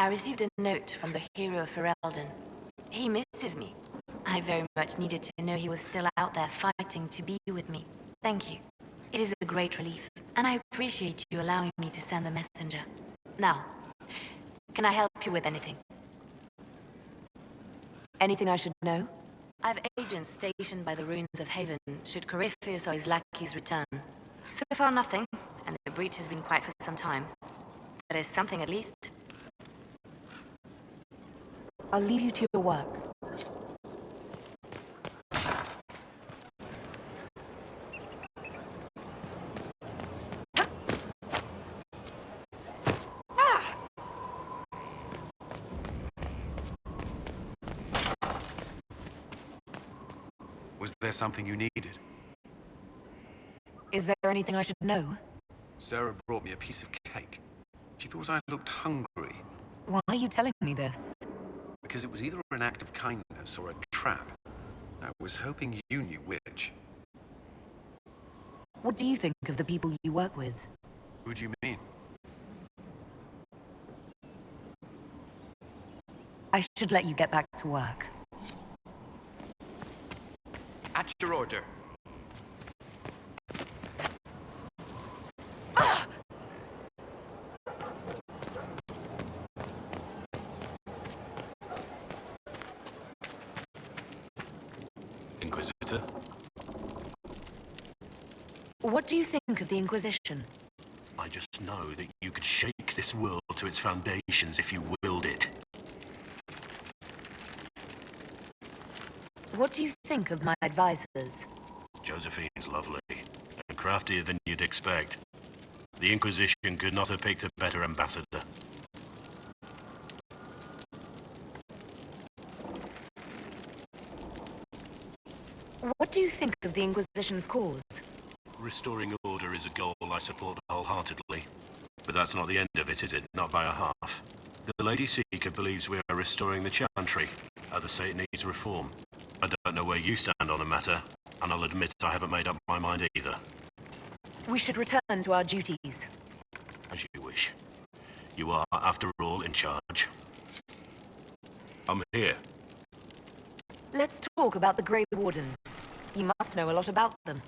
I received a note from the hero of Ferelden. He misses me. I very much needed to know he was still out there fighting to be with me. Thank you. It is a great relief, and I appreciate you allowing me to send the messenger. Now, can I help you with anything? Anything I should know? I've agents stationed by the ruins of Haven, should Corypheus or his lackeys return. So far nothing, and the breach has been quiet for some time. That is something at least. I'll leave you to your work. Was there something you needed? Is there anything I should know? Sarah brought me a piece of cake. She thought I looked hungry. Why are you telling me this? Because it was either an act of kindness or a trap. I was hoping you knew which. What do you think of the people you work with? Who do you mean? I should let you get back to work. At your order. Inquisitor? What do you think of the Inquisition? I just know that you could shake this world to its foundations if you willed it. What do you think of my advisors? Josephine's lovely, and craftier than you'd expect. The Inquisition could not have picked a better ambassador. What do you think of the Inquisition's cause? Restoring order is a goal I support wholeheartedly. But that's not the end of it, is it? Not by a half. The Lady Seeker believes we are restoring the Chantry. Others say it needs reform. I don't know where you stand on the matter, and I'll admit I haven't made up my mind either. We should return to our duties. As you wish. You are, after all, in charge. I'm here. Let's talk about the Grey Wardens. You must know a lot about them.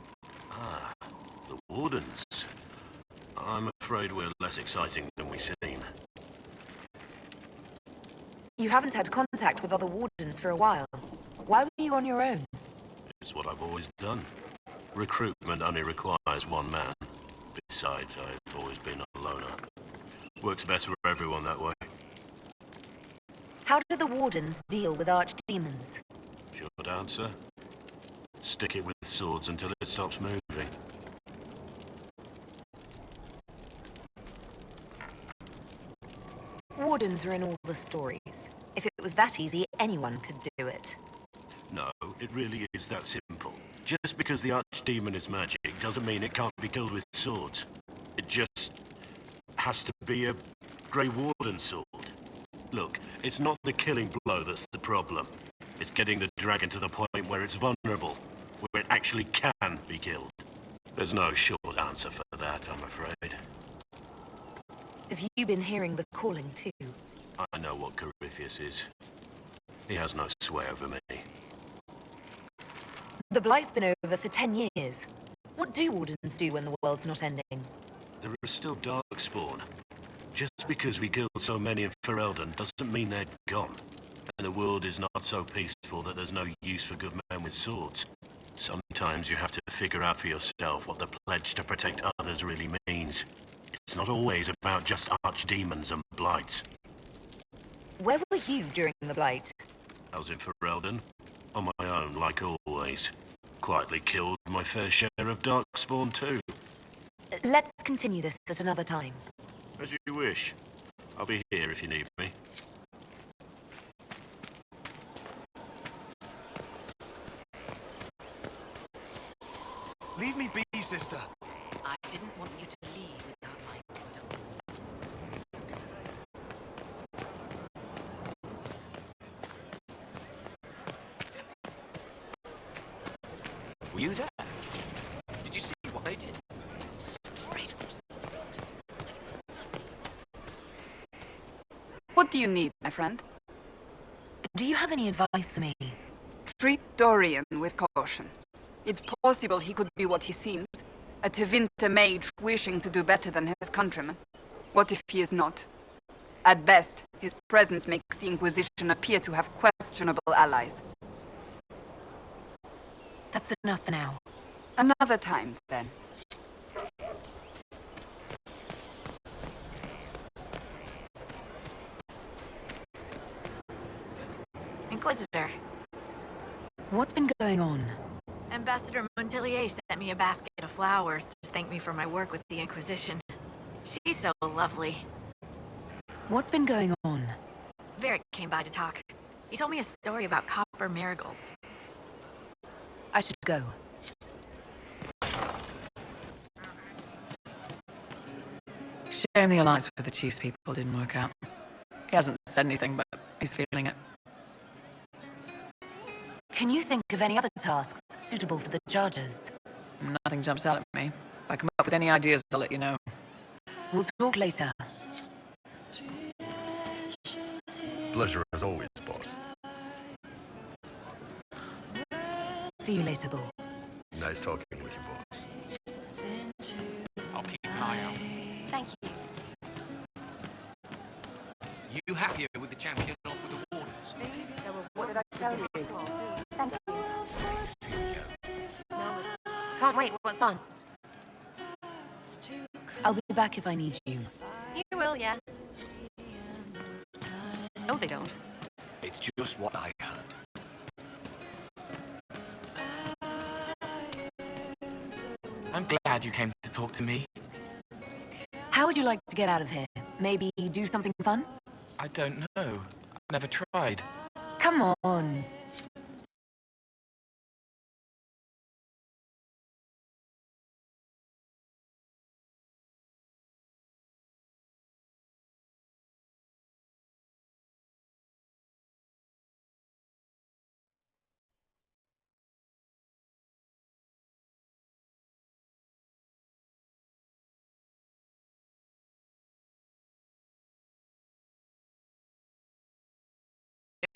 Ah, the Wardens. I'm afraid we're less exciting than we seem. You haven't had contact with other Wardens for a while. Why were you on your own? It's what I've always done. Recruitment only requires one man. Besides, I've always been a loner. Works best for everyone that way. How do the Wardens deal with archdemons? Short answer. Stick it with swords until it stops moving. Wardens are in all the stories. If it was that easy, anyone could do it. No, it really is that simple. Just because the archdemon is magic doesn't mean it can't be killed with swords. It just has to be a Grey Warden sword. Look, it's not the killing blow that's the problem. It's getting the dragon to the point where it's vulnerable, where it actually can be killed. There's no short answer for that, I'm afraid. Have you been hearing the calling too? I know what Corypheus is. He has no sway over me. The Blight's been over for 10 years. What do Wardens do when the world's not ending? There is still Darkspawn. Just because we killed so many in Ferelden doesn't mean they're gone. And the world is not so peaceful that there's no use for good men with swords. Sometimes you have to figure out for yourself what the pledge to protect others really means. It's not always about just archdemons and blights. Where were you during the Blight? I was in Ferelden, on my own, like always. Quietly killed my fair share of Darkspawn too. Let's continue this at another time. As you wish. I'll be here if you need me. Leave me be, sister. I didn't want you to leave without my Were you there? Did you see what they did? Straight across the... What do you need, my friend? Do you have any advice for me? Treat Dorian with caution. It's possible he could be what he seems, a Tevinter mage wishing to do better than his countrymen. What if he is not? At best, his presence makes the Inquisition appear to have questionable allies. That's enough for now. Another time, then. Inquisitor, What's been going on? Ambassador Montelier sent me a basket of flowers to thank me for my work with the Inquisition. She's so lovely. What's been going on? Varric came by to talk. He told me a story about copper marigolds. I should go. Shame the alliance with the Chief's people didn't work out. He hasn't said anything, but he's feeling it. Can you think of any other tasks suitable for the Chargers? Nothing jumps out at me. If I come up with any ideas, I'll let you know. We'll talk later. Pleasure as always, boss. See you later, Bull. Nice talking with you, boss. I'll keep an eye out. Thank you. You happier with the champion off with the Wardens? Can't wait, what's on? I'll be back if I need you. You will, yeah. No, they don't. It's just what I heard. I'm glad you came to talk to me. How would you like to get out of here? Maybe do something fun? I don't know. I've never tried. Come on.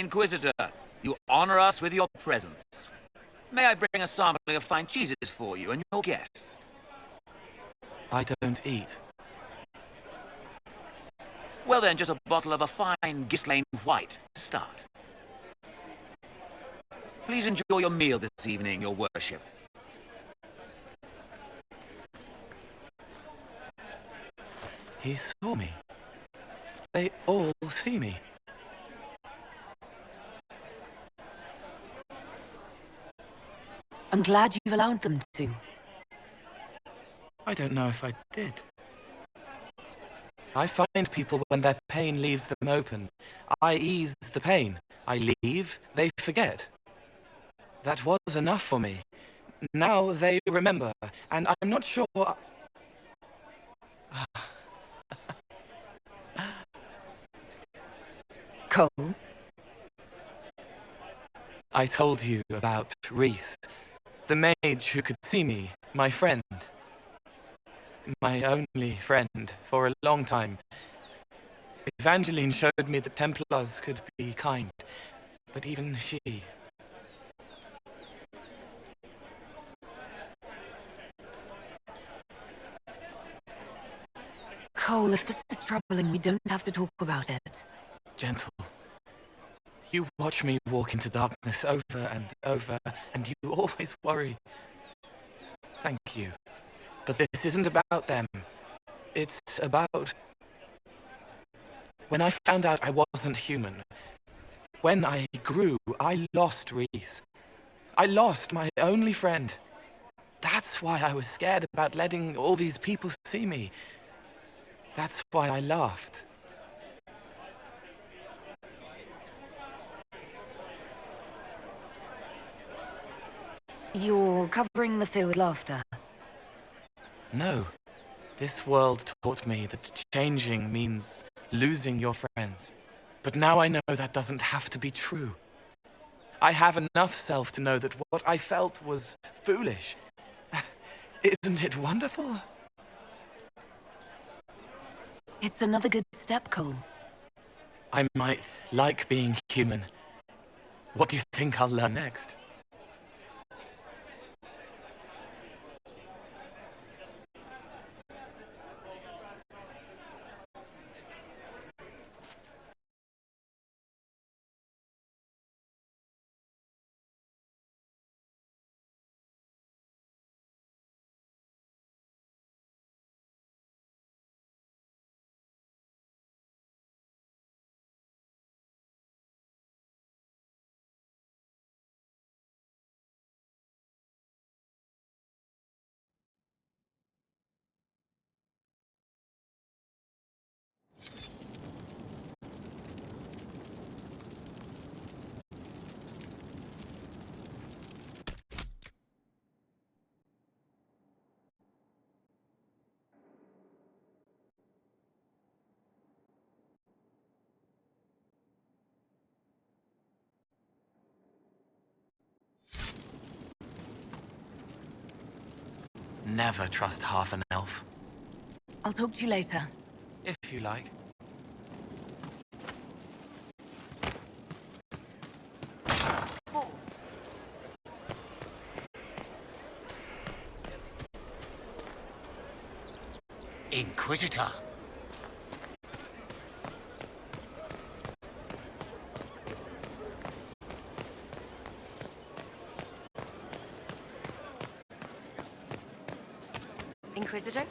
Inquisitor, you honor us with your presence. May I bring a sampling of fine cheeses for you and your guests? I don't eat. Well then, just a bottle of a fine Gislaine White to start. Please enjoy your meal this evening, your worship. He saw me. They all see me. I'm glad you've allowed them to. I don't know if I did. I find people when their pain leaves them open. I ease the pain. I leave, they forget. That was enough for me. Now they remember, and I'm not sure... Cole? I told you about Reese, the mage who could see me, my friend. My only friend for a long time. Evangeline showed me that Templars could be kind, but even she... Cole, if this is troubling, we don't have to talk about it. Gentle. You watch me walk into darkness over and over, and you always worry. Thank you. But this isn't about them. It's about... When I found out I wasn't human, when I grew, I lost Reese. I lost my only friend. That's why I was scared about letting all these people see me. That's why I laughed. You're covering the fear with laughter. No. This world taught me that changing means losing your friends. But now I know that doesn't have to be true. I have enough self to know that what I felt was foolish. Isn't it wonderful? It's another good step, Cole. I might like being human. What do you think I'll learn next? Never trust half an elf. I'll talk to you later. If you like. Inquisitor. Inquisitor?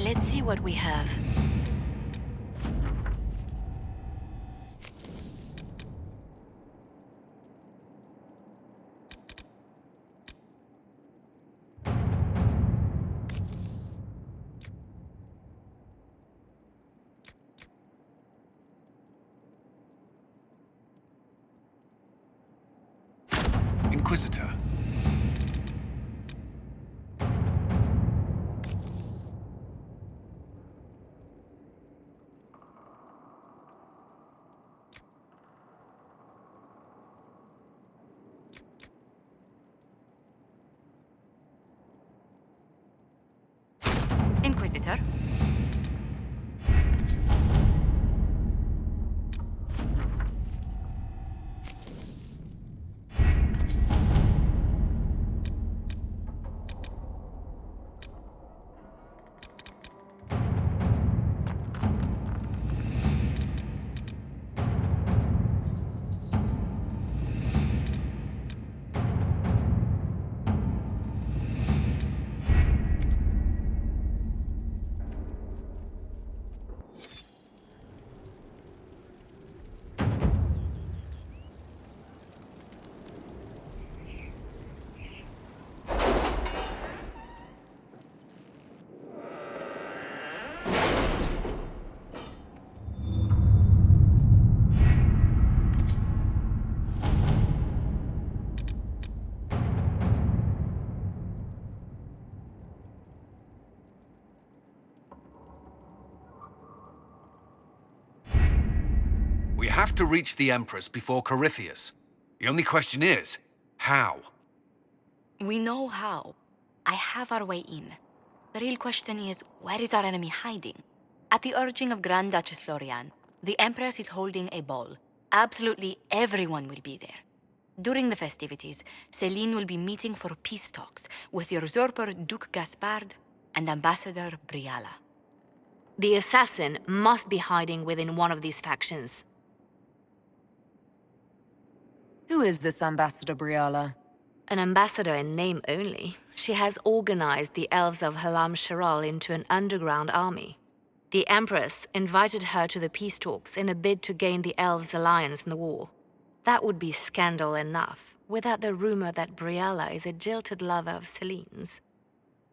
Let's see what we have. Inquisitor. Inquisitor? We have to reach the Empress before Corypheus. The only question is, how? We know how. I have our way in. The real question is, where is our enemy hiding? At the urging of Grand Duchess Florian, the Empress is holding a ball. Absolutely everyone will be there. During the festivities, Celine will be meeting for peace talks with usurper Duke Gaspard and Ambassador Briala. The assassin must be hiding within one of these factions. Who is this Ambassador Briala? An ambassador in name only. She has organized the elves of Halam Sharal into an underground army. The Empress invited her to the peace talks in a bid to gain the elves' alliance in the war. That would be scandal enough, without the rumor that Briala is a jilted lover of Celine's.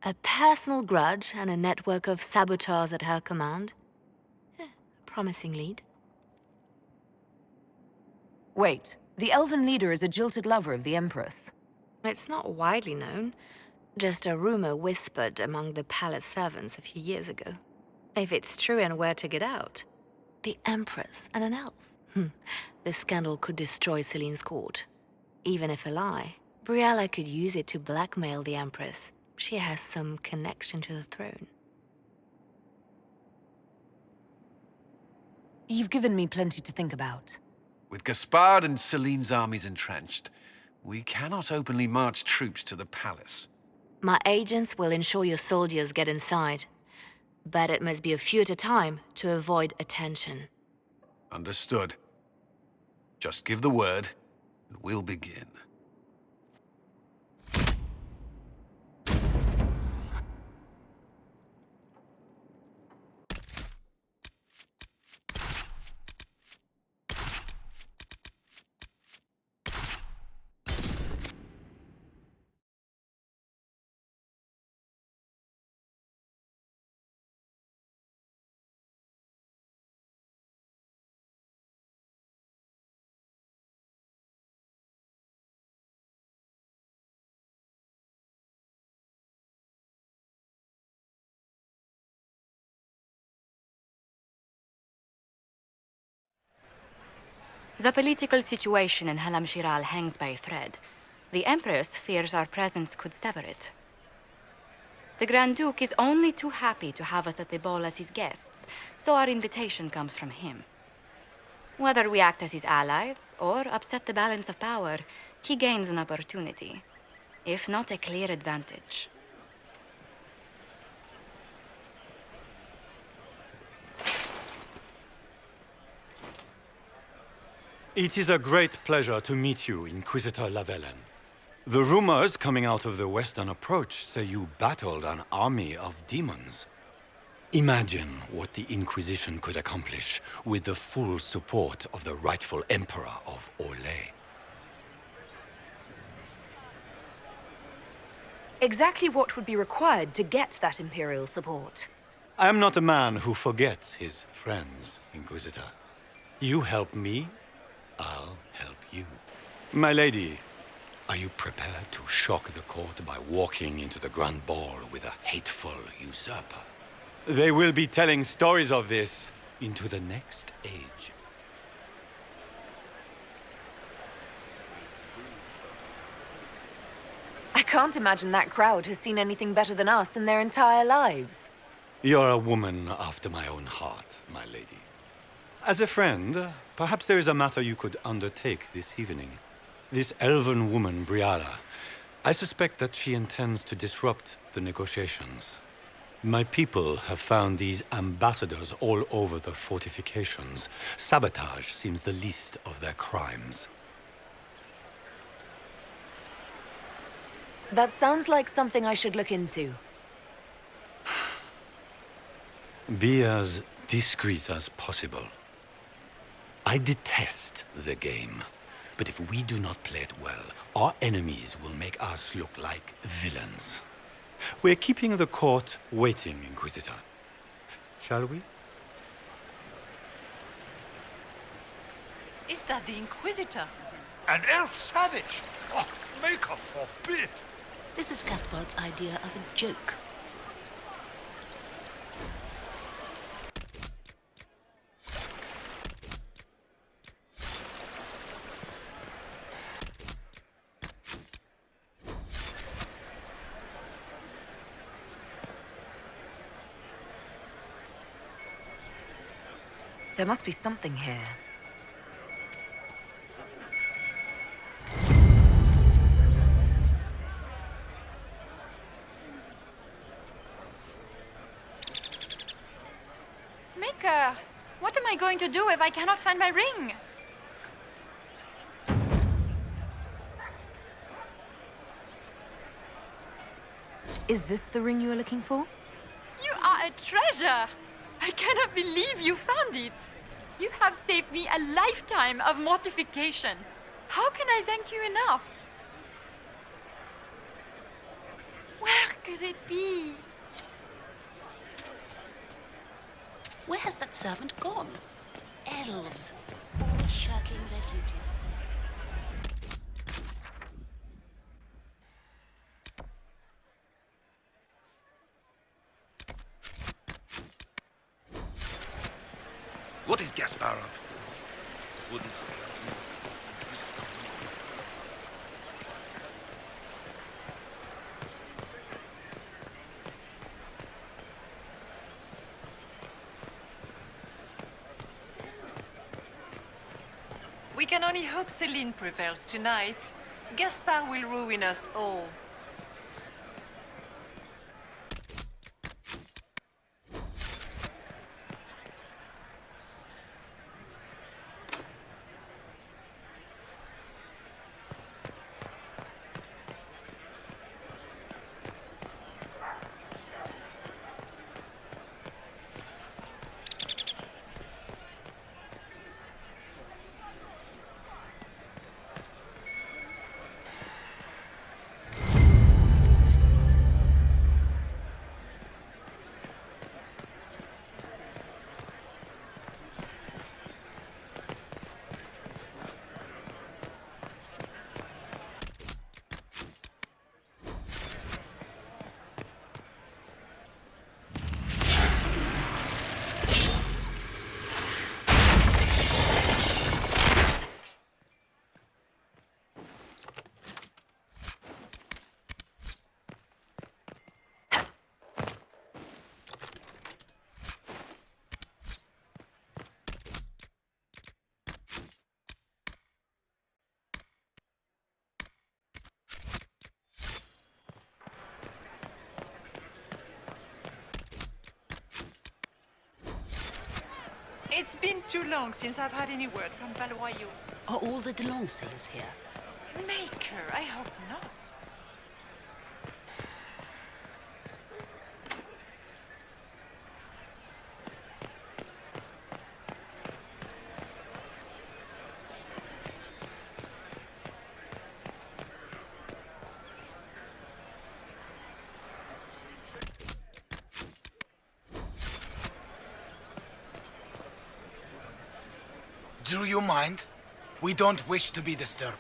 A personal grudge and a network of saboteurs at her command. Promising lead. Wait, the elven leader is a jilted lover of the Empress. It's not widely known. Just a rumor whispered among the palace servants a few years ago. If it's true and were to get out, the Empress and an elf. The scandal could destroy Celine's court. Even if a lie, Briala could use it to blackmail the Empress. She has some connection to the throne. You've given me plenty to think about. With Gaspard and Celine's armies entrenched, we cannot openly march troops to the palace. My agents will ensure your soldiers get inside. But it must be a few at a time to avoid attention. Understood. Just give the word, and we'll begin. The political situation in Halam Shiral hangs by a thread. The Empress fears our presence could sever it. The Grand Duke is only too happy to have us at the ball as his guests, so our invitation comes from him. Whether we act as his allies or upset the balance of power, he gains an opportunity, if not a clear advantage. It is a great pleasure to meet you, Inquisitor Lavellen. The rumors coming out of the Western Approach say you battled an army of demons. Imagine what the Inquisition could accomplish with the full support of the rightful Emperor of Orlais. Exactly what would be required to get that Imperial support? I am not a man who forgets his friends, Inquisitor. You help me, I'll help you. My lady, are you prepared to shock the court by walking into the Grand Ball with a hateful usurper? They will be telling stories of this into the next age. I can't imagine that crowd has seen anything better than us in their entire lives. You're a woman after my own heart, my lady. As a friend, perhaps there is a matter you could undertake this evening. This elven woman, Briala, I suspect that she intends to disrupt the negotiations. My people have found these ambassadors all over the fortifications. Sabotage seems the least of their crimes. That sounds like something I should look into. Be as discreet as possible. I detest the game, but if we do not play it well, our enemies will make us look like villains. We're keeping the court waiting, Inquisitor. Shall we? Is that the Inquisitor? An elf savage? Oh, Maker forbid! This is Gaspard's idea of a joke. There must be something here. Maker, what am I going to do if I cannot find my ring? Is this the ring you are looking for? You are a treasure! I cannot believe you found it! You have saved me a lifetime of mortification. How can I thank you enough? Where could it be? Where has that servant gone? Elves, always shirking their duties. What is Gaspard up? Wouldn't say We can only hope Celine prevails tonight. Gaspard will ruin us all. It's been too long since I've had any word from Valoyaux. Are all the Delancers here? Maker, I hope not. Do you mind? We don't wish to be disturbed.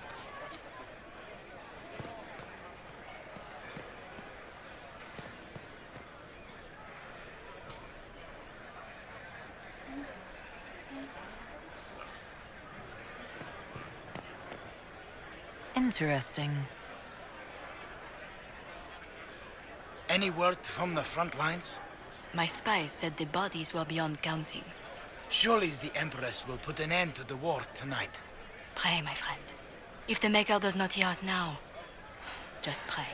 Interesting. Any word from the front lines? My spies said the bodies were beyond counting. Surely the Empress will put an end to the war tonight. Pray, my friend. If the Maker does not hear us now, just pray.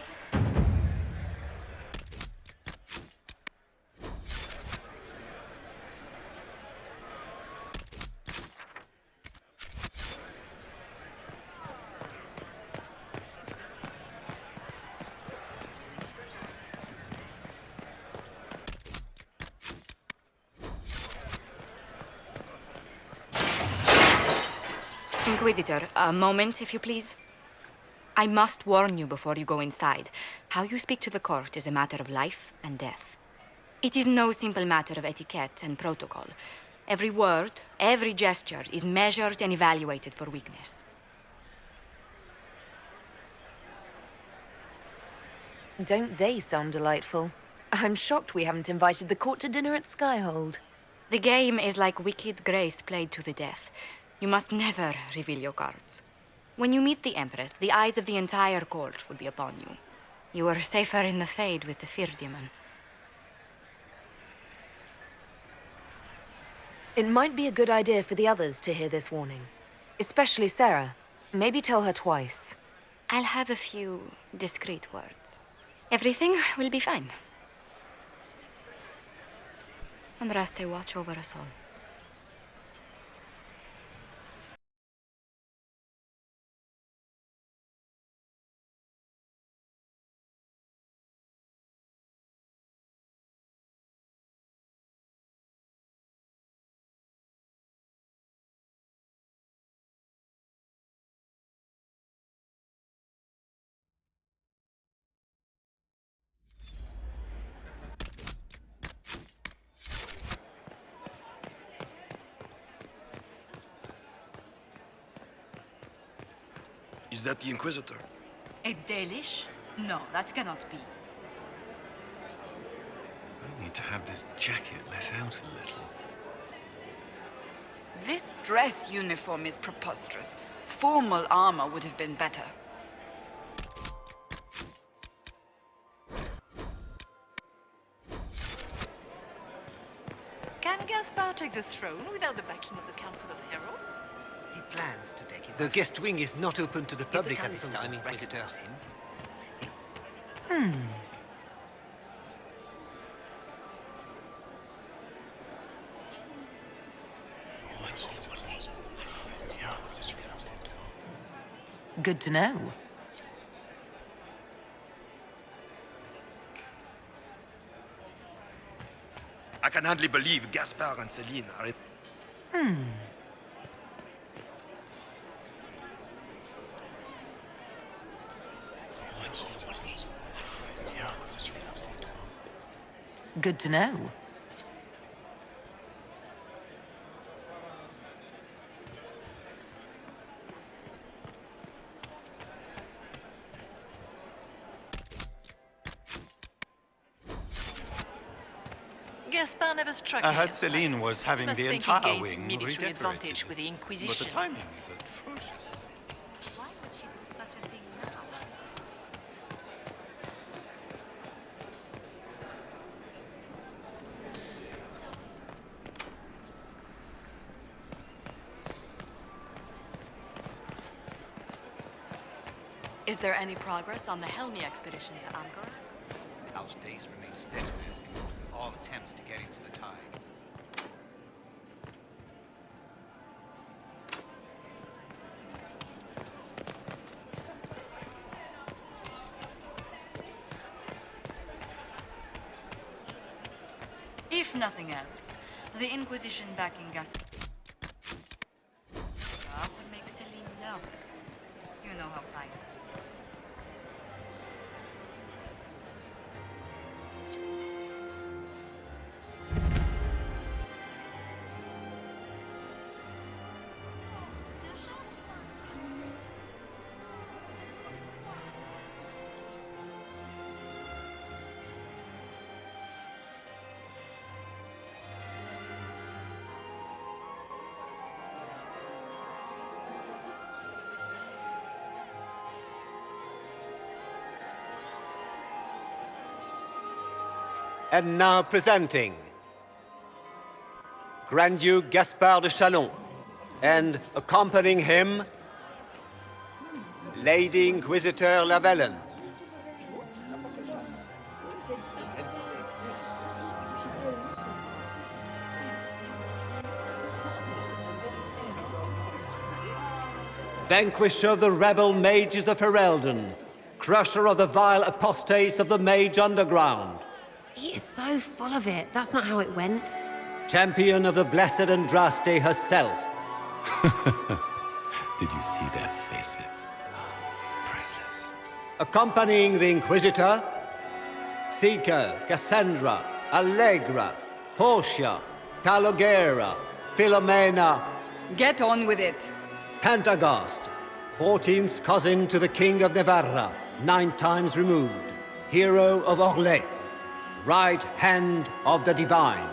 Inquisitor, a moment, if you please. I must warn you before you go inside. How you speak to the court is a matter of life and death. It is no simple matter of etiquette and protocol. Every word, every gesture is measured and evaluated for weakness. Don't they sound delightful? I'm shocked we haven't invited the court to dinner at Skyhold. The game is like wicked grace played to the death. You must never reveal your cards. When you meet the Empress, the eyes of the entire court will be upon you. You are safer in the Fade with the Fear Demon. It might be a good idea for the others to hear this warning. Especially Sarah. Maybe tell her twice. I'll have a few discreet words. Everything will be fine. Andraste, watch over us all. Is that the Inquisitor? A Dalish? No, that cannot be. I need to have this jacket let out a little. This dress uniform is preposterous. Formal armor would have been better. Can Gaspar take the throne without the backing of the Council of Heralds? He plans to take it. The guest wing is not open to the public at this time, Inquisitor. Good to know. I can hardly believe Gaspar and Celine are... Good to know. Gaspar never struck I me heard as Celine pious. was having Must the think he entire gains wing military redecorated. advantage with the But Inquisition. the timing is atrocious. Why would she do such a thing now? Is there any progress on the Helmi expedition to Amgor? Our days remain steadfast in all attempts to get into the tide. If nothing else, the Inquisition backing Gaspar would make Celine nervous. You know how pious she is. And now presenting Grand Duke Gaspard de Chalon, and accompanying him, Lady Inquisitor Lavellen. Vanquisher of the rebel mages of Ferelden, crusher of the vile apostates of the Mage Underground. He is so full of it. That's not how it went. Champion of the Blessed Andraste herself. Did you see their faces? Priceless. Accompanying the Inquisitor, Seeker, Cassandra, Allegra, Portia, Calogera, Philomena. Get on with it. Pantagast, 14th cousin to the King of Navarra, 9 times removed, hero of Orlais, right hand of the Divine.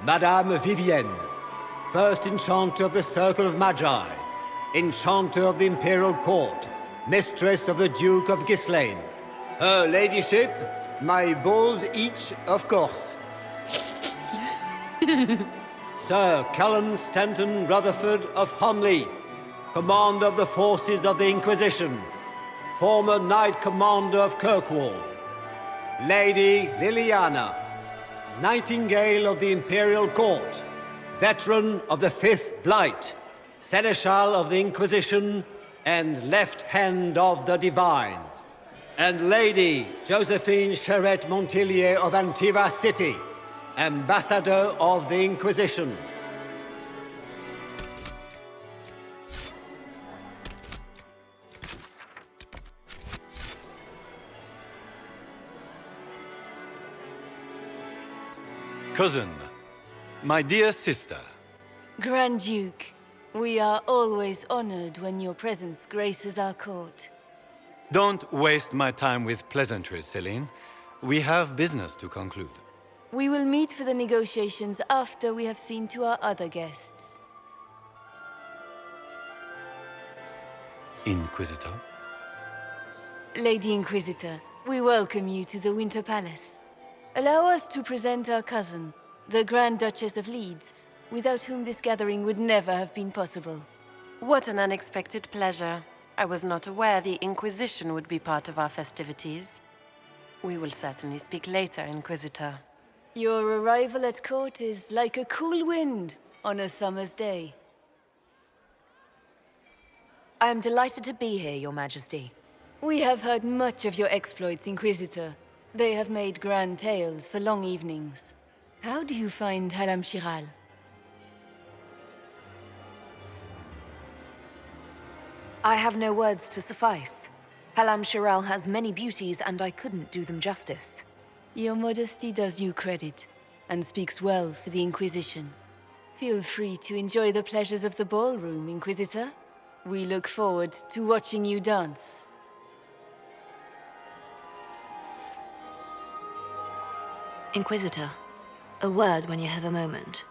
Madame Vivienne, first enchanter of the Circle of Magi, enchanter of the Imperial Court, mistress of the Duke of Ghislaine. Her ladyship, my balls each, of course. Sir Callum Stanton Rutherford of Honleith, commander of the forces of the Inquisition, former Knight Commander of Kirkwall. Lady Liliana, Nightingale of the Imperial Court, veteran of the Fifth Blight, Seneschal of the Inquisition, and left hand of the Divine. And Lady Josephine Charette Montillier of Antiva City, Ambassador of the Inquisition. Cousin, my dear sister. Grand Duke, we are always honored when your presence graces our court. Don't waste my time with pleasantries, Celine. We have business to conclude. We will meet for the negotiations after we have seen to our other guests. Inquisitor? Lady Inquisitor, we welcome you to the Winter Palace. Allow us to present our cousin, the Grand Duchess of Leeds, without whom this gathering would never have been possible. What an unexpected pleasure. I was not aware the Inquisition would be part of our festivities. We will certainly speak later, Inquisitor. Your arrival at court is like a cool wind on a summer's day. I am delighted to be here, Your Majesty. We have heard much of your exploits, Inquisitor. They have made grand tales for long evenings. How do you find Halam Shiral? I have no words to suffice. Halam Shiral has many beauties, and I couldn't do them justice. Your modesty does you credit, and speaks well for the Inquisition. Feel free to enjoy the pleasures of the ballroom, Inquisitor. We look forward to watching you dance. Inquisitor, a word when you have a moment.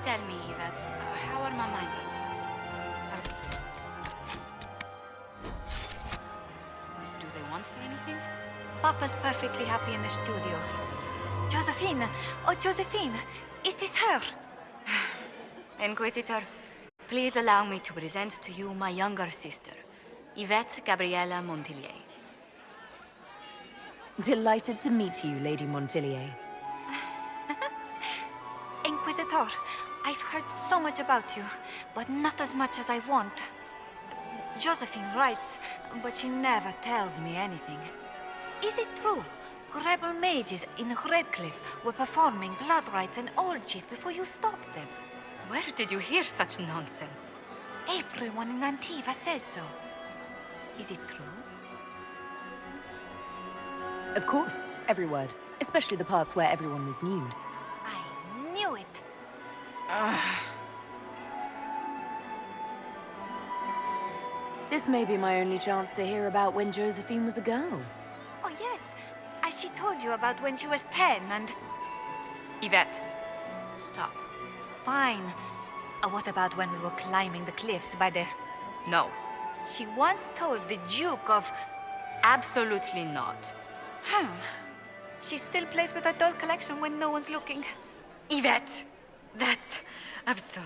Tell me, Yvette, how are my mind? Do they want for anything? Papa's perfectly happy in the studio. Josephine! Oh, Josephine! Is this her? Inquisitor, please allow me to present to you my younger sister, Yvette Gabriella Montillier. Delighted to meet you, Lady Montillier. Inquisitor, I've heard so much about you, but not as much as I want. Josephine writes, but she never tells me anything. Is it true? Rebel mages in Redcliffe were performing blood rites and orgies before you stopped them. Where did you hear such nonsense? Everyone in Antiva says so. Is it true? Of course, every word. Especially the parts where everyone was nude. I knew it. This may be my only chance to hear about when Josephine was a girl. Oh, yes. As she told you about when she was 10 and... Yvette, stop. Fine. What about when we were climbing the cliffs by the... No. She once told the Duke of... Absolutely not. Huh. She still plays with her doll collection when no one's looking. Yvette! That's absurd.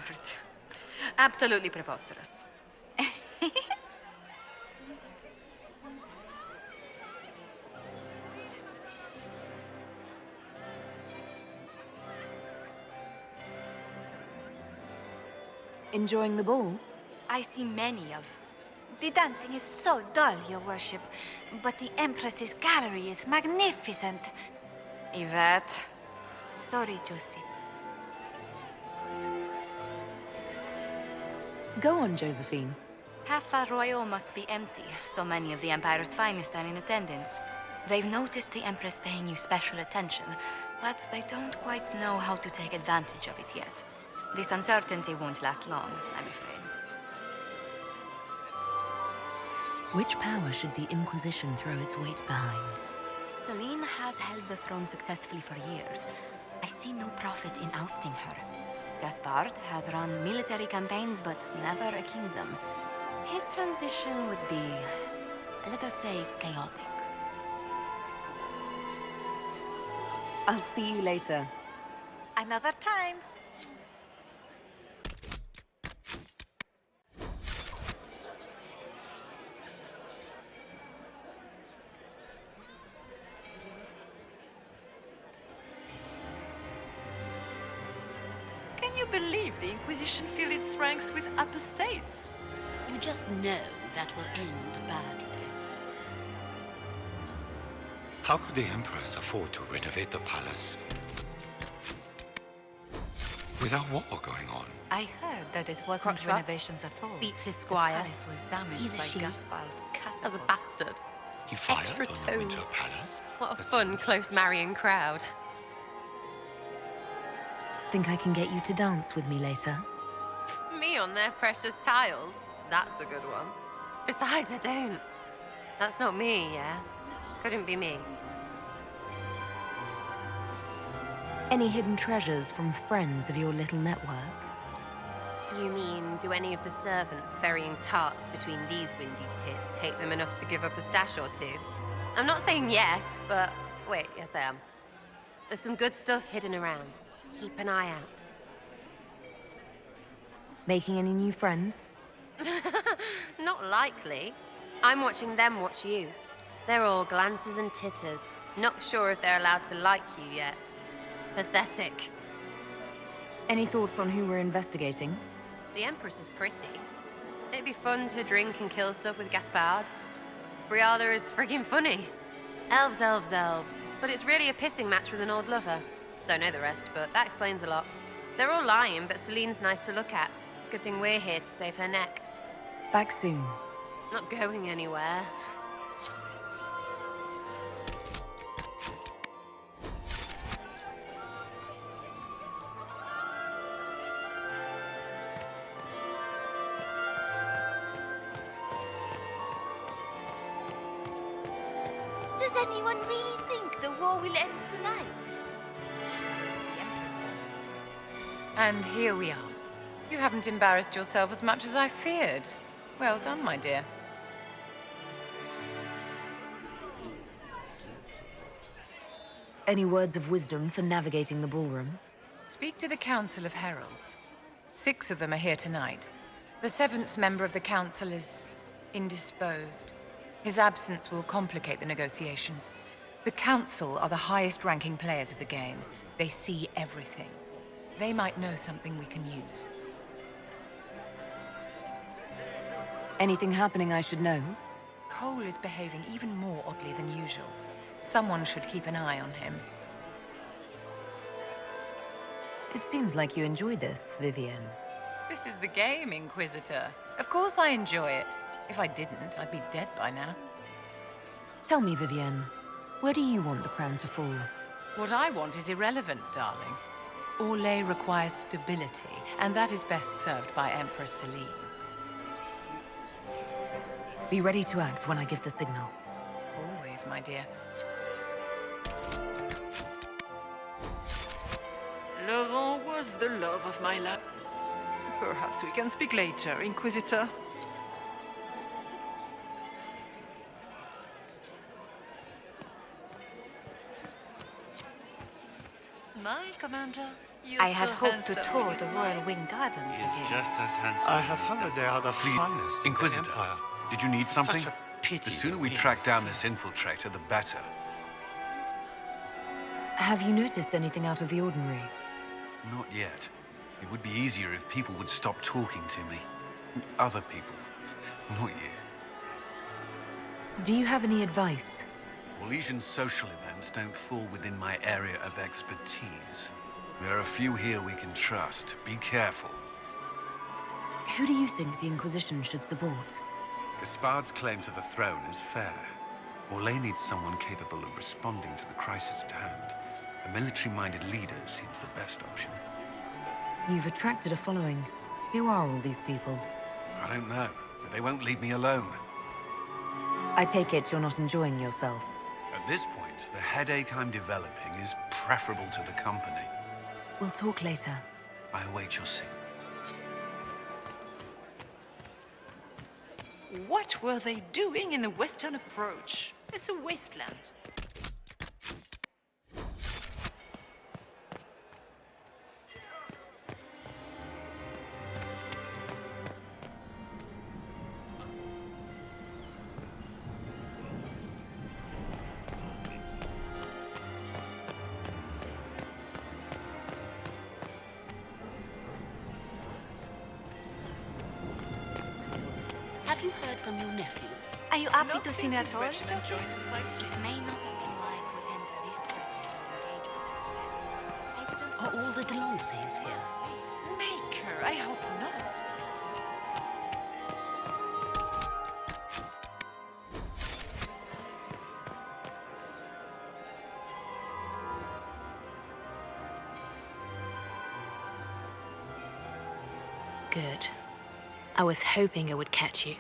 Absolutely preposterous. Enjoying the ball? I see many of... The dancing is so dull, Your Worship. But the Empress's gallery is magnificent. Yvette. Sorry, Josie. Go on, Josephine. Half Royal must be empty. So many of the Empire's finest are in attendance. They've noticed the Empress paying you special attention, but they don't quite know how to take advantage of it yet. This uncertainty won't last long, I'm afraid. Which power should the Inquisition throw its weight behind? Celine has held the throne successfully for years. I see no profit in ousting her. Gaspard has run military campaigns, but never a kingdom. His transition would be, let us say, chaotic. I'll see you later. Another time. Can you believe the Inquisition filled its ranks with apostates? You just know that will end badly. How could the Empress afford to renovate the palace with a war going on? I heard that it wasn't Crotchlock renovations at all. beats his squire. The palace was damaged He's a by sheep. Gaspar's cat. As a bastard. He fired Extra on the Winter toes. Palace? What a fun, close marrying crowd. Think I can get you to dance with me later? Me on their precious tiles? That's a good one. Besides, I don't. That's not me, yeah? Couldn't be me. Any hidden treasures from friends of your little network? You mean, do any of the servants ferrying tarts between these windy tits hate them enough to give up a stash or two? I'm not saying yes, but... Wait, yes I am. There's some good stuff hidden around. Keep an eye out. Making any new friends? Not likely. I'm watching them watch you. They're all glances and titters. Not sure if they're allowed to like you yet. Pathetic. Any thoughts on who we're investigating? The Empress is pretty. It'd be fun to drink and kill stuff with Gaspard. Briala is friggin' funny. Elves, elves, elves. But it's really a pissing match with an old lover. Don't know the rest, but that explains a lot. They're all lying, but Celine's nice to look at. Good thing we're here to save her neck. Back soon. Not going anywhere. Does anyone really think the war will end tonight? The Empress does. And here we are. You haven't embarrassed yourself as much as I feared. Well done, my dear. Any words of wisdom for navigating the ballroom? Speak to the Council of Heralds. 6 of them are here tonight. The 7th member of the Council is indisposed. His absence will complicate the negotiations. The Council are the highest-ranking players of the game. They see everything. They might know something we can use. Anything happening I should know? Cole is behaving even more oddly than usual. Someone should keep an eye on him. It seems like you enjoy this, Vivienne. This is the game, Inquisitor. Of course I enjoy it. If I didn't, I'd be dead by now. Tell me, Vivienne, where do you want the crown to fall? What I want is irrelevant, darling. Orlais requires stability, and that is best served by Empress Celine. Be ready to act when I give the signal. Always, my dear. Laurent was the love of my life. Perhaps we can speak later, Inquisitor. smile, Commander. I had hoped to tour the Royal Wing Gardens He is again. just as handsome. I have heard they are the finest in the Inquisitor, Empire. did you need something? Such a pity The sooner that we he track is- down this infiltrator, the better. Have you noticed anything out of the ordinary? Not yet. It would be easier if people would stop talking to me. Other people. Not you. Do you have any advice? Orlesian social events don't fall within my area of expertise. There are a few here we can trust. Be careful. Who do you think the Inquisition should support? Gaspard's claim to the throne is fair. Orlais needs someone capable of responding to the crisis at hand. A military-minded leader seems the best option. You've attracted a following. Who are all these people? I don't know, but they won't leave me alone. I take it you're not enjoying yourself. At this point, the headache I'm developing is preferable to the company. We'll talk later. I await your signal. What were they doing in the western approach? It's a wasteland. Have you heard from your nephew? Are you happy to see me at all? It may not have been wise to attend this particular engagement, but Are all the Delancey's here? Maker, I hope not. Good. I was hoping I would catch you.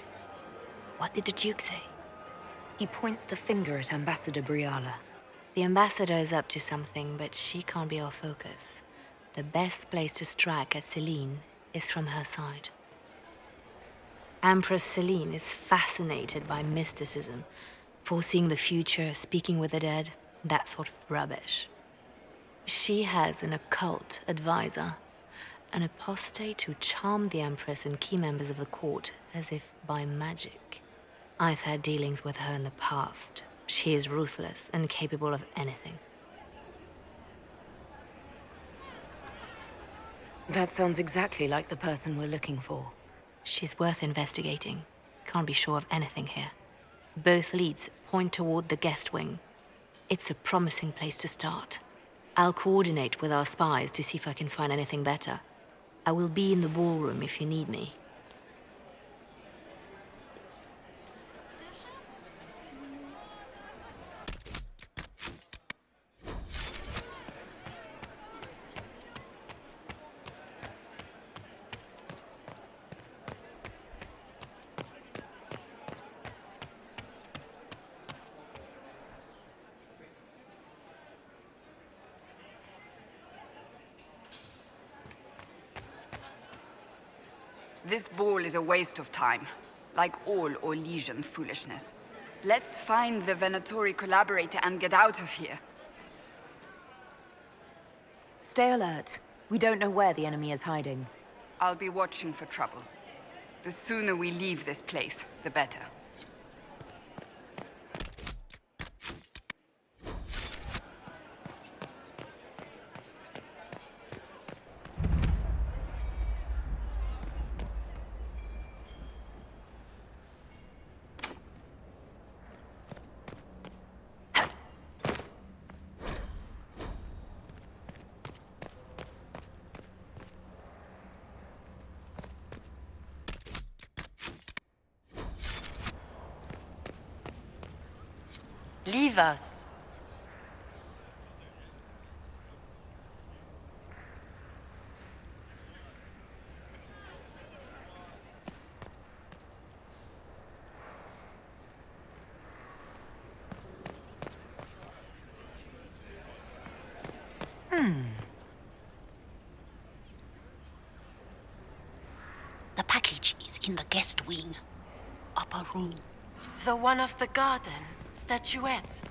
What did the Duke say? He points the finger at Ambassador Briala. The ambassador is up to something, but she can't be our focus. The best place to strike at Celine is from her side. Empress Celine is fascinated by mysticism, foreseeing the future, speaking with the dead, that sort of rubbish. She has an occult advisor, an apostate who charmed the Empress and key members of the court as if by magic. I've had dealings with her in the past. She is ruthless and capable of anything. That sounds exactly like the person we're looking for. She's worth investigating. Can't be sure of anything here. Both leads point toward the guest wing. It's a promising place to start. I'll coordinate with our spies to see if I can find anything better. I will be in the ballroom if you need me. This ball is a waste of time, like all Orlesian foolishness. Let's find the Venatori collaborator and get out of here. Stay alert. We don't know where the enemy is hiding. I'll be watching for trouble. The sooner we leave this place, the better. Leave us. The package is in the guest wing. Upper room. The one of the garden. Statuette.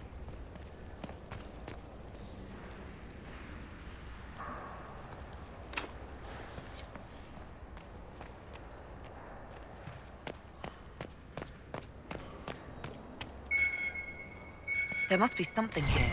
There must be something here.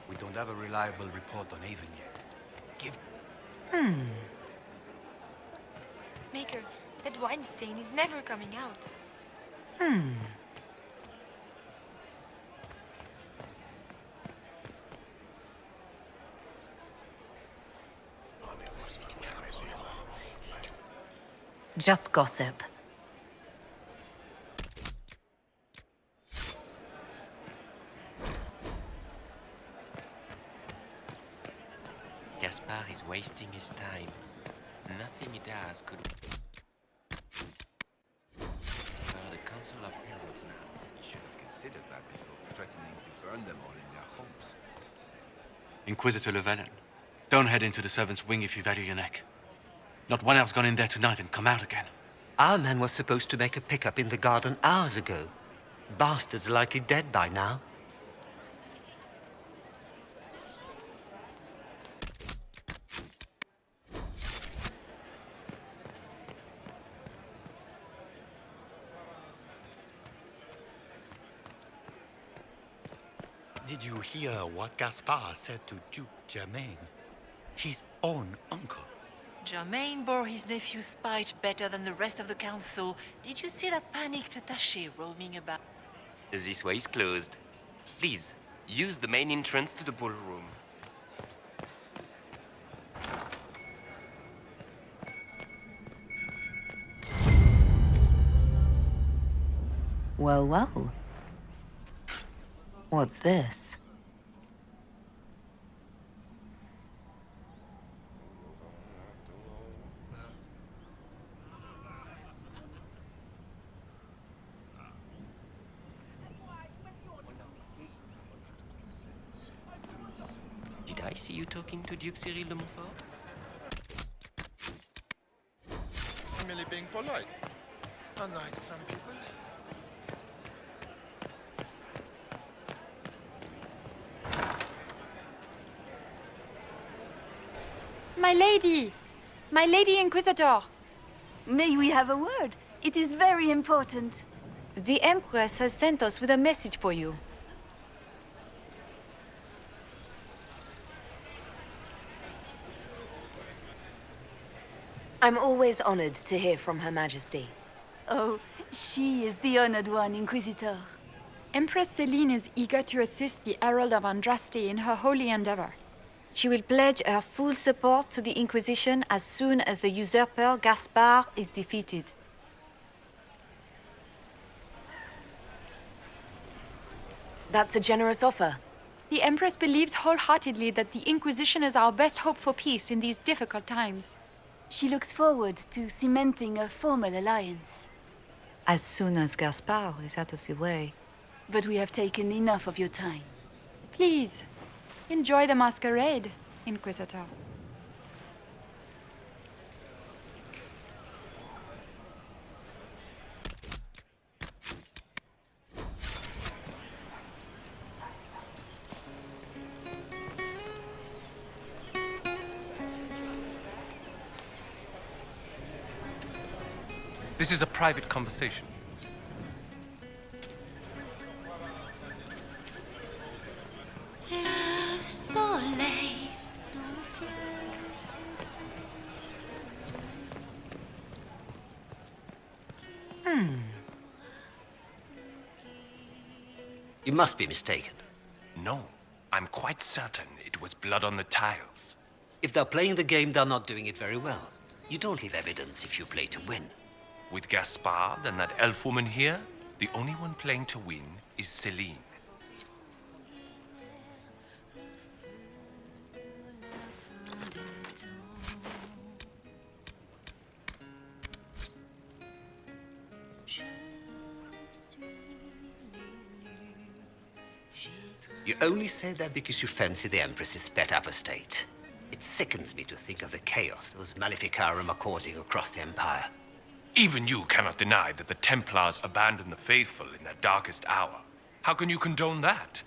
We don't have a reliable report on Avon yet. Give... Maker, that wine stain is never coming out. Just gossip. Gaspard is wasting his time. Nothing he does could... the Council of Heralds now. Should have considered that before threatening to burn them all in their homes. Inquisitor Llewellyn, don't head into the servants' wing if you value your neck. Not one elf's gone in there tonight and come out again. Our man was supposed to make a pickup in the garden hours ago. Bastard's likely dead by now. Did you hear what Gaspard said to Duke Germain? His own uncle. Germain bore his nephew's spite better than the rest of the council. Did you see that panicked attaché roaming about? This way is closed. Please, use the main entrance to the ballroom. Well, well. What's this? Did I see you talking to Duke Cyril de Montfort? Merely being polite, unlike some people. My lady! My lady Inquisitor! May we have a word? It is very important. The Empress has sent us with a message for you. I'm always honored to hear from Her Majesty. Oh, she is the honored one, Inquisitor. Empress Celine is eager to assist the Herald of Andraste in her holy endeavor. She will pledge her full support to the Inquisition as soon as the usurper Gaspard is defeated. That's a generous offer. The Empress believes wholeheartedly that the Inquisition is our best hope for peace in these difficult times. She looks forward to cementing a formal alliance. As soon as Gaspard is out of the way. But we have taken enough of your time. Please, enjoy the masquerade, Inquisitor. This is a private conversation. You must be mistaken. No, I'm quite certain it was blood on the tiles. If they're playing the game, they're not doing it very well. You don't leave evidence if you play to win. With Gaspard and that elf woman here, the only one playing to win is Celine. You only say that because you fancy the Empress's pet apostate. It sickens me to think of the chaos those Maleficarum are causing across the Empire. Even you cannot deny that the Templars abandoned the faithful in their darkest hour. How can you condone that?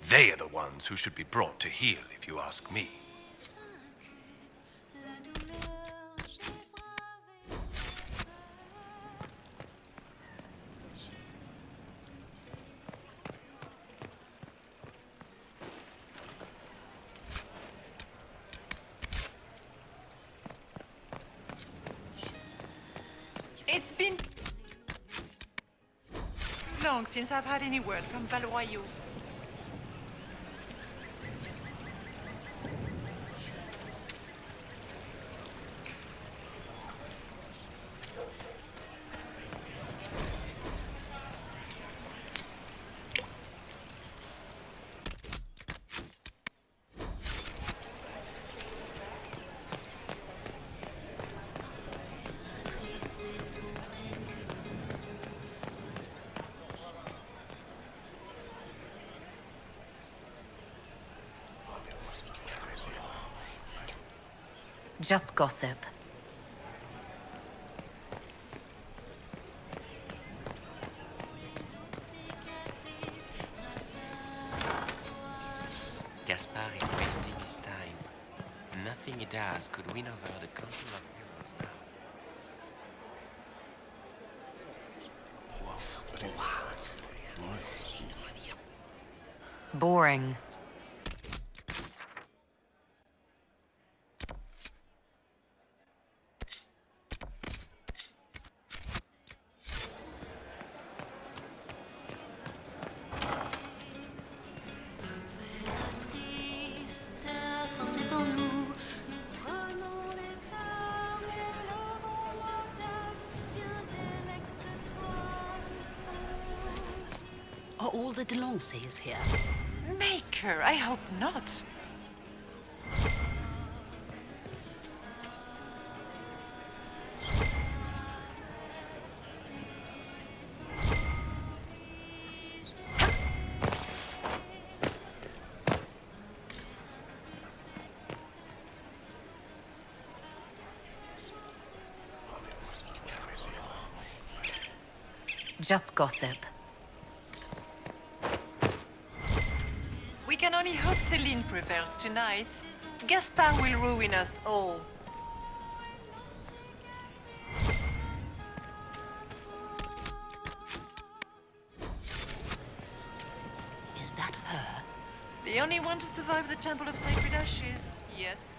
They are the ones who should be brought to heel, if you ask me. It's been long since I've had any word from Valroyo. Just gossip. Gaspard is wasting his time. Nothing he does could win over the Council of Heroes now. Boring. Are all the Delancers here? Maker, I hope not. Just gossip. We can only hope Celine prevails tonight. Gaspard will ruin us all. Is that her? The only one to survive the Temple of Sacred Ashes, yes.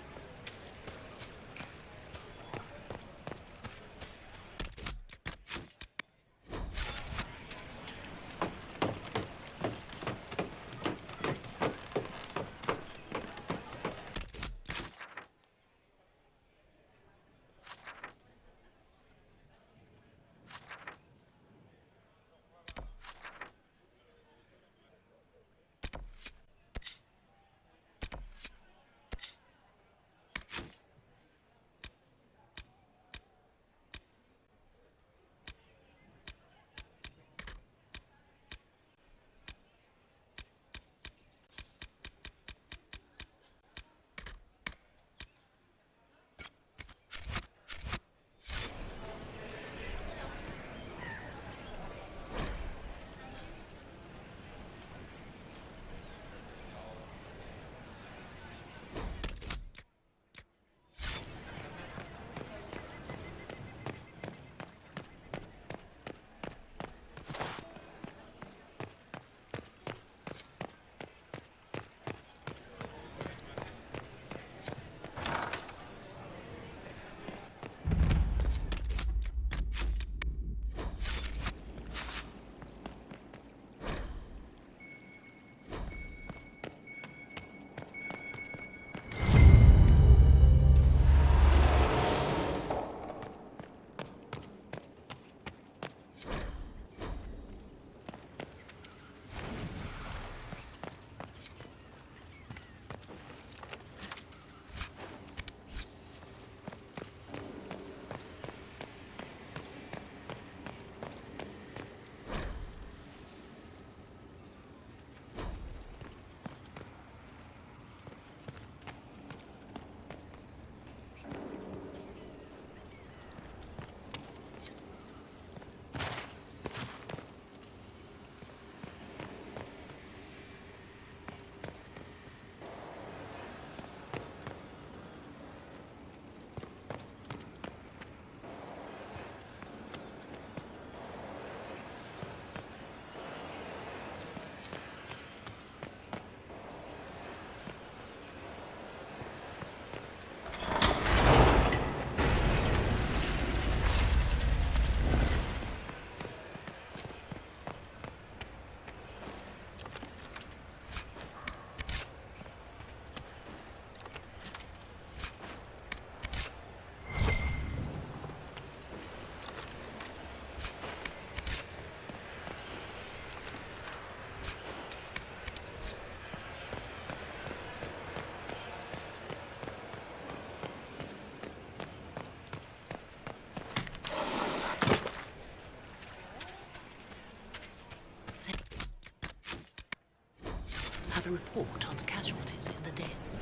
report on the casualties in the dens.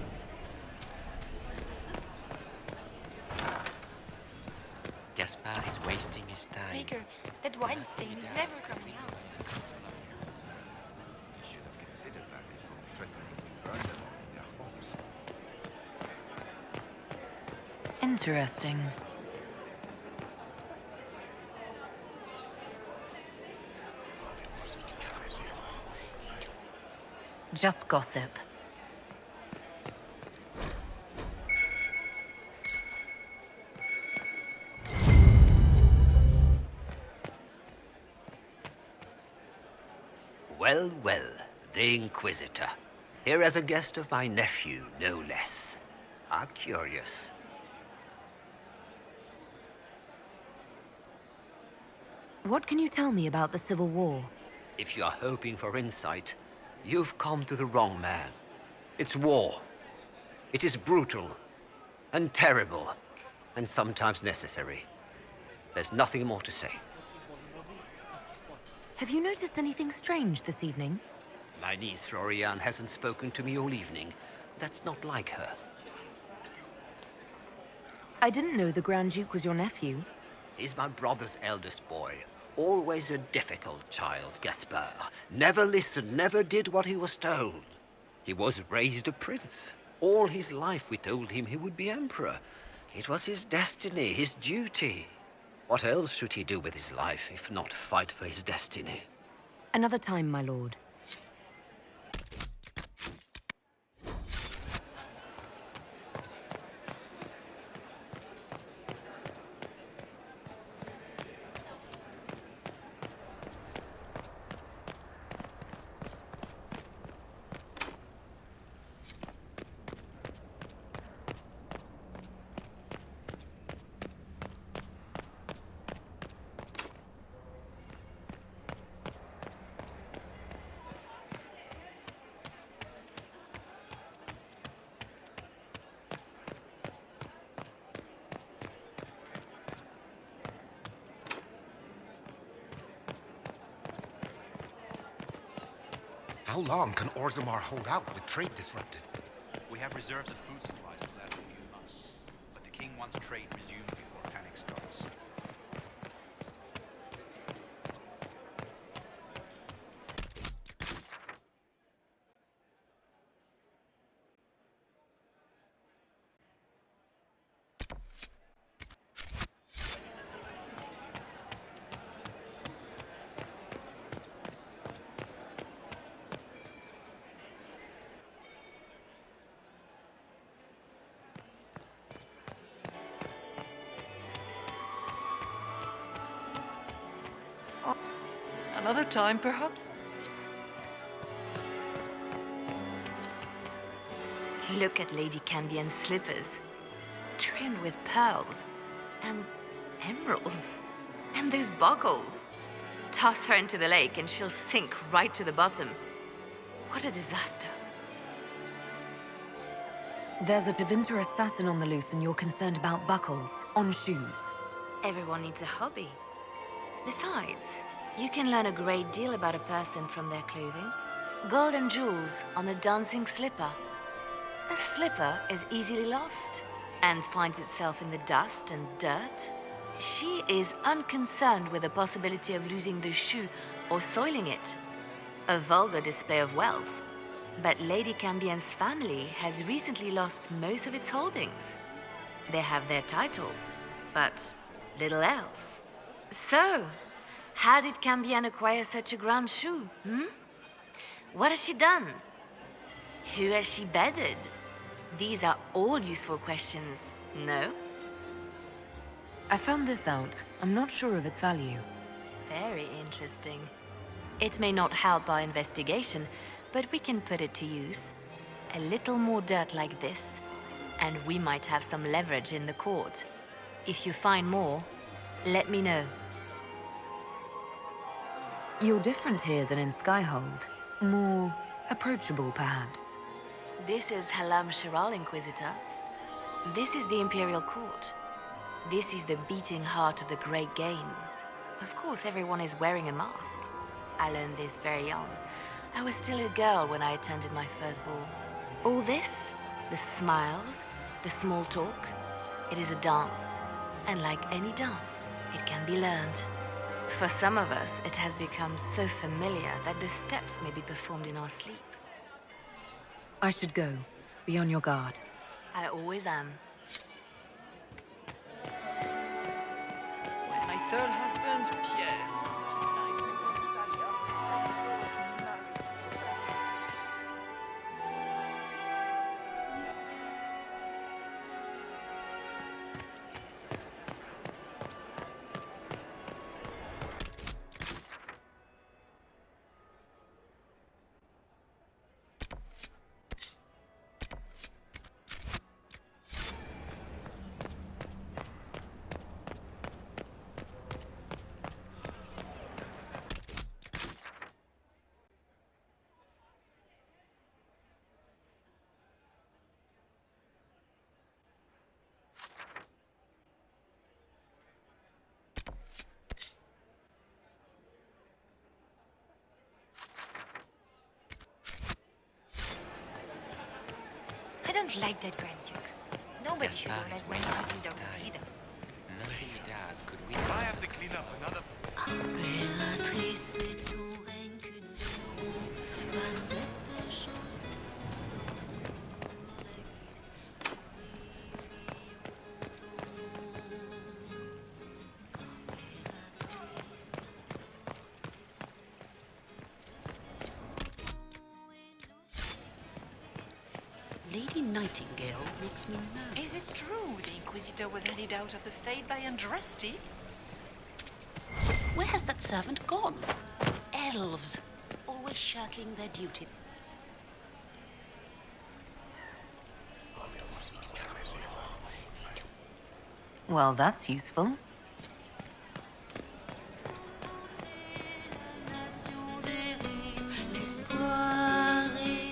Gaspard is wasting his time. Maker, that wine stain is never coming out. You should have considered that before threatening to burn them all in their homes. Interesting. Just gossip. Well, well, the Inquisitor. Here as a guest of my nephew, no less. How curious. What can you tell me about the Civil War? If you are hoping for insight, you've come to the wrong man. It's war. It is brutal, and terrible, and sometimes necessary. There's nothing more to say. Have you noticed anything strange this evening? My niece Floriane hasn't spoken to me all evening. That's not like her. I didn't know the Grand Duke was your nephew. He's my brother's eldest boy. Always a difficult child, Gaspard. Never listened, never did what he was told. He was raised a prince. All his life we told him he would be emperor. It was his destiny, his duty. What else should he do with his life, if not fight for his destiny? Another time, my lord. How long can Orzammar hold out with trade disrupted? We have reserves of food supplies to last a few months, but the king wants trade resumed before panic starts. Another time, perhaps? Look at Lady Cambien's slippers, trimmed with pearls and emeralds. And those buckles. Toss her into the lake and she'll sink right to the bottom. What a disaster. There's a Tevinter assassin on the loose and you're concerned about buckles on shoes. Everyone needs a hobby. Besides, you can learn a great deal about a person from their clothing. Gold and jewels on a dancing slipper. A slipper is easily lost and finds itself in the dust and dirt. She is unconcerned with the possibility of losing the shoe or soiling it. A vulgar display of wealth. But Lady Cambien's family has recently lost most of its holdings. They have their title, but little else. So, how did Cambien acquire such a grand shoe, What has she done? Who has she bedded? These are all useful questions, no? I found this out. I'm not sure of its value. Very interesting. It may not help our investigation, but we can put it to use. A little more dirt like this, and we might have some leverage in the court. If you find more, let me know. You're different here than in Skyhold. More approachable, perhaps. This is Halam Shiral, Inquisitor. This is the Imperial Court. This is the beating heart of the Great Game. Of course, everyone is wearing a mask. I learned this very young. I was still a girl when I attended my first ball. All this, the smiles, the small talk, it is a dance. And like any dance, it can be learned. For some of us, it has become so familiar that the steps may be performed in our sleep. I should go. Be on your guard. I always am. When my third husband, Pierre, lost his life to I don't like that Grand Duke. Nobody should Gaspard know is as many wasting little his dogs as he time. does. Nothing he does could win. I have to clean up another. Impératrice et ton règne qu'une par cette chanson Lady Nightingale makes me nervous. Is it true the Inquisitor was handed out of the Fade by Andraste? Where has that servant gone? Elves, always shirking their duty. Well, that's useful. l'espoir est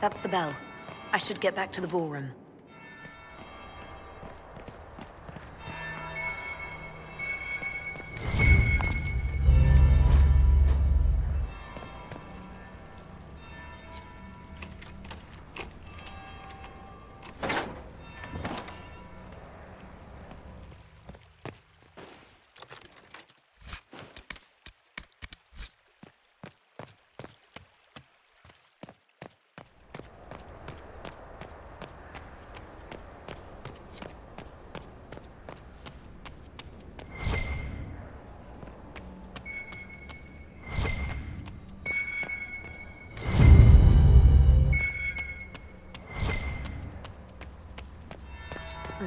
That's the bell. I should get back to the ballroom.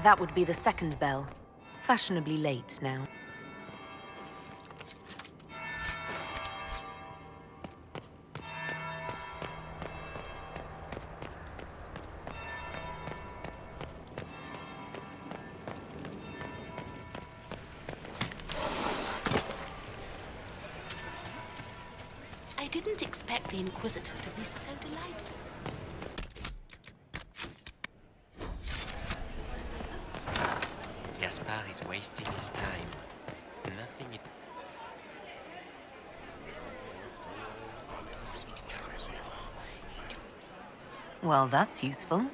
That would be the second bell. Fashionably late now. I didn't expect the Inquisitor to be so delightful. Gaspard is wasting his time. Nothing it... Well, that's useful.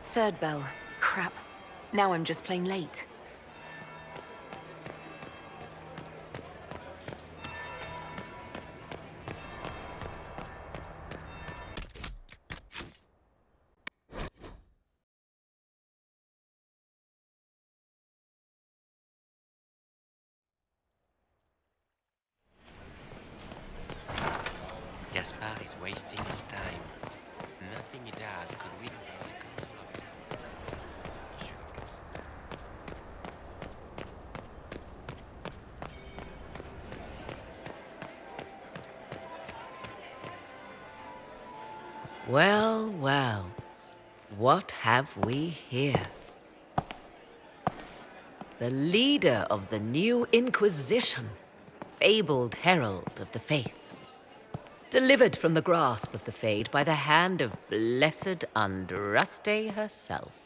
Third bell. Crap. Now I'm just plain late. Gaspard is wasting his time. Nothing he does could win over the Council of Heroes now. Should have guessed. Well, well. What have we here? The leader of the new Inquisition, fabled herald of the faith. Delivered from the grasp of the Fade by the hand of blessed Andraste herself.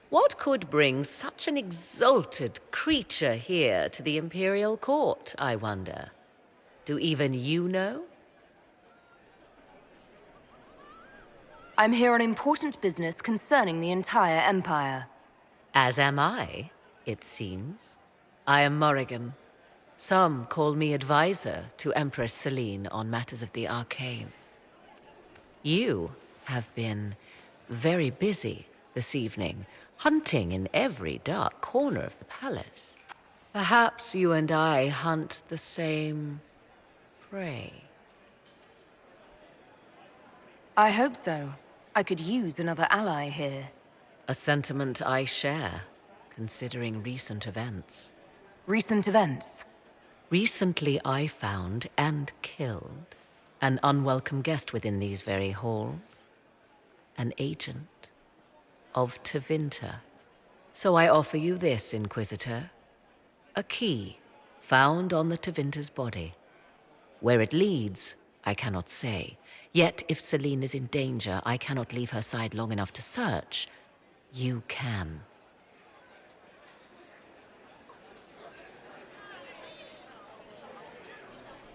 What could bring such an exalted creature here to the Imperial Court, I wonder? Do even you know? I'm here on important business concerning the entire Empire. As am I, it seems. I am Morrigan. Some call me advisor to Empress Celine on matters of the arcane. You have been very busy this evening, hunting in every dark corner of the palace. Perhaps you and I hunt the same prey. I hope so. I could use another ally here. A sentiment I share, considering recent events. Recent events? Recently I found and killed an unwelcome guest within these very halls. An agent of Tevinter. So I offer you this, Inquisitor. A key found on the Tevinter's body. Where it leads, I cannot say. Yet if Celine is in danger, I cannot leave her side long enough to search. You can.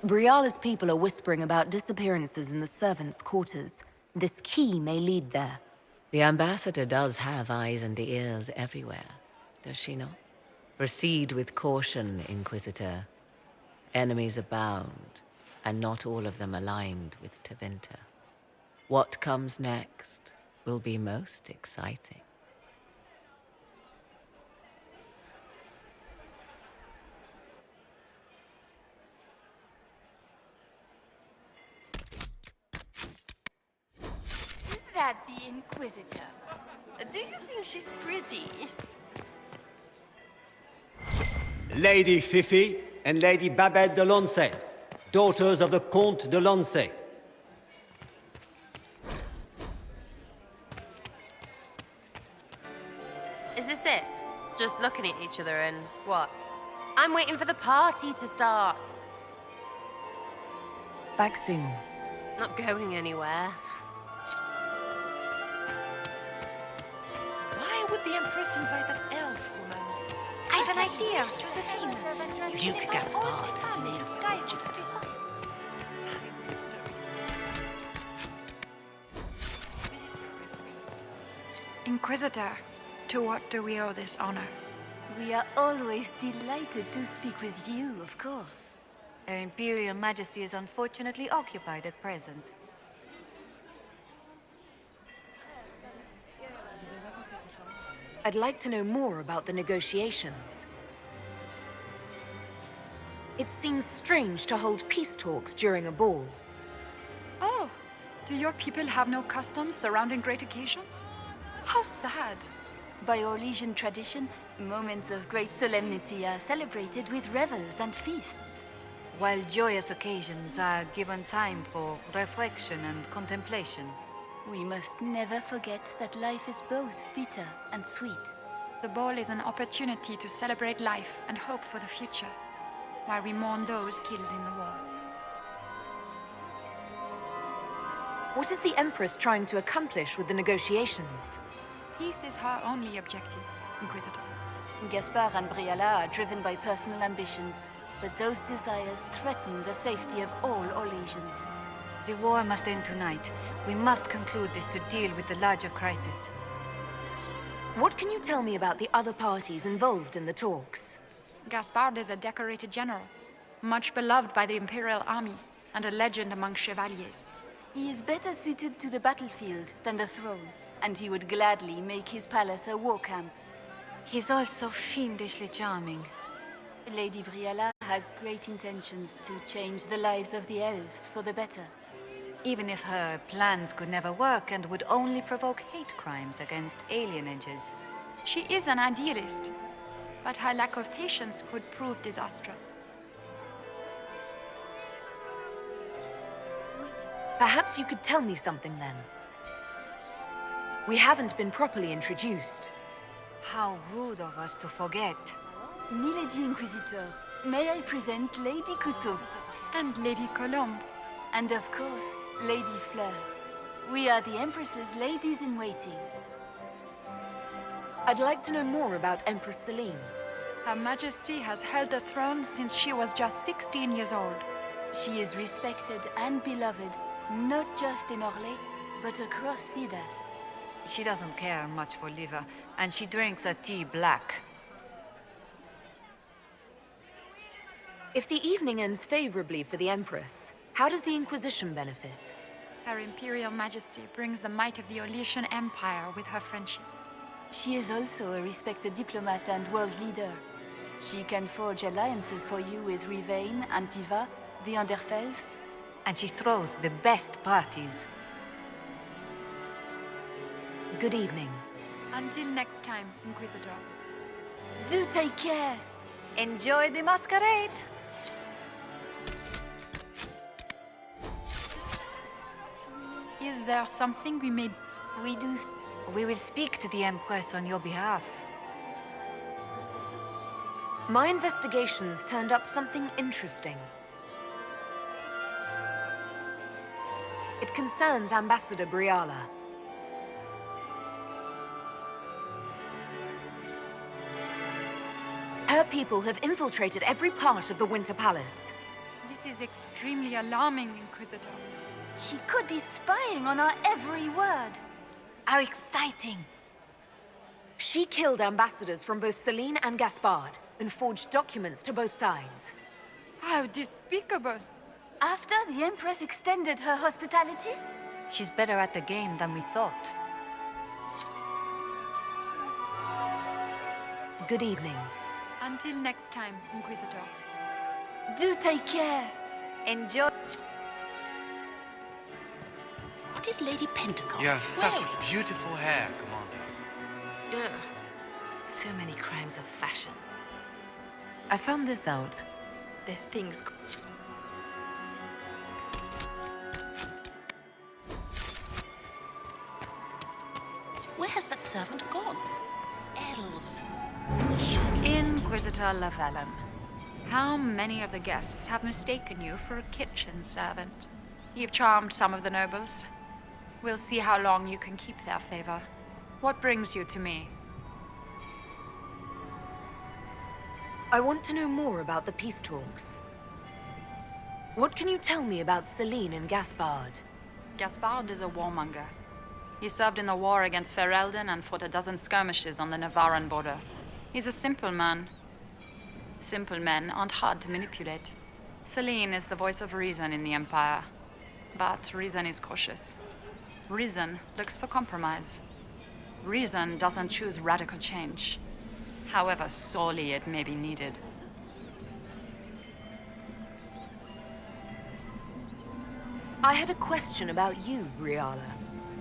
Briala's people are whispering about disappearances in the servants' quarters. This key may lead there. The ambassador does have eyes and ears everywhere, does she not? Proceed with caution, Inquisitor. Enemies abound, and not all of them aligned with Tevinter. What comes next will be most exciting. Is that the Inquisitor? Do you think she's pretty? Lady Fifi and Lady Babette de Lancey, daughters of the Comte de Lancey. Is this it? Just looking at each other and what? I'm waiting for the party to start. Back soon. Not going anywhere. Why would the Empress invite that elf woman? I have an idea, Josephine. Duke Gaspard has made us fortune. Inquisitor, to what do we owe this honor? We are always delighted to speak with you, of course. Her Imperial Majesty is unfortunately occupied at present. I'd like to know more about the negotiations. It seems strange to hold peace talks during a ball. Oh, do your people have no customs surrounding great occasions? How sad. By Orlesian tradition, moments of great solemnity are celebrated with revels and feasts, while joyous occasions are given time for reflection and contemplation. We must never forget that life is both bitter and sweet. The ball is an opportunity to celebrate life and hope for the future, while we mourn those killed in the war. What is the Empress trying to accomplish with the negotiations? Peace is her only objective, Inquisitor. Gaspard and Briala are driven by personal ambitions, but those desires threaten the safety of all Orlesians. The war must end tonight. We must conclude this to deal with the larger crisis. What can you tell me about the other parties involved in the talks? Gaspard is a decorated general, much beloved by the Imperial Army, and a legend among chevaliers. He is better suited to the battlefield than the throne, and he would gladly make his palace a war camp. He's also fiendishly charming. Lady Briella has great intentions to change the lives of the elves for the better. Even if her plans could never work and would only provoke hate crimes against alienages. She is an idealist, but her lack of patience could prove disastrous. Perhaps you could tell me something then. We haven't been properly introduced. How rude of us to forget. Milady Inquisitor, may I present Lady Couteau? And Lady Colombe. And of course, Lady Fleur. We are the Empress's ladies-in-waiting. I'd like to know more about Empress Celine. Her Majesty has held the throne since she was just 16 years old. She is respected and beloved, not just in Orlais, but across Thedas. She doesn't care much for liver, and she drinks her tea black. If the evening ends favorably for the Empress, how does the Inquisition benefit? Her Imperial Majesty brings the might of the Orlesian Empire with her friendship. She is also a respected diplomat and world leader. She can forge alliances for you with Rivain, Antiva, the Underfells. And she throws the best parties. Good evening. Until next time, Inquisitor. Do take care. Enjoy the masquerade. Is there something we may... We do... We will speak to the Empress on your behalf. My investigations turned up something interesting. It concerns Ambassador Briella. Her people have infiltrated every part of the Winter Palace. This is extremely alarming, Inquisitor. She could be spying on our every word. How exciting! She killed ambassadors from both Celine and Gaspard, and forged documents to both sides. How despicable! After the Empress extended her hospitality? She's better at the game than we thought. Good evening. Until next time, Inquisitor. Do take care. Enjoy. What is Lady Pentecost? You have such beautiful hair, Commander. Ugh. So many crimes of fashion. I found this out. They're things... Where has that servant gone? Elves. Inquisitor Lavalin, how many of the guests have mistaken you for a kitchen servant? You've charmed some of the nobles. We'll see how long you can keep their favor. What brings you to me? I want to know more about the peace talks. What can you tell me about Celine and Gaspard? Gaspard is a warmonger. He served in the war against Ferelden and fought a dozen skirmishes on the Navarran border. He's a simple man. Simple men aren't hard to manipulate. Celine is the voice of reason in the Empire. But reason is cautious. Reason looks for compromise. Reason doesn't choose radical change, however sorely it may be needed. I had a question about you, Briella.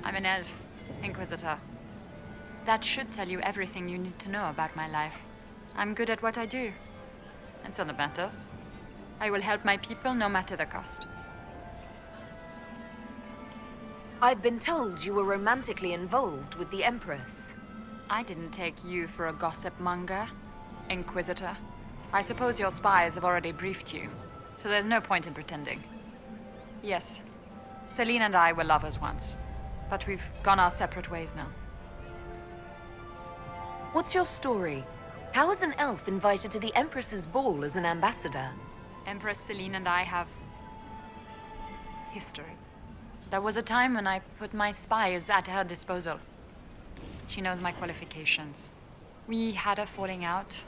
I'm an elf, Inquisitor. That should tell you everything you need to know about my life. I'm good at what I do. And so that matters. I will help my people no matter the cost. I've been told you were romantically involved with the Empress. I didn't take you for a gossip monger, Inquisitor. I suppose your spies have already briefed you, so there's no point in pretending. Yes, Celine and I were lovers once, but we've gone our separate ways now. What's your story? How is an elf invited to the Empress's ball as an ambassador? Empress Celine and I have history. There was a time when I put my spies at her disposal. She knows my qualifications. We had a falling out.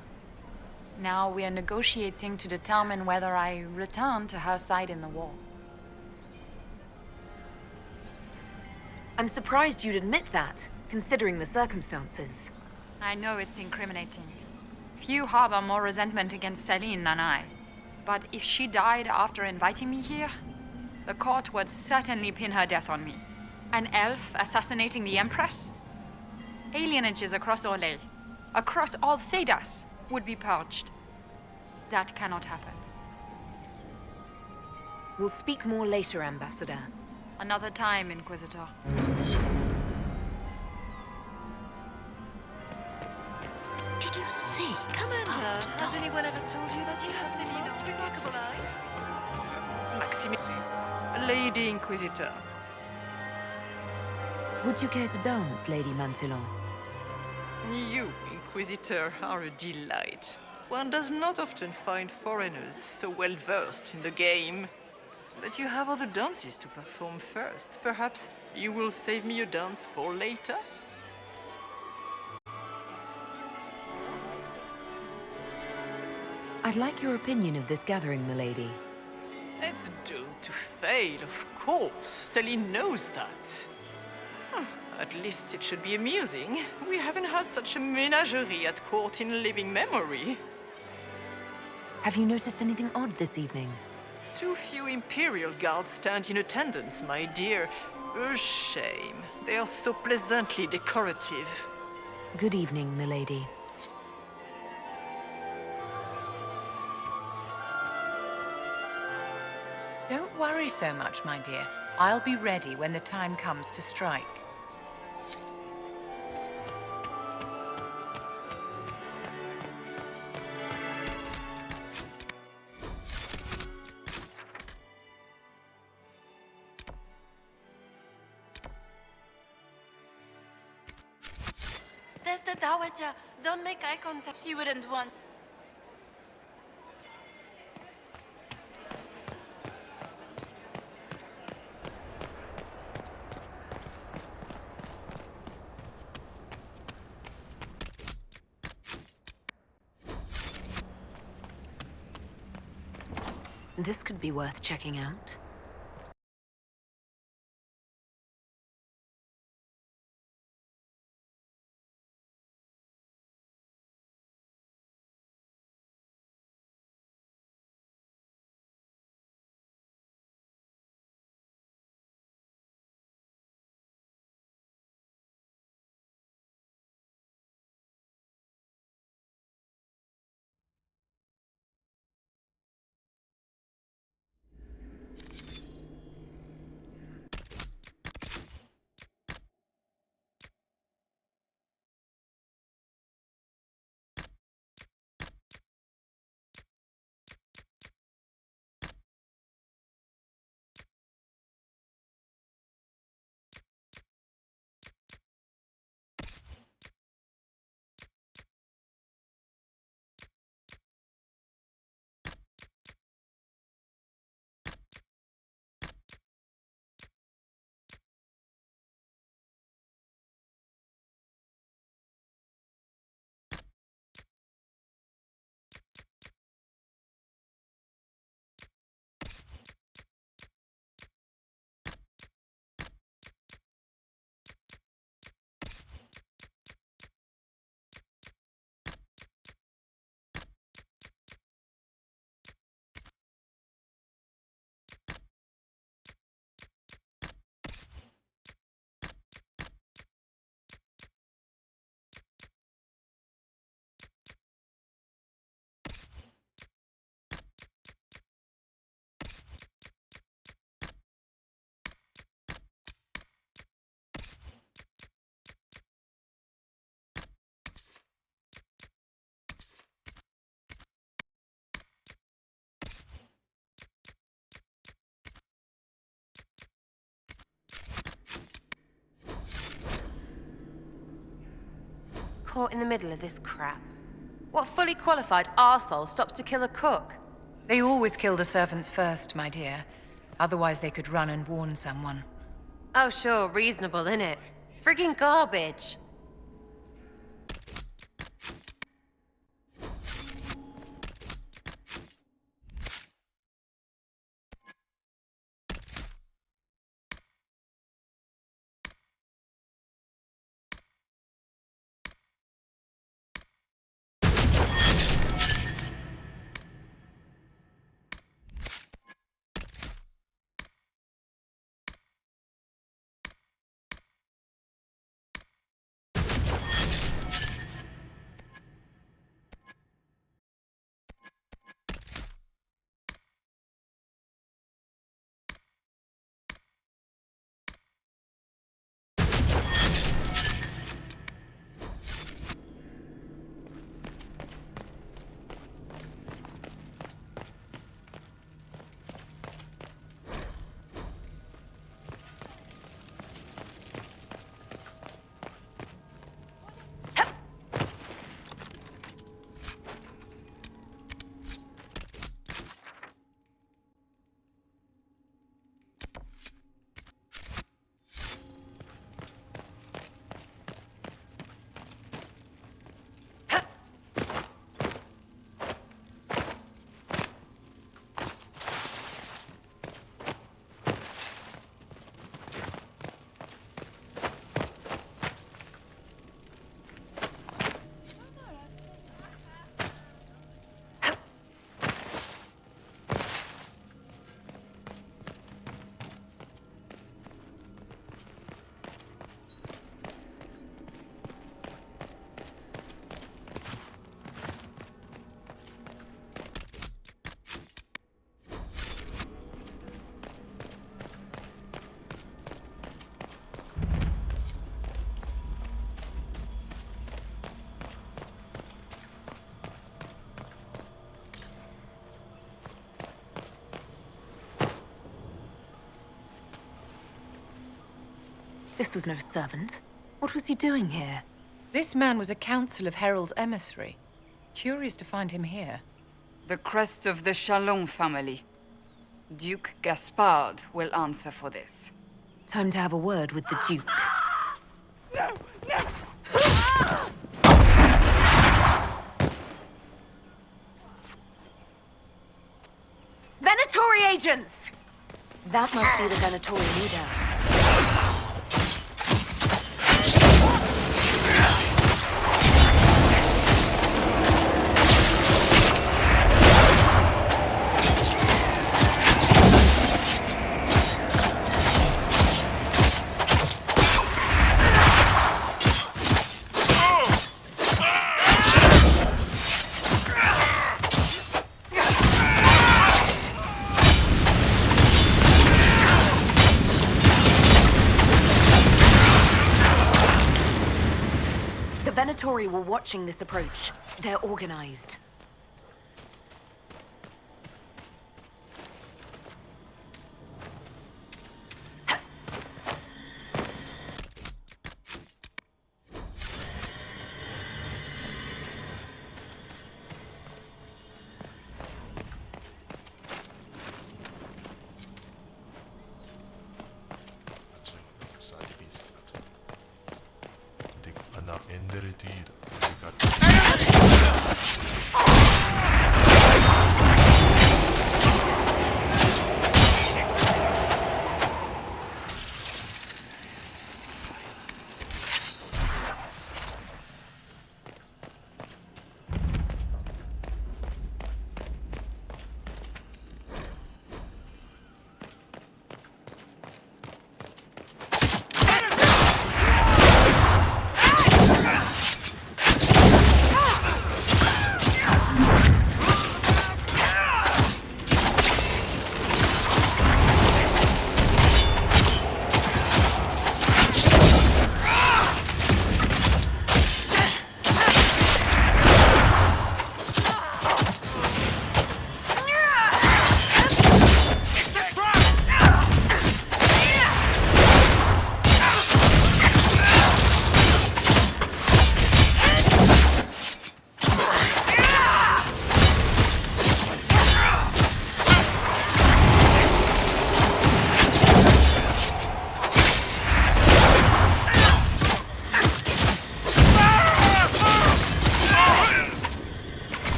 Now we are negotiating to determine whether I return to her side in the war. I'm surprised you'd admit that, considering the circumstances. I know it's incriminating. Few harbor more resentment against Celine than I. But if she died after inviting me here, the court would certainly pin her death on me. An elf assassinating the Empress? Alienages across Orlais, across all Thedas, would be purged. That cannot happen. We'll speak more later, Ambassador. Another time, Inquisitor. Did you see? Commander, has anyone ever told you that you have Selena's remarkable eyes? Maxime, Lady Inquisitor. Would you care to dance, Lady Mantillon? You, Inquisitor, are a delight. One does not often find foreigners so well versed in the game. But you have other dances to perform first. Perhaps you will save me a dance for later? I'd like your opinion of this gathering, milady. It's doomed to fail, of course. Celine knows that. At least it should be amusing. We haven't had such a menagerie at court in living memory. Have you noticed anything odd this evening? Too few Imperial guards stand in attendance, my dear. A shame. They are so pleasantly decorative. Good evening, milady. Don't worry so much, my dear. I'll be ready when the time comes to strike. There's the Dowager. Don't make eye contact. She wouldn't want... This could be worth checking out. Caught in the middle of this crap. What fully qualified arsehole stops to kill a cook? They always kill the servants first, my dear. Otherwise they could run and warn someone. Oh, sure, reasonable, innit? Friggin' garbage. This was no servant. What was he doing here? This man was a council of Herald's emissary. Curious to find him here. The crest of the Chalon family. Duke Gaspard will answer for this. Time to have a word with the Duke. No! No! Venatori agents! That must be the Venatori leader. Venatori were watching this approach. They're organized.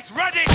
Troops ready!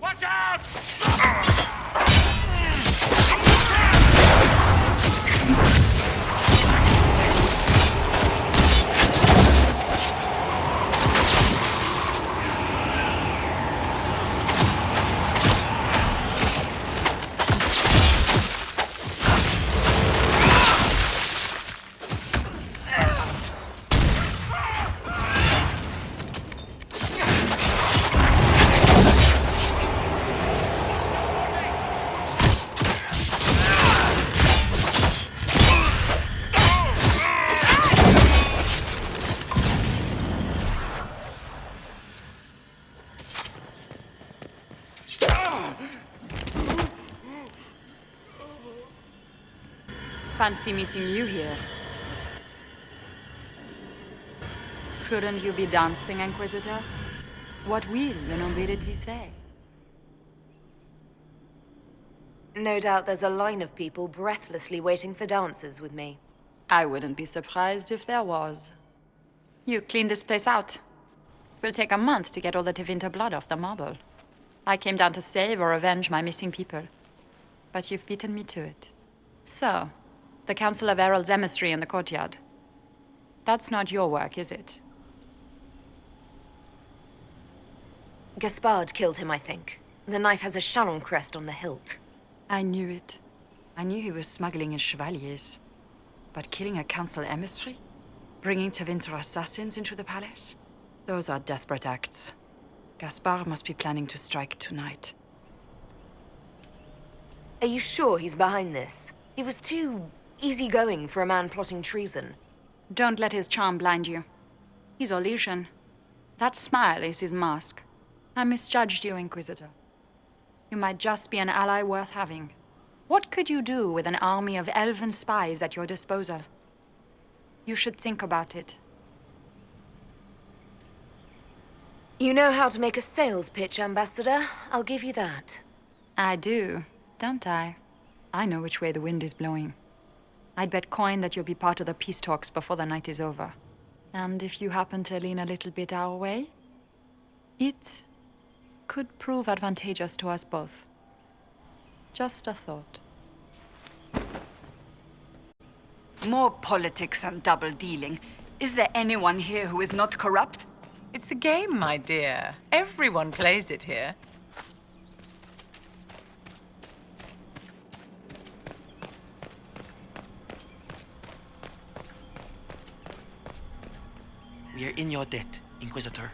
Watch out! Fancy meeting you here. Shouldn't you be dancing, Inquisitor? What will the nobility say? No doubt there's a line of people breathlessly waiting for dances with me. I wouldn't be surprised if there was. You cleaned this place out. Will take a month to get all the Tevinter blood off the marble. I came down to save or avenge my missing people. But you've beaten me to it. So, the Council of Herald's emissary in the courtyard. That's not your work, is it? Gaspard killed him, I think. The knife has a Chalon crest on the hilt. I knew it. I knew he was smuggling his chevaliers. But killing a council emissary? Bringing Tevinter assassins into the palace? Those are desperate acts. Gaspard must be planning to strike tonight. Are you sure he's behind this? He was too easygoing for a man plotting treason. Don't let his charm blind you. He's Orlesian. That smile is his mask. I misjudged you, Inquisitor. You might just be an ally worth having. What could you do with an army of elven spies at your disposal? You should think about it. You know how to make a sales pitch, Ambassador. I'll give you that. I do, don't I? I know which way the wind is blowing. I'd bet coin that you'll be part of the peace talks before the night is over. And if you happen to lean a little bit our way, it could prove advantageous to us both. Just a thought. More politics and double-dealing. Is there anyone here who is not corrupt? It's the game, my dear. Everyone plays it here. We are in your debt, Inquisitor.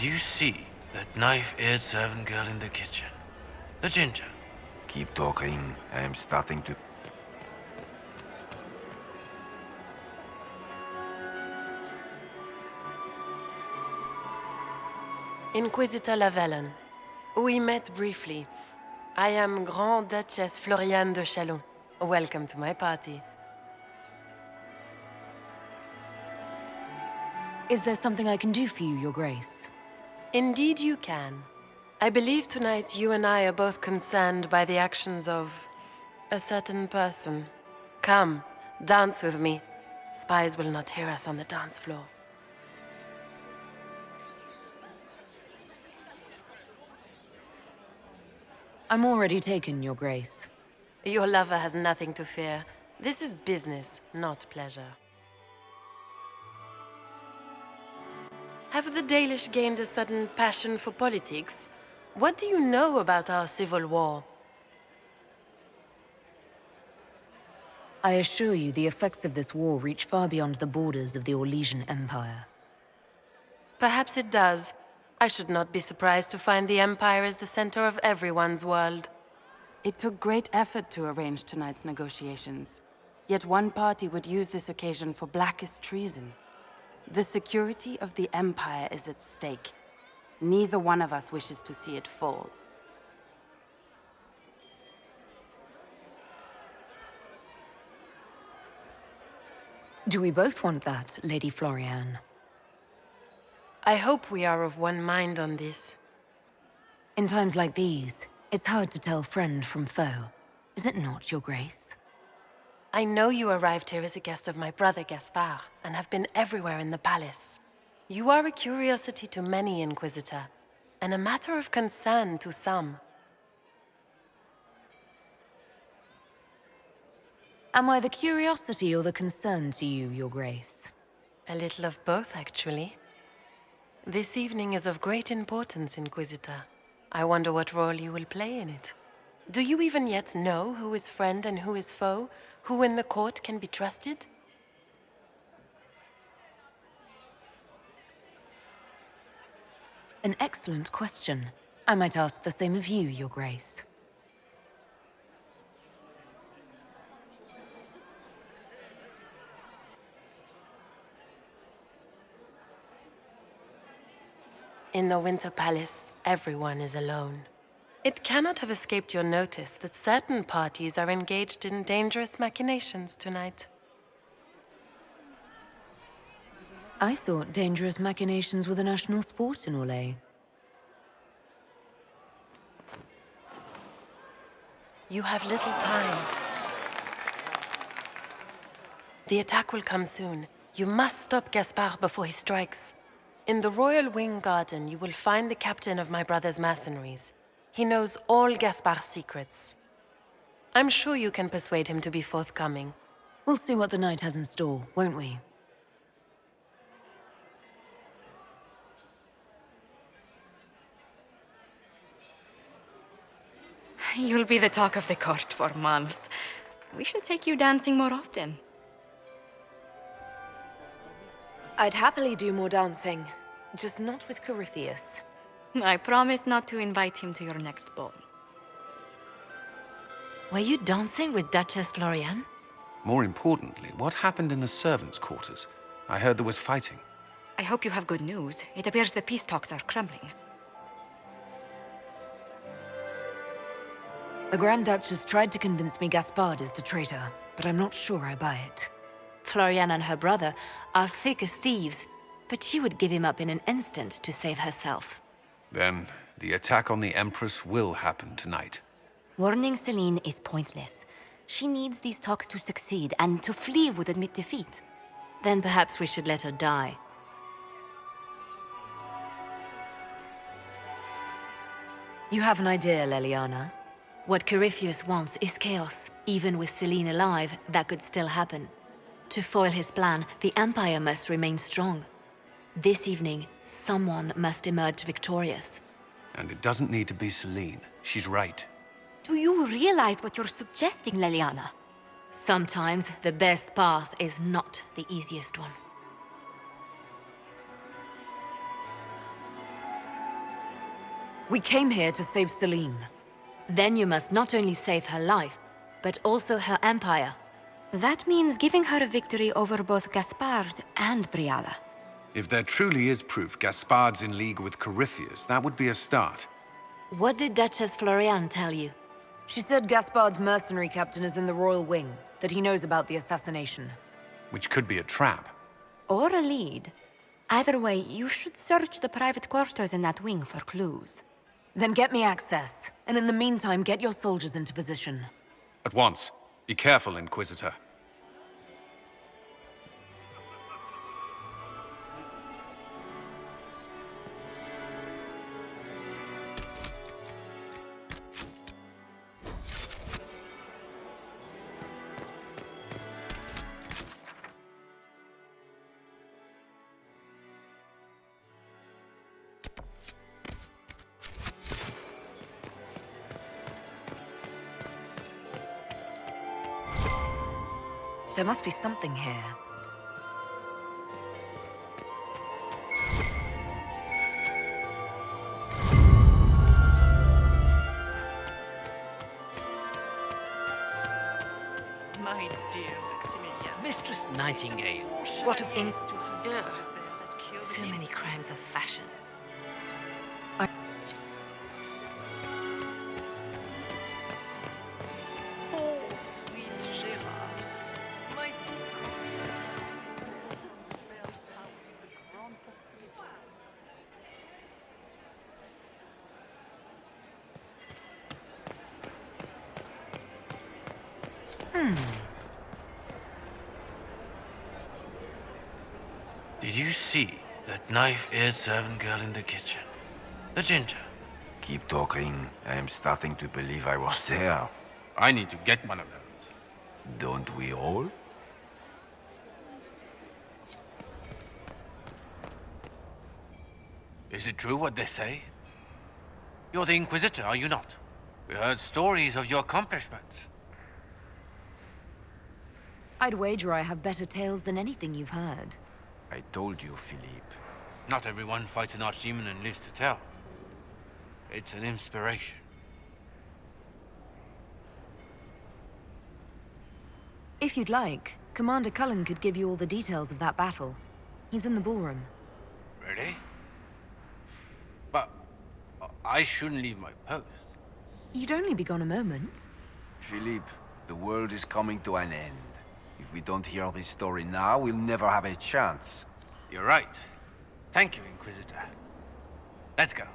you see that knife-eared servant girl in the kitchen? The ginger? Keep talking. I am starting to... Inquisitor Lavellen. We met briefly. I am Grand Duchess Floriane de Chalon. Welcome to my party. Is there something I can do for you, Your Grace? Indeed you can. I believe tonight you and I are both concerned by the actions of a certain person. Come, dance with me. Spies will not hear us on the dance floor. I'm already taken, Your Grace. Your lover has nothing to fear. This is business, not pleasure. Have the Dalish gained a sudden passion for politics? What do you know about our civil war? I assure you, the effects of this war reach far beyond the borders of the Orlesian Empire. Perhaps it does. I should not be surprised to find the Empire is the center of everyone's world. It took great effort to arrange tonight's negotiations. Yet one party would use this occasion for blackest treason. The security of the Empire is at stake. Neither one of us wishes to see it fall. Do we both want that, Lady Floriane? I hope we are of one mind on this. In times like these, it's hard to tell friend from foe. Is it not, Your Grace? I know you arrived here as a guest of my brother Gaspard, and have been everywhere in the palace. You are a curiosity to many, Inquisitor, and a matter of concern to some. Am I the curiosity or the concern to you, Your Grace? A little of both, actually. This evening is of great importance, Inquisitor. I wonder what role you will play in it. Do you even yet know who is friend and who is foe? Who in the court can be trusted? An excellent question. I might ask the same of you, Your Grace. In the Winter Palace, everyone is alone. It cannot have escaped your notice that certain parties are engaged in dangerous machinations tonight. I thought dangerous machinations were the national sport in Orlais. You have little time. The attack will come soon. You must stop Gaspard before he strikes. In the Royal Wing Garden, you will find the captain of my brother's mercenaries. He knows all Gaspard's secrets. I'm sure you can persuade him to be forthcoming. We'll see what the night has in store, won't we? You'll be the talk of the court for months. We should take you dancing more often. I'd happily do more dancing, just not with Corypheus. I promise not to invite him to your next ball. Were you dancing with Duchess Floriane? More importantly, what happened in the servants' quarters? I heard there was fighting. I hope you have good news. It appears the peace talks are crumbling. The Grand Duchess tried to convince me Gaspard is the traitor, but I'm not sure I buy it. Floriane and her brother are thick as thieves, but she would give him up in an instant to save herself. Then, the attack on the Empress will happen tonight. Warning Celine is pointless. She needs these talks to succeed, and to flee would admit defeat. Then perhaps we should let her die. You have an idea, Leliana? What Corypheus wants is chaos. Even with Celine alive, that could still happen. To foil his plan, the Empire must remain strong. This evening, someone must emerge victorious. And it doesn't need to be Celine. She's right. Do you realize what you're suggesting, Leliana? Sometimes the best path is not the easiest one. We came here to save Celine. Then you must not only save her life, but also her empire. That means giving her a victory over both Gaspard and Briala. If there truly is proof Gaspard's in league with Corypheus, that would be a start. What did Duchess Floriane tell you? She said Gaspard's mercenary captain is in the royal wing, that he knows about the assassination. Which could be a trap. Or a lead. Either way, you should search the private quarters in that wing for clues. Then get me access, and in the meantime, get your soldiers into position. At once. Be careful, Inquisitor. There must be something here. My dear Maximilian. Mistress Nightingale, What a... So many crimes of fashion. Oh, sweet Gerard. My Did you see that knife-eared servant girl in the kitchen? The ginger. Keep talking. I am starting to believe I was there. I need to get one of those. Don't we all? Is it true what they say? You're the Inquisitor, are you not? We heard stories of your accomplishments. I'd wager I have better tales than anything you've heard. I told you, Philippe. Not everyone fights an archdemon and lives to tell. It's an inspiration. If you'd like, Commander Cullen could give you all the details of that battle. He's in the ballroom. Really? But I shouldn't leave my post. You'd only be gone a moment. Philippe, the world is coming to an end. If we don't hear this story now, we'll never have a chance. You're right. Thank you, Inquisitor. Let's go.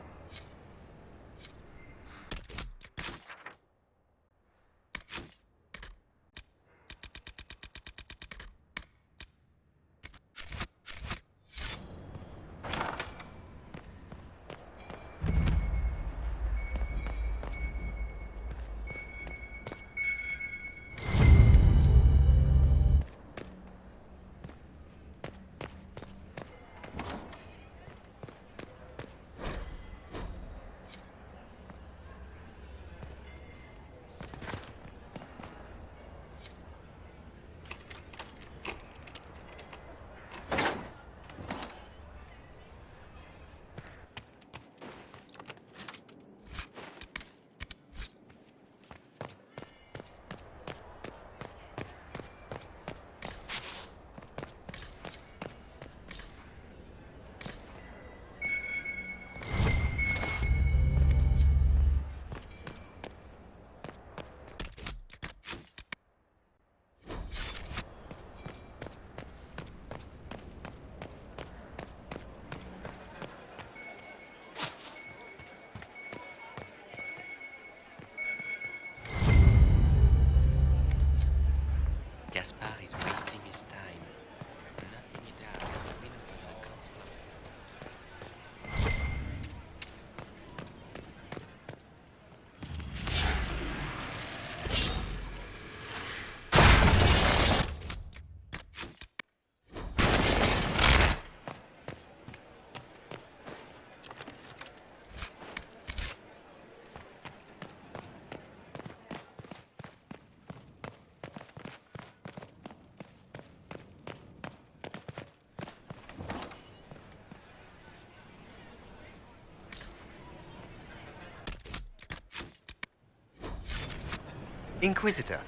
Inquisitor.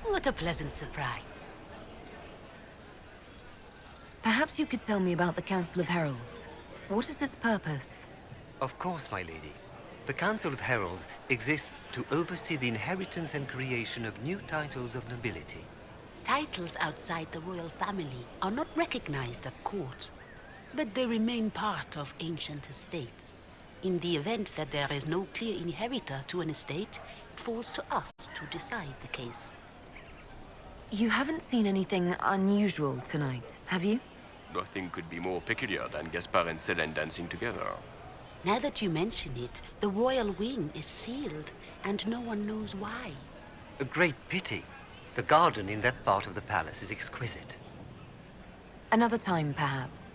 What a pleasant surprise. Perhaps you could tell me about the Council of Heralds. What is its purpose? Of course, my lady. The Council of Heralds exists to oversee the inheritance and creation of new titles of nobility. Titles outside the royal family are not recognized at court, but they remain part of ancient estates. In the event that there is no clear inheritor to an estate, it falls to us to decide the case. You haven't seen anything unusual tonight, have you? Nothing could be more peculiar than Gaspard and Selene dancing together. Now that you mention it, the royal wing is sealed, and no one knows why. A great pity. The garden in that part of the palace is exquisite. Another time, perhaps.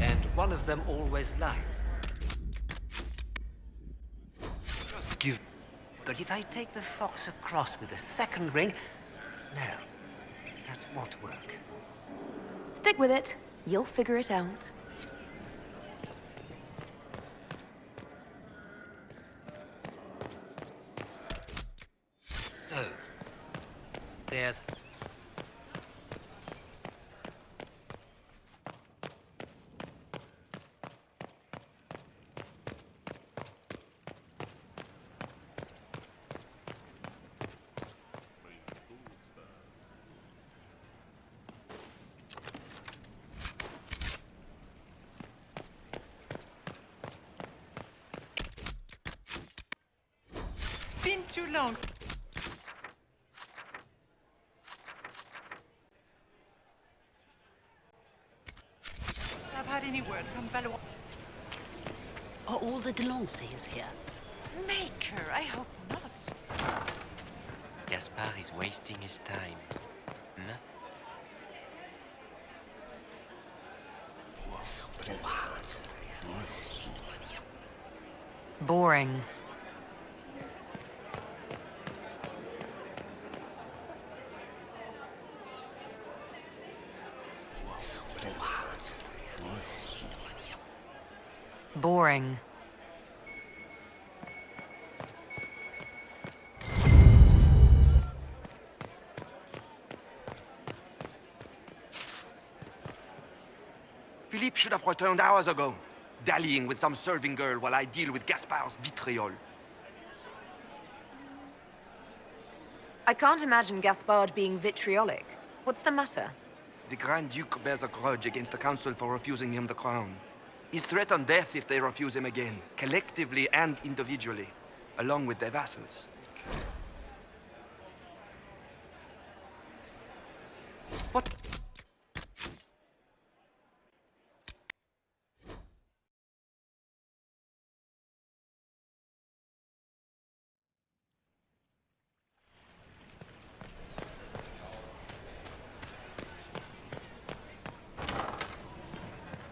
And one of them always lies. Just give... But if I take the fox across with a second ring... No, that won't work. Stick with it. You'll figure it out. So, there's... Been too long. I've had any word from Valois. Are all the Delancés here? Maker, I hope not. Gaspard is wasting his time. Boring. Boring. Philippe should have returned hours ago, dallying with some serving girl while I deal with Gaspard's vitriol. I can't imagine Gaspard being vitriolic. What's the matter? The Grand Duke bears a grudge against the Council for refusing him the crown. He's threatened death if they refuse him again, collectively and individually, along with their vassals. What?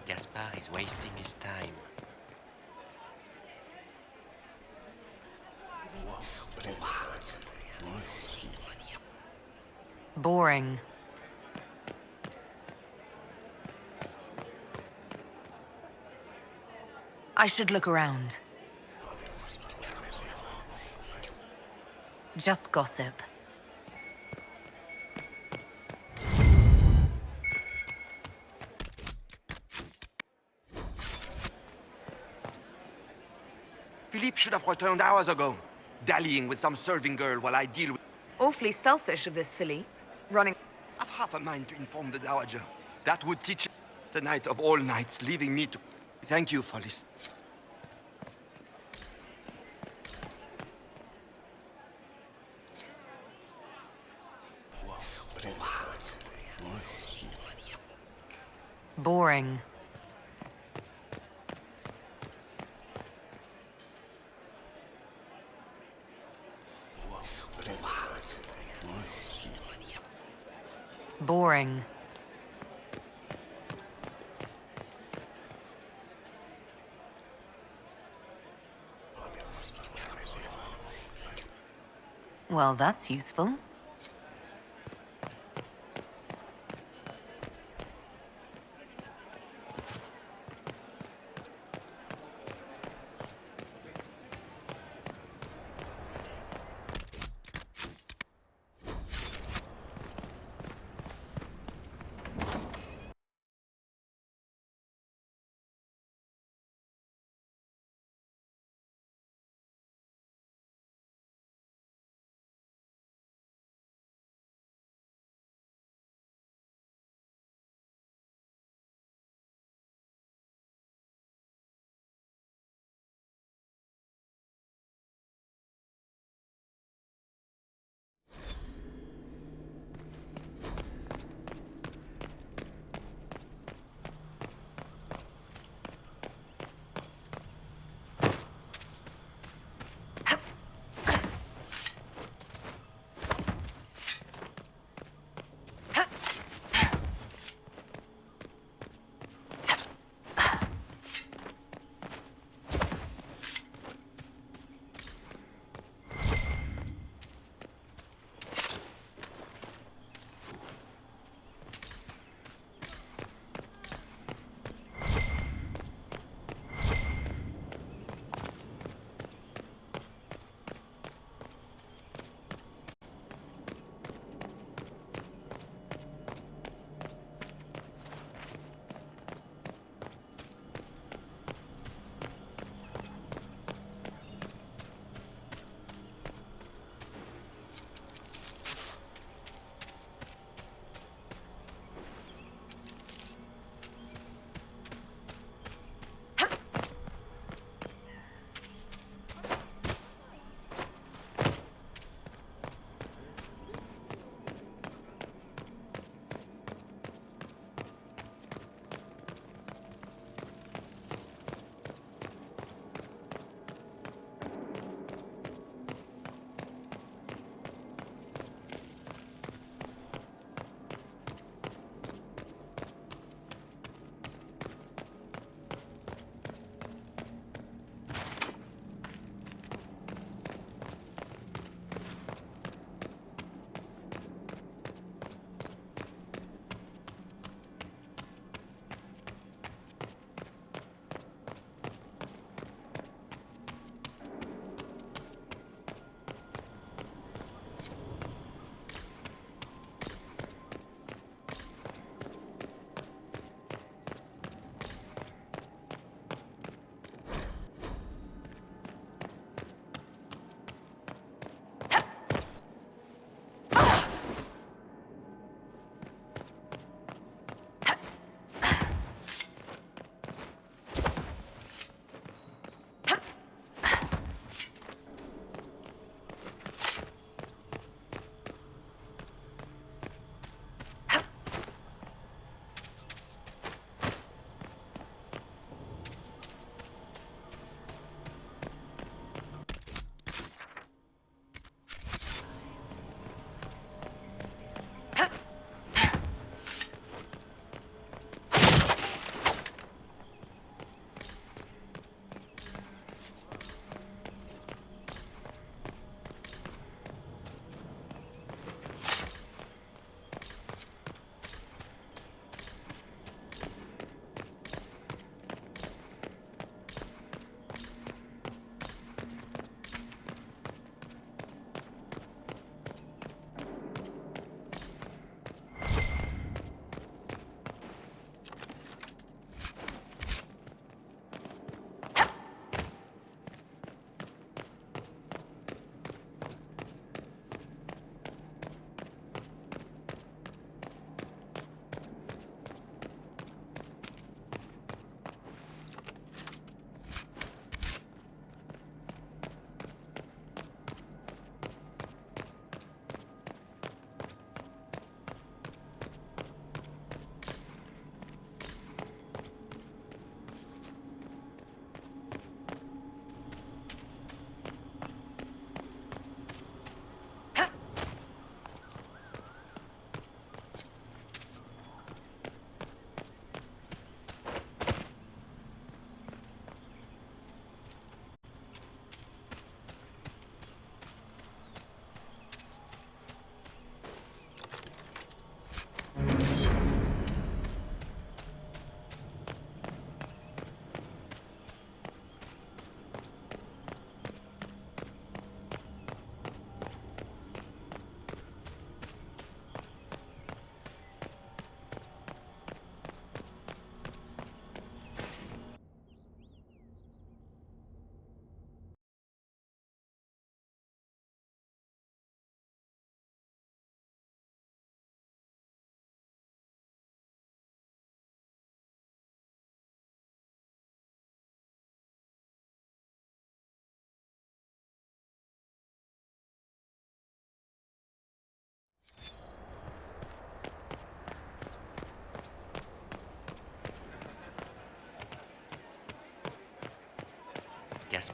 Gaspard is wasting his time. Boring. I should look around. Just gossip. Philippe should have returned hours ago, dallying with some serving girl while I deal with... Awfully selfish of this Philippe. Running... I've half a mind to inform the Dowager. That would teach the night of all nights, leaving me to... Thank you for listening. Boring. Boring. Well, that's useful.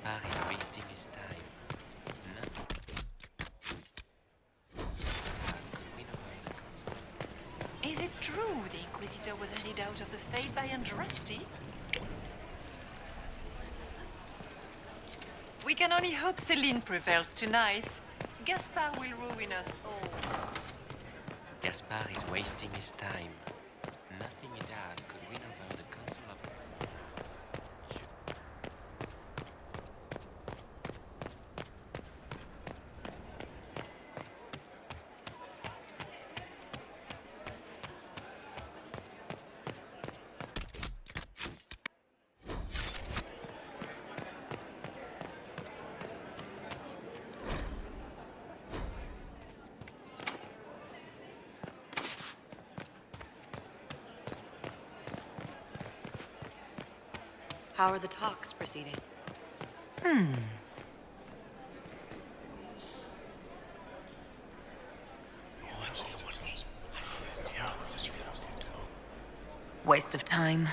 Gaspar is wasting his time. Is it true the Inquisitor was handed out of the Fate by Andraste? We can only hope Celine prevails tonight. Gaspar will ruin us all. Gaspar is wasting his time. Nothing he does could win over the Council of... How are the talks proceeding? Waste of time.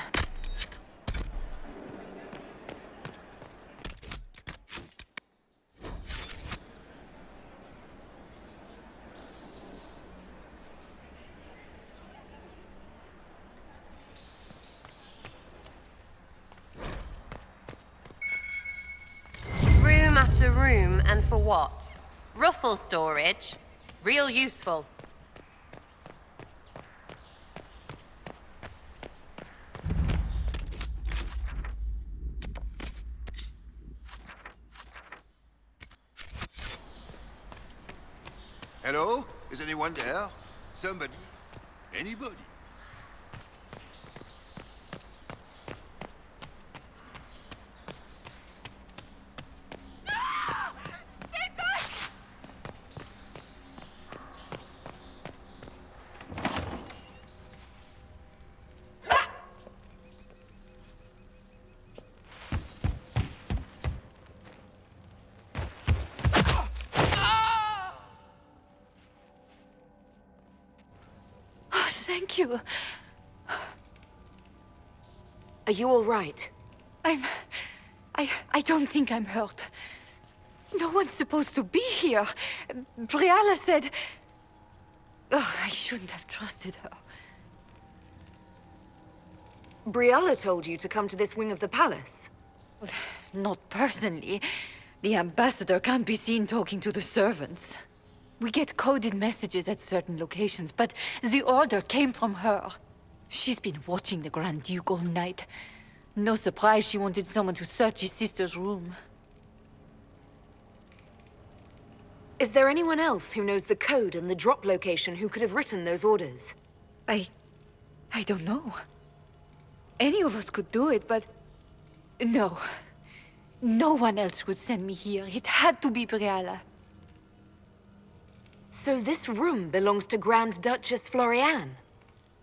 Room after room, and for what? Ruffle storage? Real useful. Hello? Is anyone there? Somebody? Anybody? Thank you. Are you all right? I don't think I'm hurt. No one's supposed to be here. Briala said... Oh, I shouldn't have trusted her. Briala told you to come to this wing of the palace. Not personally. The ambassador can't be seen talking to the servants. We get coded messages at certain locations, but the order came from her. She's been watching the Grand Duke all night. No surprise she wanted someone to search his sister's room. Is there anyone else who knows the code and the drop location who could have written those orders? I don't know. Any of us could do it, but... No. No one else would send me here. It had to be Briala. So this room belongs to Grand Duchess Floriane?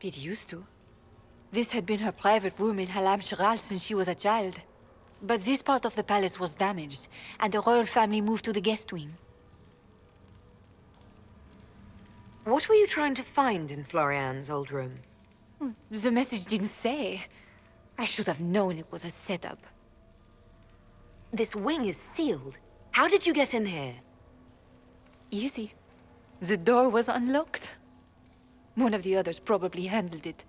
It used to. This had been her private room in Halam Shiral since she was a child. But this part of the palace was damaged, and the royal family moved to the guest wing. What were you trying to find in Floriane's old room? The message didn't say. I should have known it was a setup. This wing is sealed. How did you get in here? Easy. The door was unlocked. One of the others probably handled it.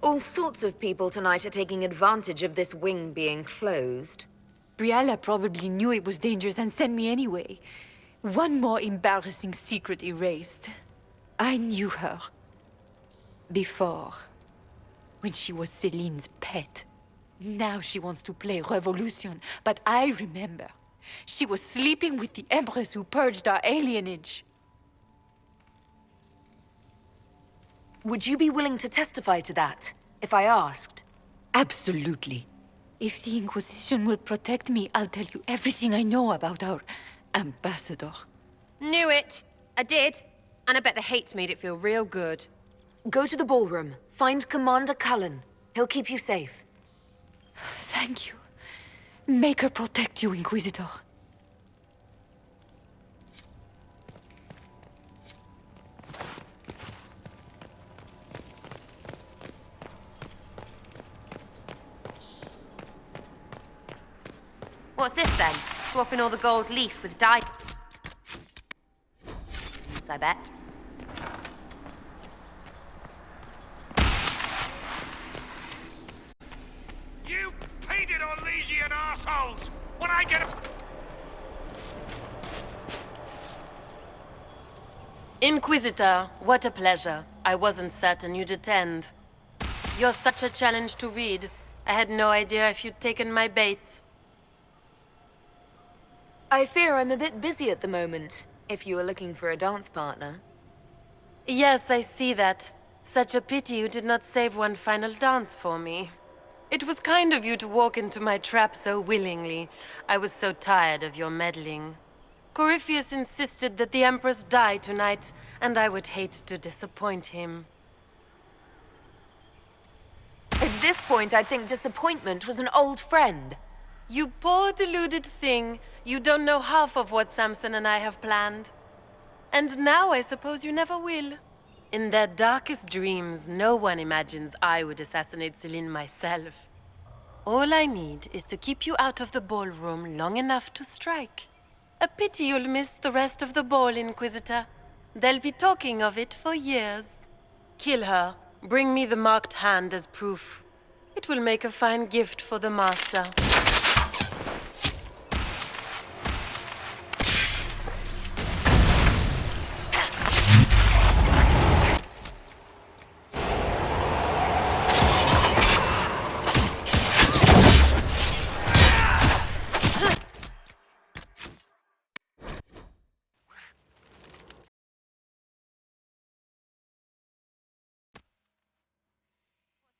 All sorts of people tonight are taking advantage of this wing being closed. Briala probably knew it was dangerous and sent me anyway. One more embarrassing secret erased. I knew her. Before. When she was Celine's pet. Now she wants to play revolution, but I remember. She was sleeping with the Empress who purged our alienage. Would you be willing to testify to that, if I asked? Absolutely. If the Inquisition will protect me, I'll tell you everything I know about our ambassador. Knew it. I did. And I bet the hate's made it feel real good. Go to the ballroom. Find Commander Cullen. He'll keep you safe. Thank you. Make her protect you, Inquisitor. What's this then? Swapping all the gold leaf with diamonds, I bet. You painted Orlesian assholes! When I get a... Inquisitor, what a pleasure. I wasn't certain you'd attend. You're such a challenge to read. I had no idea if you'd taken my bait. I fear I'm a bit busy at the moment, if you were looking for a dance partner. Yes, I see that. Such a pity you did not save one final dance for me. It was kind of you to walk into my trap so willingly. I was so tired of your meddling. Corypheus insisted that the Empress die tonight, and I would hate to disappoint him. At this point, I'd think disappointment was an old friend. You poor deluded thing. You don't know half of what Samson and I have planned. And now I suppose you never will. In their darkest dreams, no one imagines I would assassinate Celine myself. All I need is to keep you out of the ballroom long enough to strike. A pity you'll miss the rest of the ball, Inquisitor. They'll be talking of it for years. Kill her. Bring me the marked hand as proof. It will make a fine gift for the Master.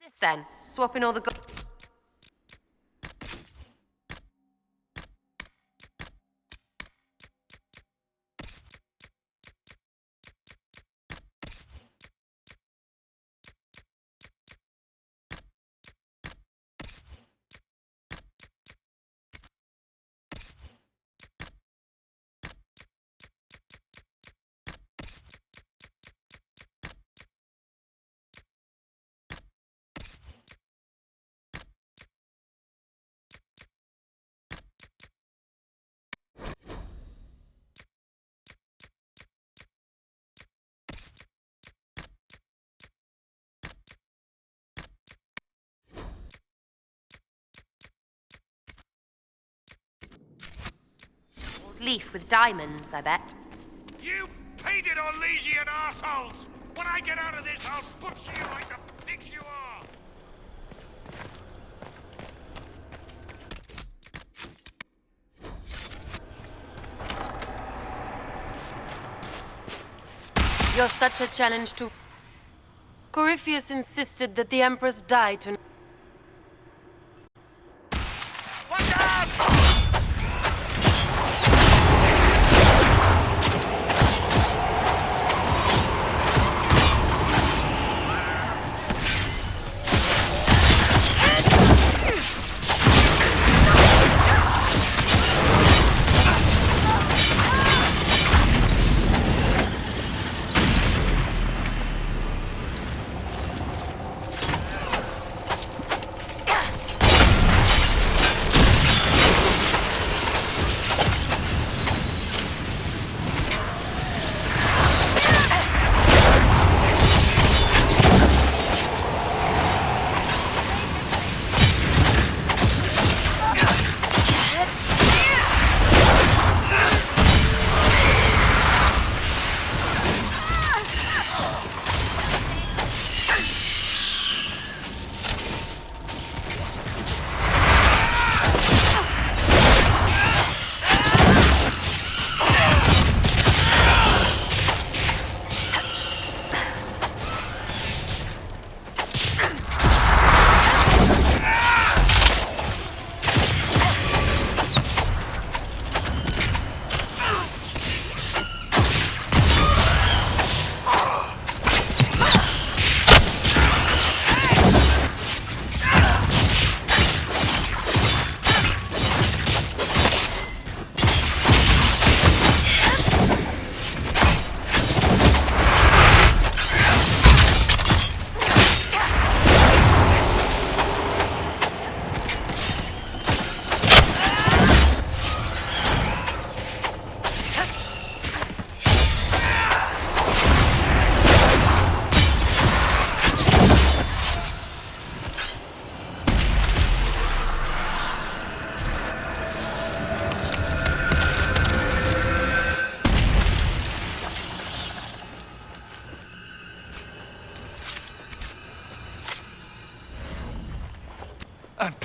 This then? Swapping all the gold... leaf with diamonds, I bet. You painted Orlesian assholes! When I get out of this, I'll butcher you like the pigs you are! You're such a challenge to... Corypheus insisted that the Empress die tonight. Watch out!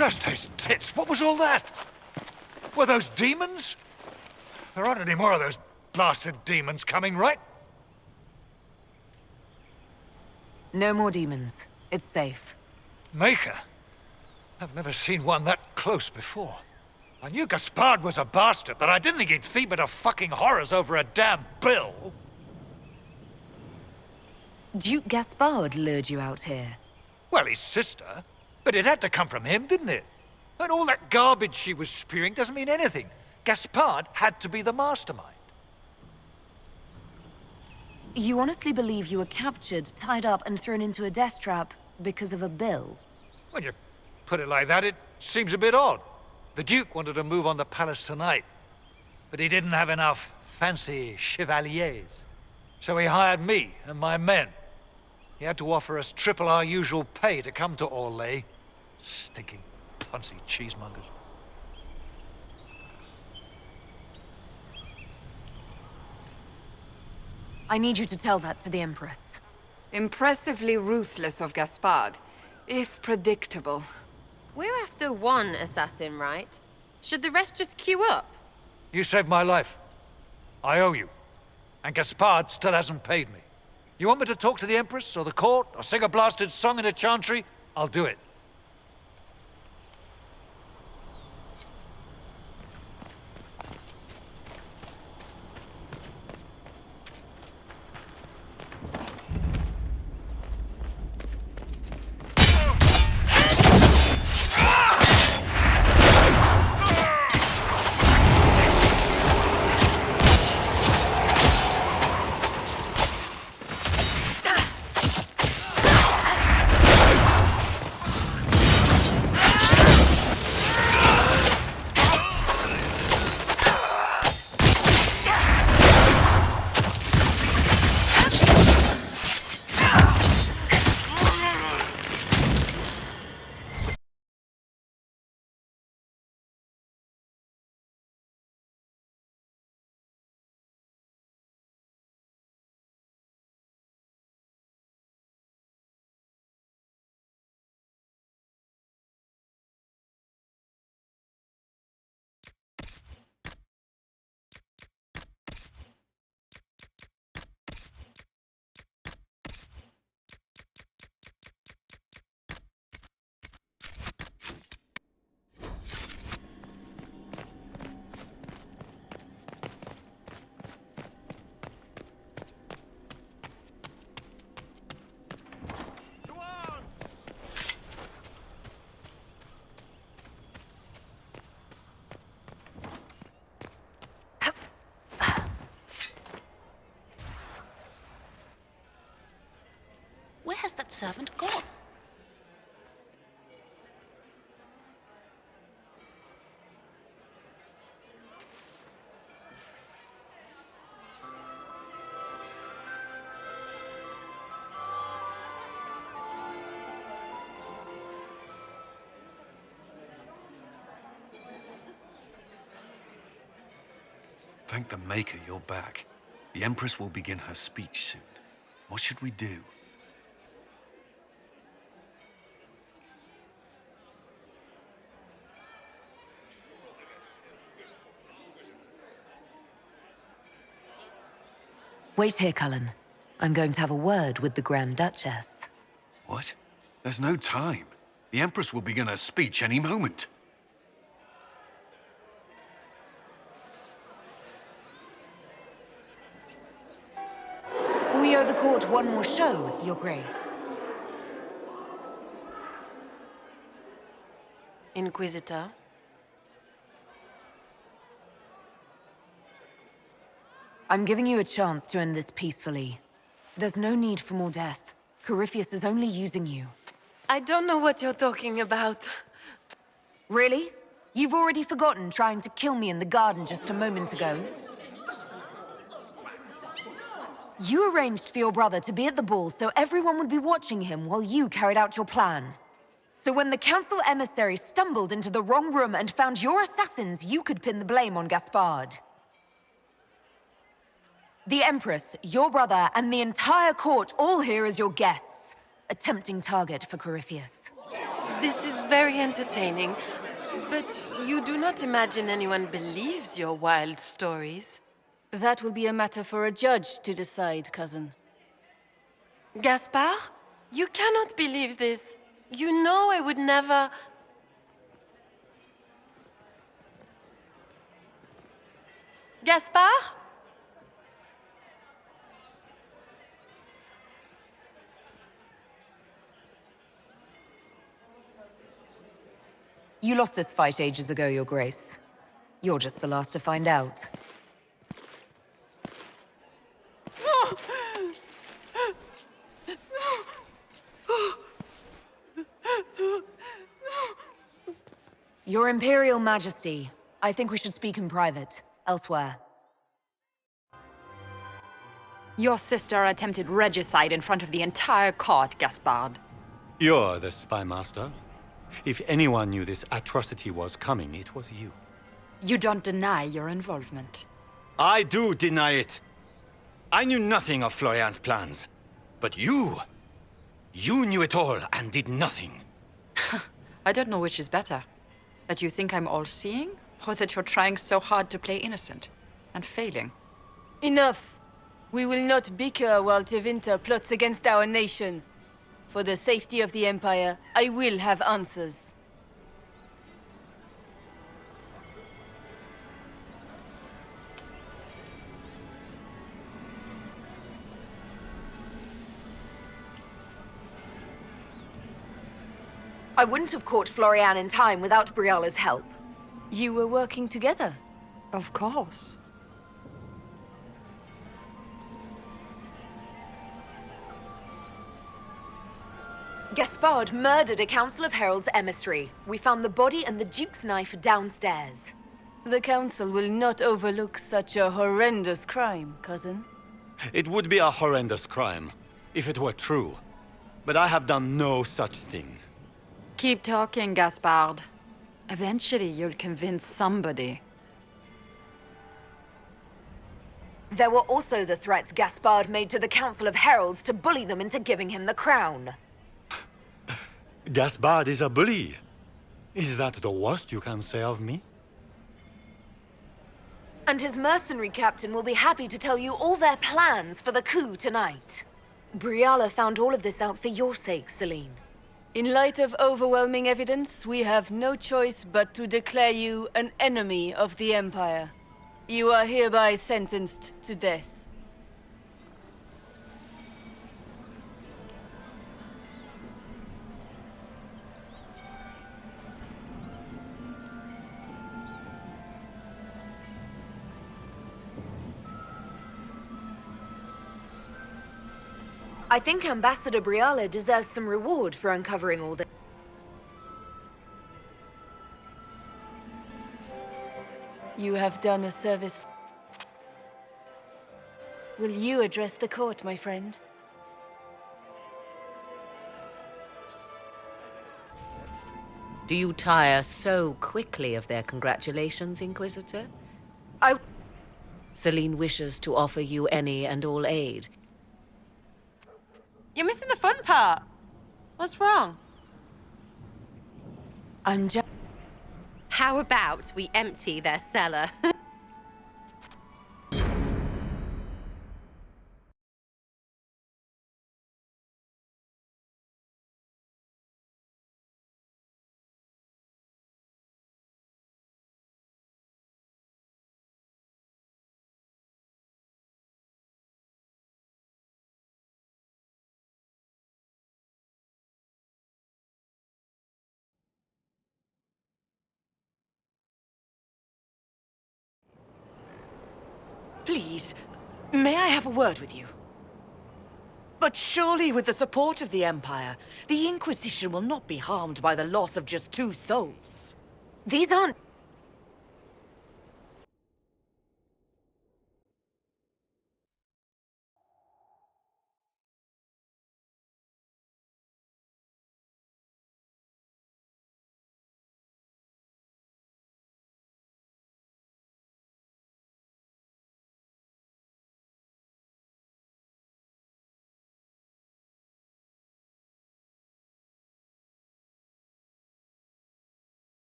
Trust his tits, what was all that? Were those demons? There aren't any more of those blasted demons coming, right? No more demons. It's safe. Maker? I've never seen one that close before. I knew Gaspard was a bastard, but I didn't think he'd feed me to fucking horrors over a damn bill. Duke Gaspard lured you out here. Well, his sister. But it had to come from him, didn't it? And all that garbage she was spewing doesn't mean anything. Gaspard had to be the mastermind. You honestly believe you were captured, tied up, and thrown into a death trap because of a bill? When you put it like that, it seems a bit odd. The Duke wanted to move on the palace tonight, but he didn't have enough fancy chevaliers. So he hired me and my men. He had to offer us triple our usual pay to come to Orlais. Stinking, punsy cheesemongers. I need you to tell that to the Empress. Impressively ruthless of Gaspard, if predictable. We're after one assassin, right? Should the rest just queue up? You saved my life. I owe you. And Gaspard still hasn't paid me. You want me to talk to the Empress, or the court, or sing a blasted song in a chantry? I'll do it. Where has that servant gone? Thank the Maker you're back. The Empress will begin her speech soon. What should we do? Wait here, Cullen. I'm going to have a word with the Grand Duchess. What? There's no time. The Empress will begin her speech any moment. We owe the court one more show, Your Grace. Inquisitor? I'm giving you a chance to end this peacefully. There's no need for more death. Corypheus is only using you. I don't know what you're talking about. Really? You've already forgotten trying to kill me in the garden just a moment ago? You arranged for your brother to be at the ball so everyone would be watching him while you carried out your plan. So when the council emissary stumbled into the wrong room and found your assassins, you could pin the blame on Gaspard. The Empress, your brother, and the entire court all here as your guests. A tempting target for Corypheus. This is very entertaining. But you do not imagine anyone believes your wild stories? That will be a matter for a judge to decide, cousin. Gaspard? You cannot believe this. You know I would never... Gaspard? You lost this fight ages ago, Your Grace. You're just the last to find out. Your Imperial Majesty, I think we should speak in private, elsewhere. Your sister attempted regicide in front of the entire court, Gaspard. You're the spy master. If anyone knew this atrocity was coming, it was you. You don't deny your involvement. I do deny it. I knew nothing of Florian's plans. But you knew it all and did nothing. I don't know which is better. That you think I'm all-seeing, or that you're trying so hard to play innocent, and failing. Enough! We will not bicker while Tevinter plots against our nation. For the safety of the Empire, I will have answers. I wouldn't have caught Florian in time without Briala's help. You were working together? Of course. Gaspard murdered a Council of Heralds emissary. We found the body and the Duke's knife downstairs. The Council will not overlook such a horrendous crime, cousin. It would be a horrendous crime, if it were true. But I have done no such thing. Keep talking, Gaspard. Eventually, you'll convince somebody. There were also the threats Gaspard made to the Council of Heralds to bully them into giving him the crown. Gaspard is a bully. Is that the worst you can say of me? And his mercenary captain will be happy to tell you all their plans for the coup tonight. Briala found all of this out for your sake, Celine. In light of overwhelming evidence, we have no choice but to declare you an enemy of the Empire. You are hereby sentenced to death. I think Ambassador Briala deserves some reward for uncovering all this. You have done a service. Will you address the court, my friend? Do you tire so quickly of their congratulations, Inquisitor? Celine wishes to offer you any and all aid. You're missing the fun part. What's wrong? I'm just... How about we empty their cellar? Please, may I have a word with you? But surely with the support of the Empire, the Inquisition will not be harmed by the loss of just 2 souls. These aren't...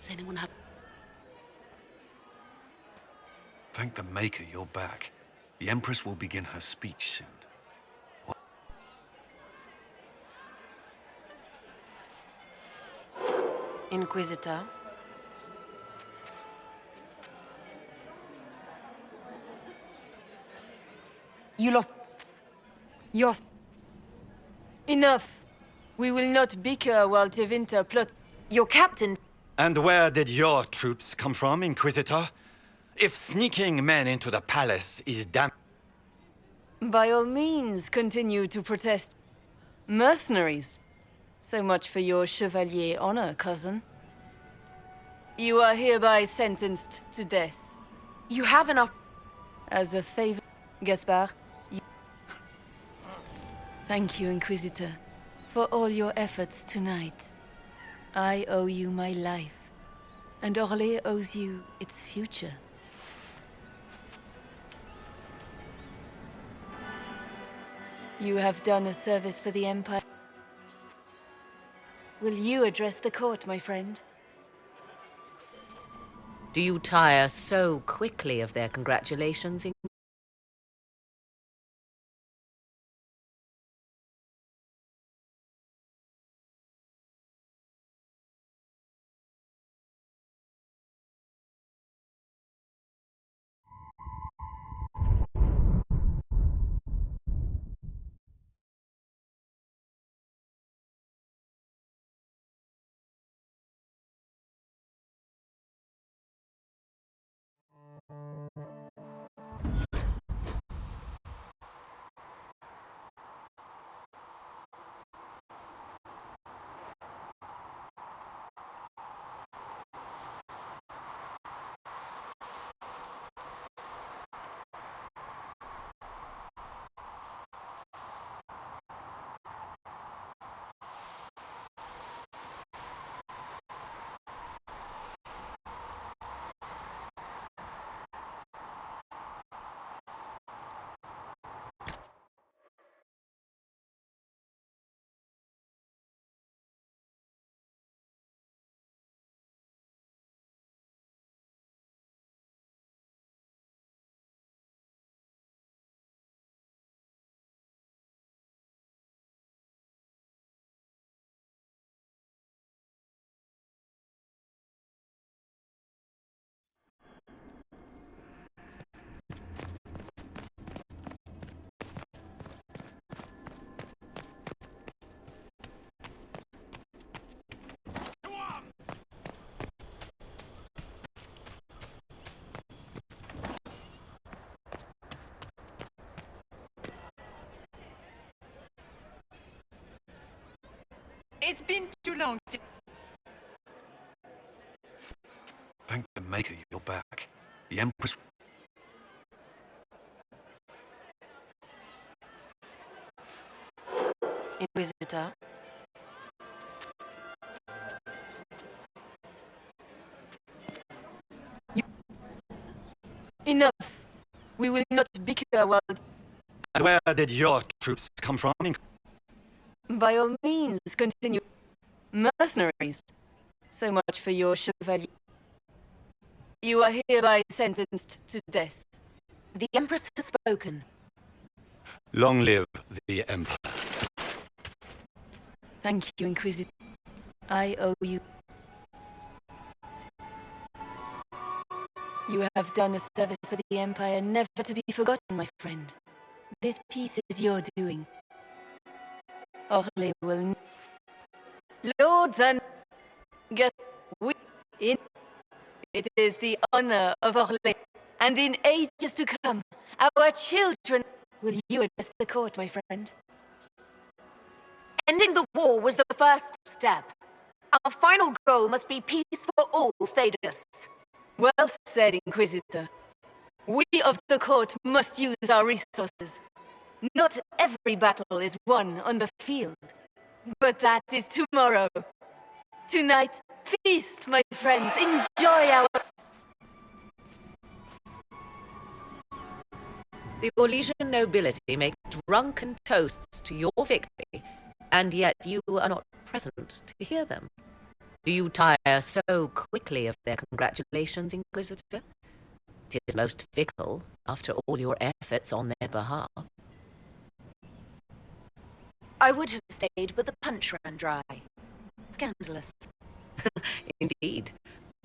Does anyone have... Thank the Maker you're back. The Empress will begin her speech soon. Inquisitor. You lost... Yours. Enough. We will not bicker while Tevinter plot... Your captain... And where did your troops come from, Inquisitor? If sneaking men into the palace is damn... By all means, continue to protest. Mercenaries. So much for your chevalier honor, cousin. You are hereby sentenced to death. You have enough... As a favor, Gaspard. Thank you, Inquisitor, for all your efforts tonight. I owe you my life, and Orlais owes you its future. You have done a service for the Empire. Will you address the court, my friend? Do you tire so quickly of their congratulations? It's been too long since... Thank the Maker you're back. The Empress... Inquisitor. Enough. We will not bicker while... And where did your troops come from? By all means, continue. Mercenaries. So much for your chevalier. You are hereby sentenced to death. The Empress has spoken. Long live the Empire. Thank you, Inquisitor. I owe you. You have done a service for the Empire never to be forgotten, my friend. This piece is your doing. Orlais will... Lords and... Get... We... In... It is the honor of Orlais, and in ages to come, our children... Will you address the court, my friend? Ending the war was the first step. Our final goal must be peace for all, Thaddeus. Well said, Inquisitor. We of the court must use our resources. Not every battle is won on the field, but that is tomorrow. Tonight, feast, my friends. Enjoy our... The Orlesian nobility make drunken toasts to your victory, and yet you are not present to hear them. Do you tire so quickly of their congratulations, Inquisitor? It is most fickle, after all your efforts on their behalf. I would have stayed, but the punch ran dry. Scandalous. Indeed.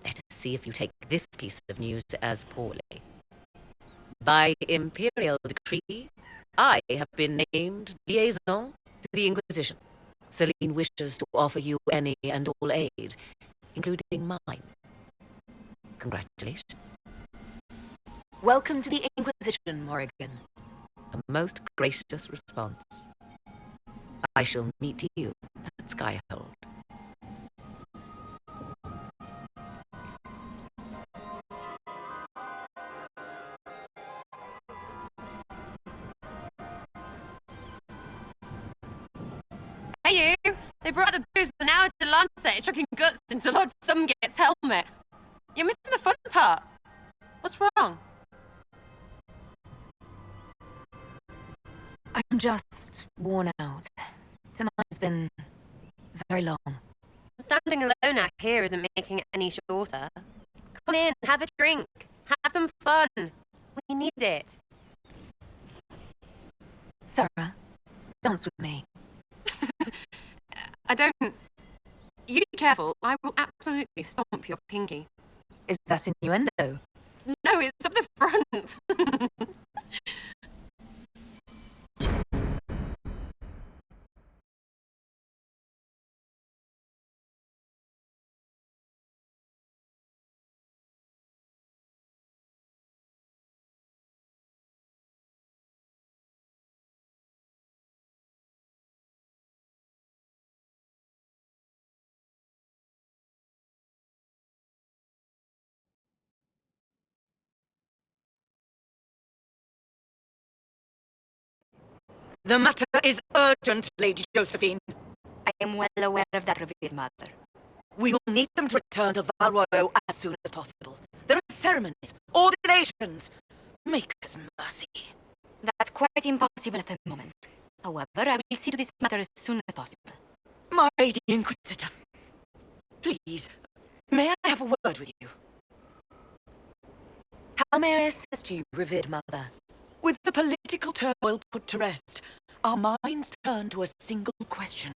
Let us see if you take this piece of news as poorly. By imperial decree, I have been named liaison to the Inquisition. Celine wishes to offer you any and all aid, including mine. Congratulations. Welcome to the Inquisition, Morrigan. A most gracious response. I shall meet you at Skyhold. Hey you! They brought the booze and now it's the Lancet is chucking guts into Lord Sumgate's helmet. You're missing the fun part. What's wrong? I'm just worn out. Tonight's been very long. Standing alone out here isn't making it any shorter. Come in, have a drink, have some fun. We need it. Sarah, dance with me. I don't... You be careful, I will absolutely stomp your pinky. Is that innuendo? No, it's up the front. The matter is urgent, Lady Josephine. I am well aware of that, revered mother. We will need them to return to Val Royeaux as soon as possible. There are ceremonies, ordinations. Make us mercy. That's quite impossible at the moment. However, I will see to this matter as soon as possible. My Lady Inquisitor, please, may I have a word with you? How may I assist you, revered mother? With the political turmoil put to rest, our minds turn to a single question.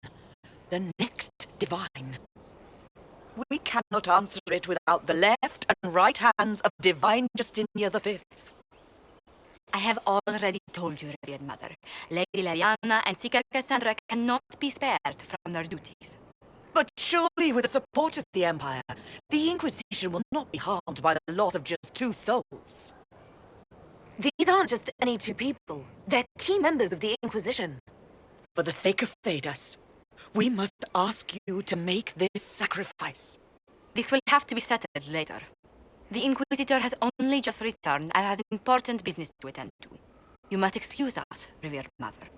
The next divine. We cannot answer it without the left and right hands of Divine Justinia V. I have already told you, revered mother. Lady Liliana and Seeker Cassandra cannot be spared from their duties. But surely with the support of the Empire, the Inquisition will not be harmed by the loss of just 2 souls. These aren't just any 2 people. They're key members of the Inquisition. For the sake of Thedas, we must ask you to make this sacrifice. This will have to be settled later. The Inquisitor has only just returned and has important business to attend to. You must excuse us, revered mother.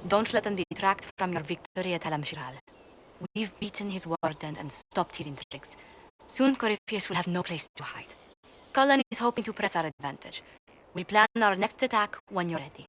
Don't let them detract from your victory at Alam-Shiral. We've beaten his warden and stopped his intrigues. Soon Corypheus will have no place to hide. Cullen is hoping to press our advantage. We'll plan our next attack when you're ready.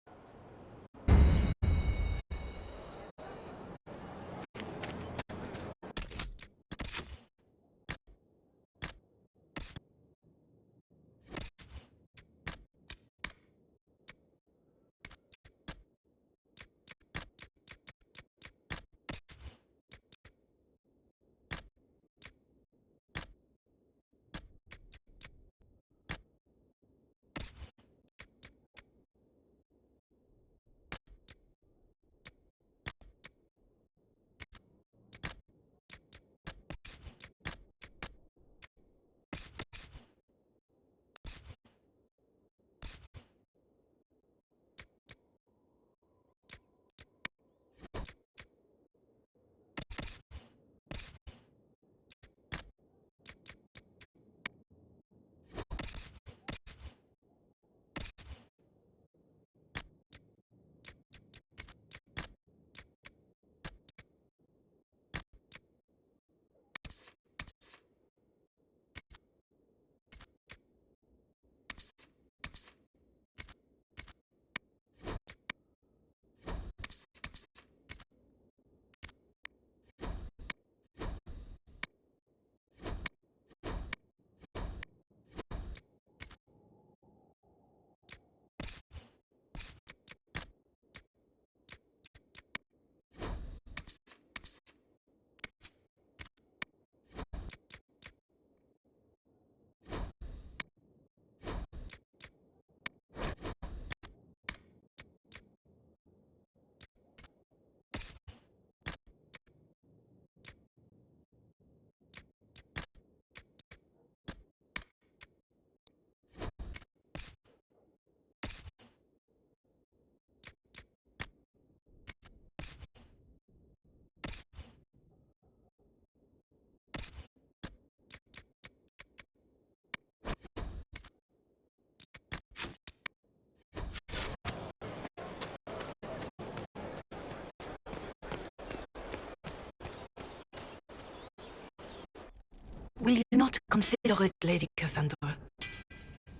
Will you not consider it, Lady Cassandra?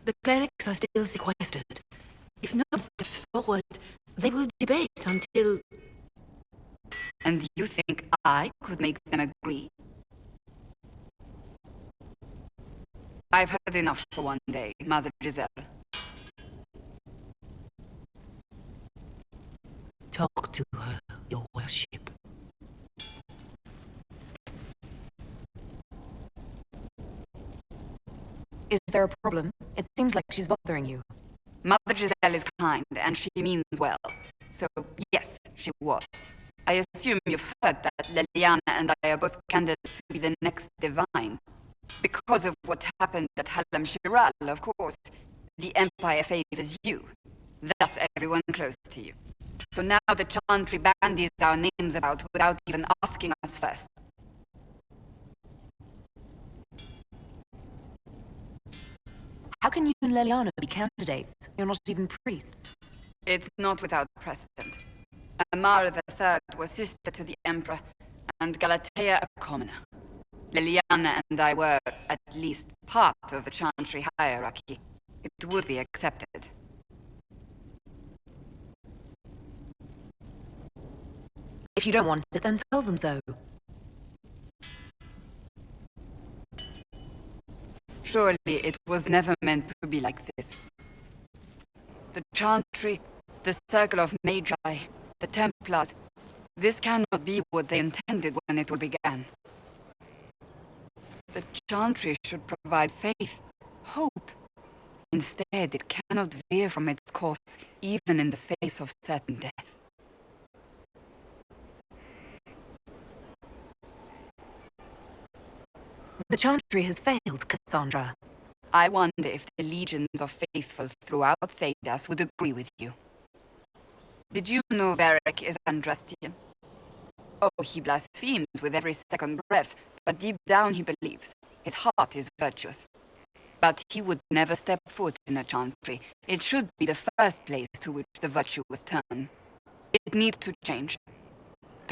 The clerics are still sequestered. If no one steps forward, they will debate until... And you think I could make them agree? I've had enough for one day, Mother Giselle. Talk to her, your worship. Is there a problem? It seems like she's bothering you. Mother Giselle is kind, and she means well. So, yes, she was. I assume you've heard that Leliana and I are both candidates to be the next divine. Because of what happened at Halam Shiral, of course, the Empire favors you. Thus everyone close to you. So now the Chantry bandies our names about without even asking us first. How can you and Leliana be candidates? You're not even priests. It's not without precedent. Amara III was sister to the Emperor, and Galatea a commoner. Leliana and I were, at least, part of the Chantry hierarchy. It would be accepted. If you don't want it, then tell them so. Surely it was never meant to be like this. The Chantry, the Circle of Magi, the Templars, this cannot be what they intended when it all began. The Chantry should provide faith, hope. Instead, it cannot veer from its course, even in the face of certain death. The Chantry has failed, Cassandra. I wonder if the legions of faithful throughout Thedas would agree with you. Did you know Varric is Andrastian? Oh, he blasphemes with every second breath, but deep down he believes. His heart is virtuous. But he would never step foot in a Chantry. It should be the first place to which the virtue was turned. It needs to change.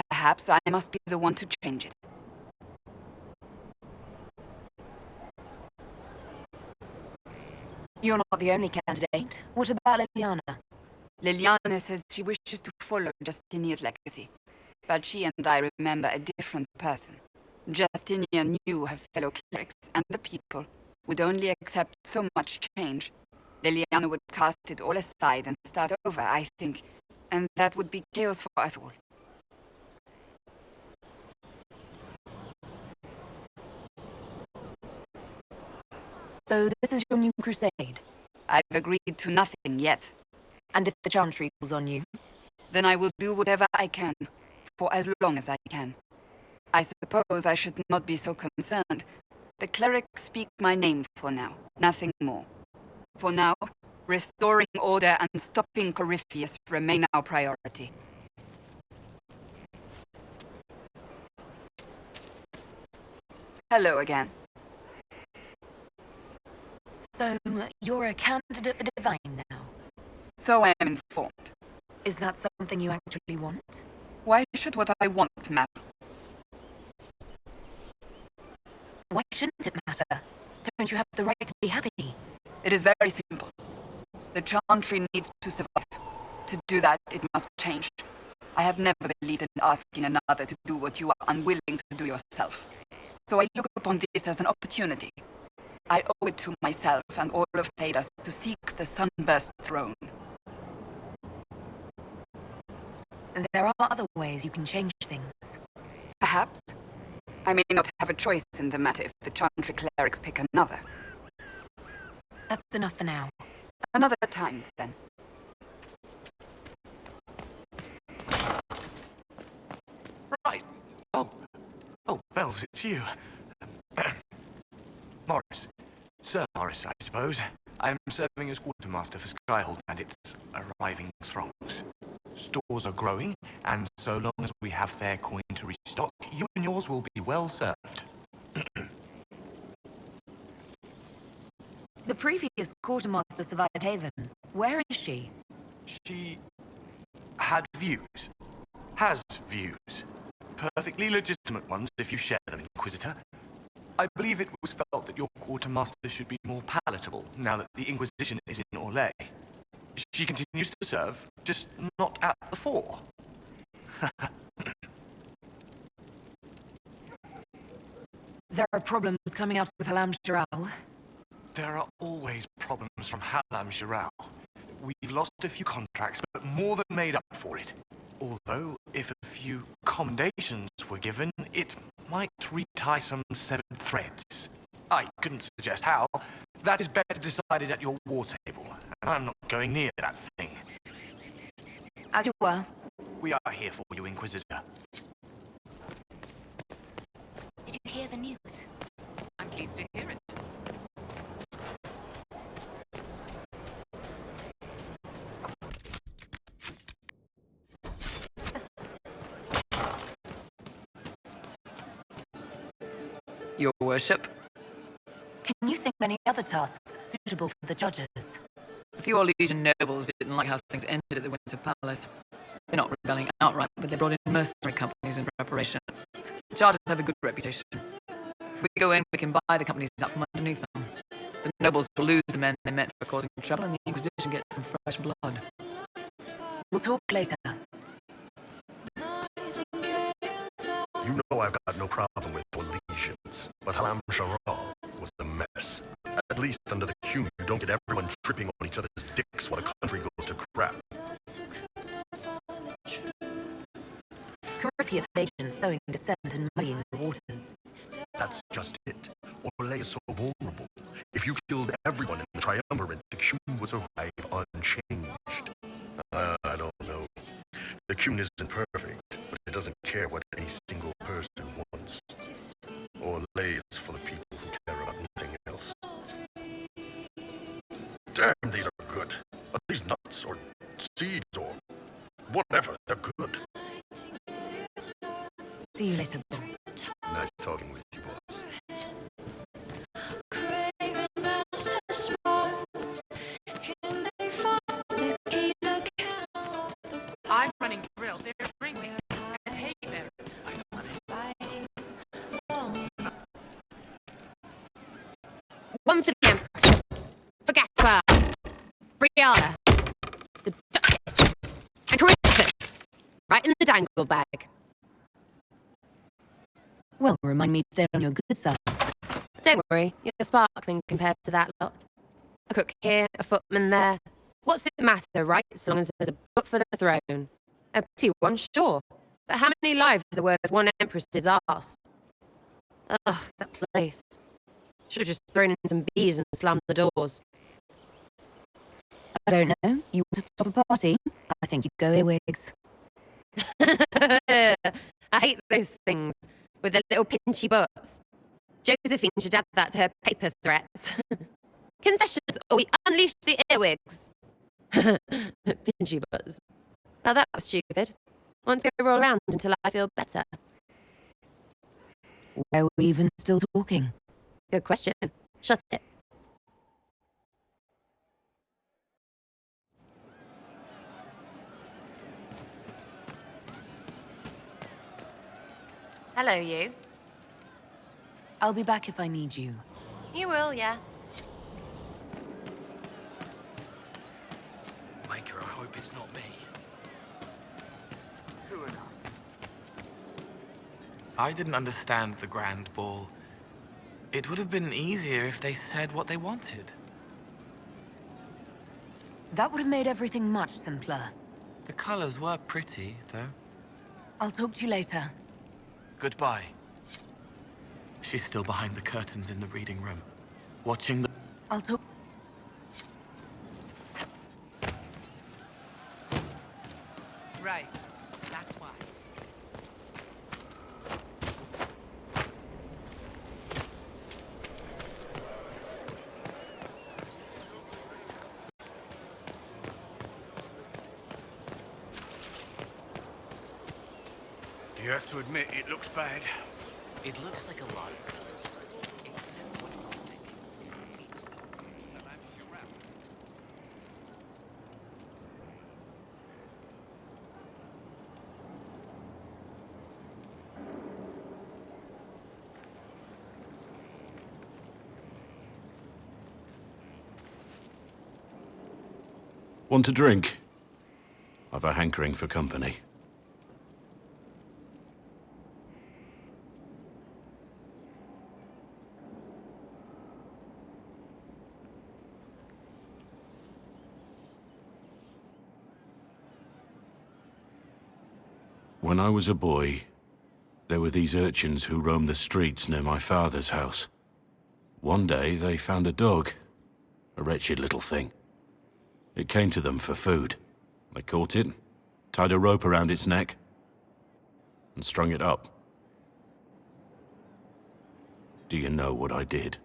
Perhaps I must be the one to change it. You're not the only candidate. What about Leliana? Leliana says she wishes to follow Justinia's legacy. But she and I remember a different person. Justinia knew her fellow clerics and the people would only accept so much change. Leliana would cast it all aside and start over, I think. And that would be chaos for us all. So this is your new crusade? I've agreed to nothing yet. And if the Chantry calls on you? Then I will do whatever I can, for as long as I can. I suppose I should not be so concerned. The clerics speak my name for now, nothing more. For now, restoring order and stopping Corypheus remain our priority. Hello again. So, you're a candidate for divine now? So I am informed. Is that something you actually want? Why should what I want matter? Why shouldn't it matter? Don't you have the right to be happy? It is very simple. The Chantry needs to survive. To do that, it must change. I have never believed in asking another to do what you are unwilling to do yourself. So I look upon this as an opportunity. I owe it to myself and all of Thedas to seek the Sunburst throne. There are other ways you can change things. Perhaps. I may not have a choice in the matter if the Chantry clerics pick another. That's enough for now. Another time, then. Right. Oh, Bells, it's you. Morris. Sir Morris, I suppose. I am serving as quartermaster for Skyhold and its arriving throngs. Stores are growing, and so long as we have fair coin to restock, you and yours will be well served. The previous quartermaster survived Haven. Where is she? She had views. Has views. Perfectly legitimate ones if you share them, Inquisitor. I believe it was felt that your quartermaster should be more palatable now that the Inquisition is in Orlais. She continues to serve, just not at the fore. There are problems coming out of Halam Shiral. There are always problems from Halam Shiral. We've lost a few contracts, but more than made up for it. Although, if a few commendations were given, it might retie some severed threads. I couldn't suggest how. That is better decided at your war table. I'm not going near that thing. As you were. We are here for you, Inquisitor. Did you hear the news? I'm pleased to hear it. Your worship? Can you think of any other tasks suitable for the judges? A few Orlesian nobles didn't like how things ended at the Winter Palace. They're not rebelling outright, but they brought in mercenary companies in preparation. The charters have a good reputation. If we go in, we can buy the companies out from underneath them. The nobles will lose the men they meant for causing trouble, and the Inquisition gets some fresh blood. We'll talk later. You know I've got no problem with Orlesians, but Halam Shiral was a mess. At least under the Q, you don't get everyone tripping on each other's dicks while the country goes to crap. Corypheus agents sowing dissent and muddying the waters. That's just it. Orlais is so vulnerable. If you killed everyone in the Triumvirate, the Q would survive unchanged. I don't know. The Q isn't perfect, but it doesn't care what any single person wants. Orlais is full of people who care about nothing else. Damn, these are good. Are these nuts or seeds or whatever? They're good. See you later, boss. Nice talking with you, boss. I'm running drills. There's ringing and hay there. One for the Empress, for Gaspar, Brianna, the Duchess, and Corypheus. Right in the dangle bag. Well, remind me to stay on your good side. Don't worry, you're sparkling compared to that lot. A cook here, a footman there. What's it matter, right? So long as there's a foot for the throne. A pretty one, sure. But how many lives are worth one empress's arse? Ugh, that place. Should have just thrown in some bees and slammed the doors. I don't know. You want to stop a party? I think you'd go earwigs. I hate those things with their little pinchy butts. Josephine should add that to her paper threats. Concessions, or we unleash the earwigs. Pinchy butts. Well, that was stupid. Want to go roll around until I feel better? Why are we even still talking? Good question. Shut it. Hello, you. I'll be back if I need you. You will, yeah. Wanker, I hope it's not me. I didn't understand the Grand Ball. It would have been easier if they said what they wanted. That would have made everything much simpler. The colors were pretty, though. I'll talk to you later. Goodbye. She's still behind the curtains in the reading room, watching the... I'll talk... Right. That's why. You have to admit, it looks bad. It looks like a lot of things. Want a drink? I've a hankering for company. When I was a boy, there were these urchins who roamed the streets near my father's house. One day, they found a dog. A wretched little thing. It came to them for food. They caught it, tied a rope around its neck, and strung it up. Do you know what I did?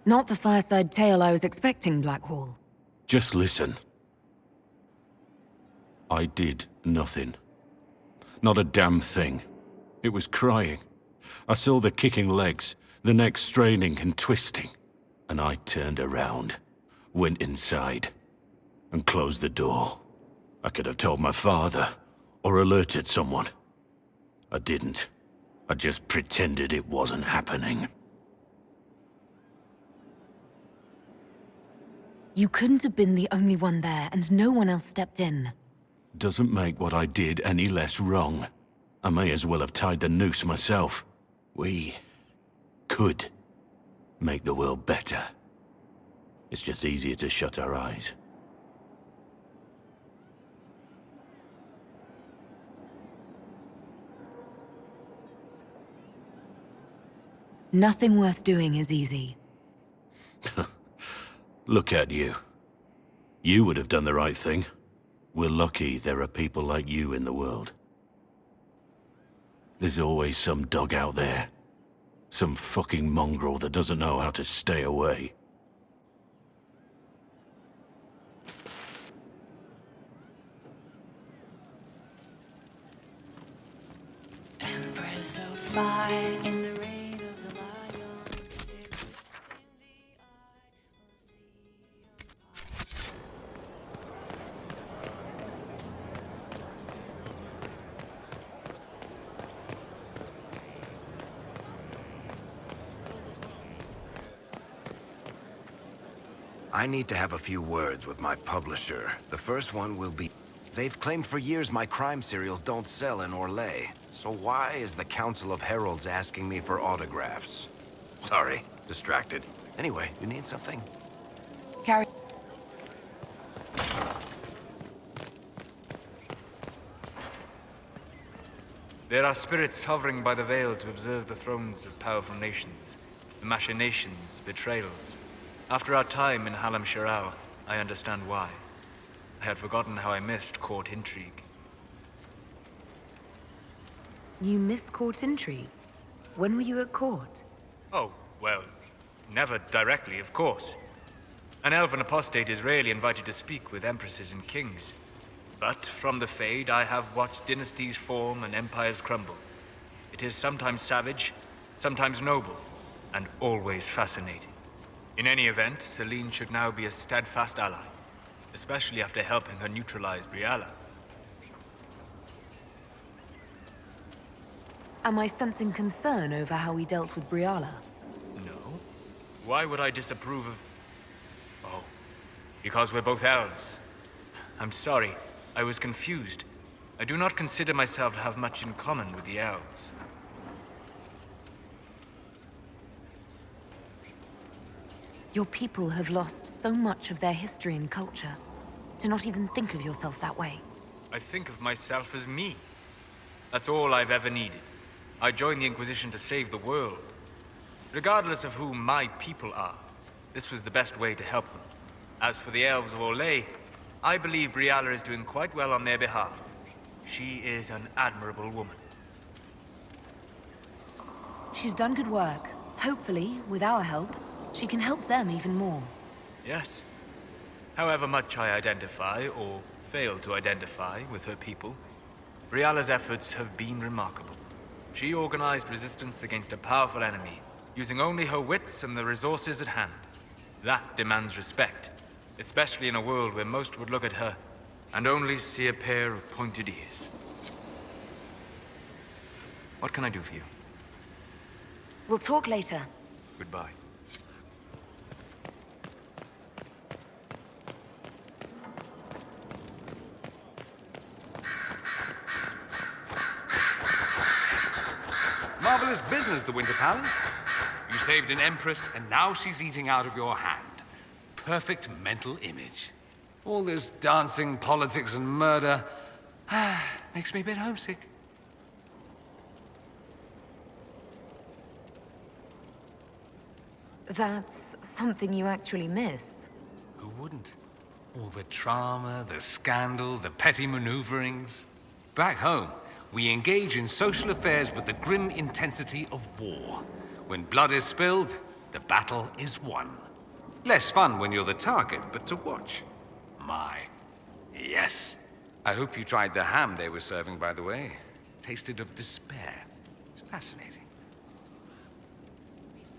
Not the fireside tale I was expecting, Blackwall. Just listen. I did nothing. Not a damn thing. It was crying. I saw the kicking legs, the neck straining and twisting. And I turned around, went inside, and closed the door. I could have told my father, or alerted someone. I didn't. I just pretended it wasn't happening. You couldn't have been the only one there, and no one else stepped in. Doesn't make what I did any less wrong. I may as well have tied the noose myself. We could make the world better. It's just easier to shut our eyes. Nothing worth doing is easy. Look at you. You would have done the right thing. We're lucky there are people like you in the world. There's always some dog out there. Some fucking mongrel that doesn't know how to stay away. Empress of fire in the reign of the lion. I need to have a few words with my publisher. The first one will be... They've claimed for years my crime serials don't sell in Orlais. So why is the Council of Heralds asking me for autographs? Sorry, distracted. Anyway, you need something? Carry. There are spirits hovering by the veil to observe the thrones of powerful nations, the machinations, betrayals. After our time in Halam Shiral, I understand why. I had forgotten how I missed court intrigue. You miss court intrigue? When were you at court? Oh, well, never directly, of course. An elven apostate is rarely invited to speak with empresses and kings. But from the Fade, I have watched dynasties form and empires crumble. It is sometimes savage, sometimes noble, and always fascinating. In any event, Celine should now be a steadfast ally, especially after helping her neutralize Briala. Am I sensing concern over how we dealt with Briala? No. Why would I disapprove of... Oh, because we're both elves. I'm sorry, I was confused. I do not consider myself to have much in common with the elves. Your people have lost so much of their history and culture. To not even think of yourself that way. I think of myself as me. That's all I've ever needed. I joined the Inquisition to save the world. Regardless of who my people are, this was the best way to help them. As for the elves of Orlais, I believe Briala is doing quite well on their behalf. She is an admirable woman. She's done good work. Hopefully, with our help, she can help them even more. Yes. However much I identify, or fail to identify, with her people, Briala's efforts have been remarkable. She organized resistance against a powerful enemy, using only her wits and the resources at hand. That demands respect, especially in a world where most would look at her and only see a pair of pointed ears. What can I do for you? We'll talk later. Goodbye. marvelous business, the Winter Palace. You saved an empress, and now she's eating out of your hand. Perfect mental image. All this dancing, politics, and murder makes me a bit homesick. That's something you actually miss. Who wouldn't? All the drama, the scandal, the petty maneuverings. Back home, we engage in social affairs with the grim intensity of war. When blood is spilled, the battle is won. Less fun when you're the target, but to watch. My, yes. I hope you tried the ham they were serving, by the way. Tasted of despair. It's fascinating.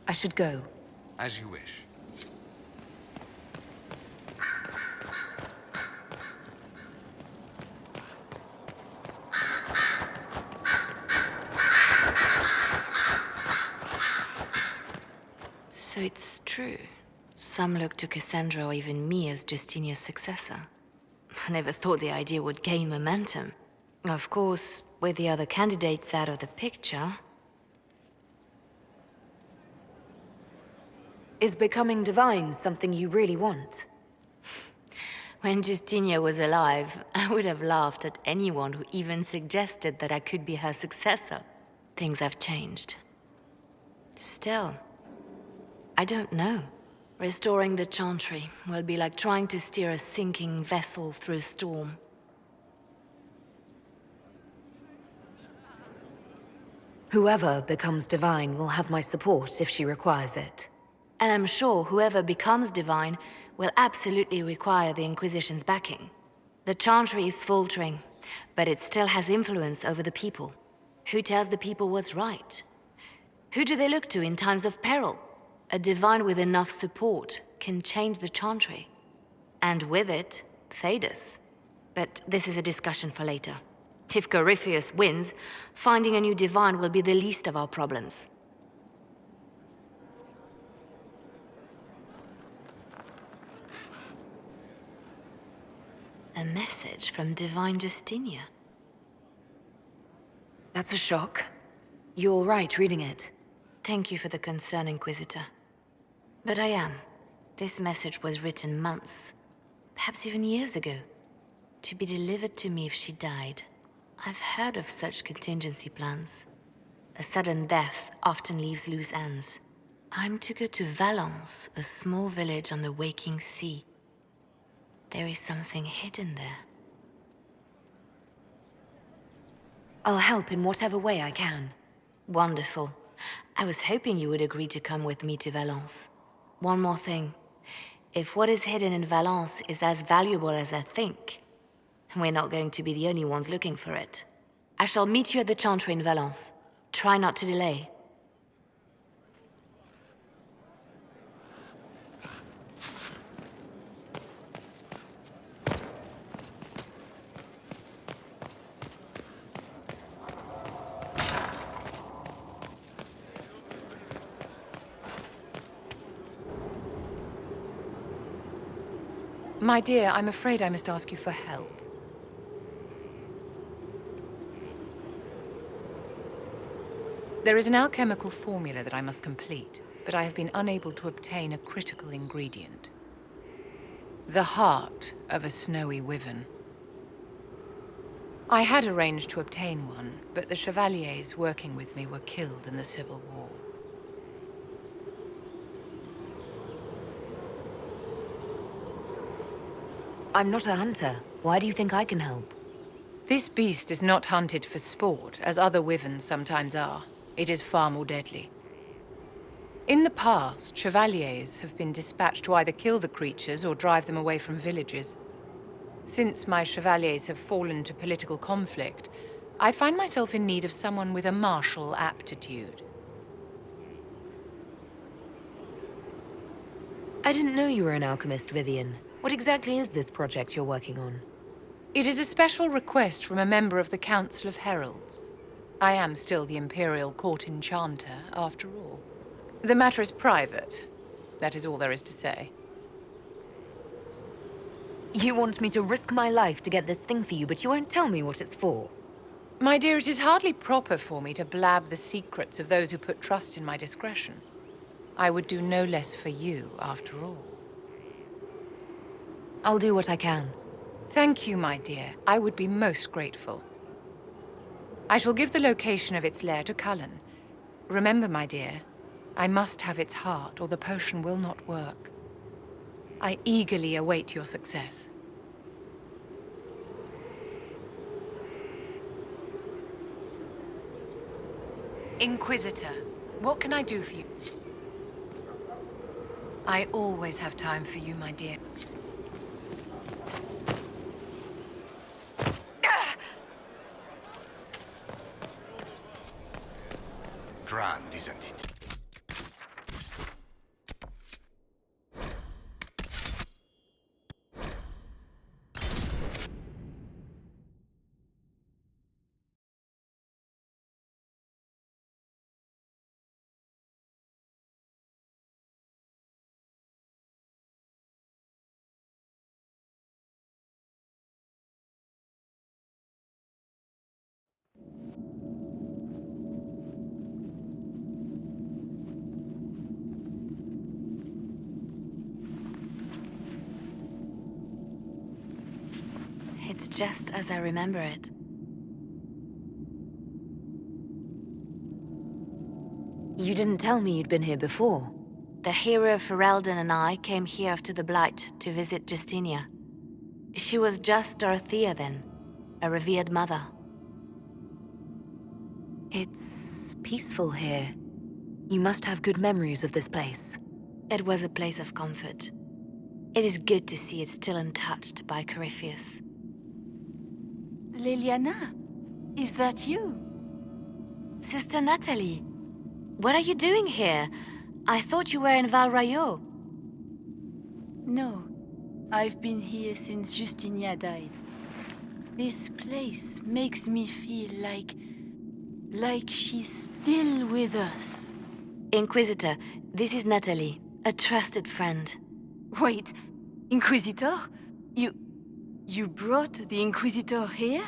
I should go. As you wish. So it's true. Some look to Cassandra or even me as Justinia's successor. I never thought the idea would gain momentum. Of course, with the other candidates out of the picture... Is becoming divine something you really want? When Justinia was alive, I would have laughed at anyone who even suggested that I could be her successor. Things have changed. Still, I don't know. Restoring the Chantry will be like trying to steer a sinking vessel through a storm. Whoever becomes divine will have my support if she requires it. And I'm sure whoever becomes divine will absolutely require the Inquisition's backing. The Chantry is faltering, but it still has influence over the people. Who tells the people what's right? Who do they look to in times of peril? A divine with enough support can change the Chantry. And with it, Thedas. But this is a discussion for later. If Corypheus wins, finding a new divine will be the least of our problems. A message from Divine Justinia. That's a shock. You're all right reading it. Thank you for the concern, Inquisitor. But I am. This message was written months, perhaps even years ago, to be delivered to me if she died. I've heard of such contingency plans. A sudden death often leaves loose ends. I'm to go to Valence, a small village on the waking sea. There is something hidden there. I'll help in whatever way I can. Wonderful. I was hoping you would agree to come with me to Valence. One more thing. If what is hidden in Valence is as valuable as I think, we're not going to be the only ones looking for it. I shall meet you at the Chantry in Valence. Try not to delay. My dear, I'm afraid I must ask you for help. There is an alchemical formula that I must complete, but I have been unable to obtain a critical ingredient. The heart of a snowy wyvern. I had arranged to obtain one, but the chevaliers working with me were killed in the Civil War. I'm not a hunter. Why do you think I can help? This beast is not hunted for sport, as other wyverns sometimes are. It is far more deadly. In the past, chevaliers have been dispatched to either kill the creatures or drive them away from villages. Since my chevaliers have fallen to political conflict, I find myself in need of someone with a martial aptitude. I didn't know you were an alchemist, Vivian. What exactly is this project you're working on? It is a special request from a member of the Council of Heralds. I am still the Imperial Court Enchanter, after all. The matter is private. That is all there is to say. You want me to risk my life to get this thing for you, but you won't tell me what it's for. My dear, it is hardly proper for me to blab the secrets of those who put trust in my discretion. I would do no less for you, after all. I'll do what I can. Thank you, my dear. I would be most grateful. I shall give the location of its lair to Cullen. Remember, my dear, I must have its heart, or the potion will not work. I eagerly await your success. Inquisitor, what can I do for you? I always have time for you, my dear. Grand, isn't it? It's just as I remember it. You didn't tell me you'd been here before. The hero Ferelden and I came here after the Blight to visit Justinia. She was just Dorothea then, a revered mother. It's peaceful here. You must have good memories of this place. It was a place of comfort. It is good to see it still untouched by Corypheus. Liliana, is that you? Sister Natalie, what are you doing here? I thought you were in Val Rayo. No, I've been here since Justinia died. This place makes me feel like she's still with us. Inquisitor, this is Natalie, a trusted friend. Wait, Inquisitor? You brought the Inquisitor here?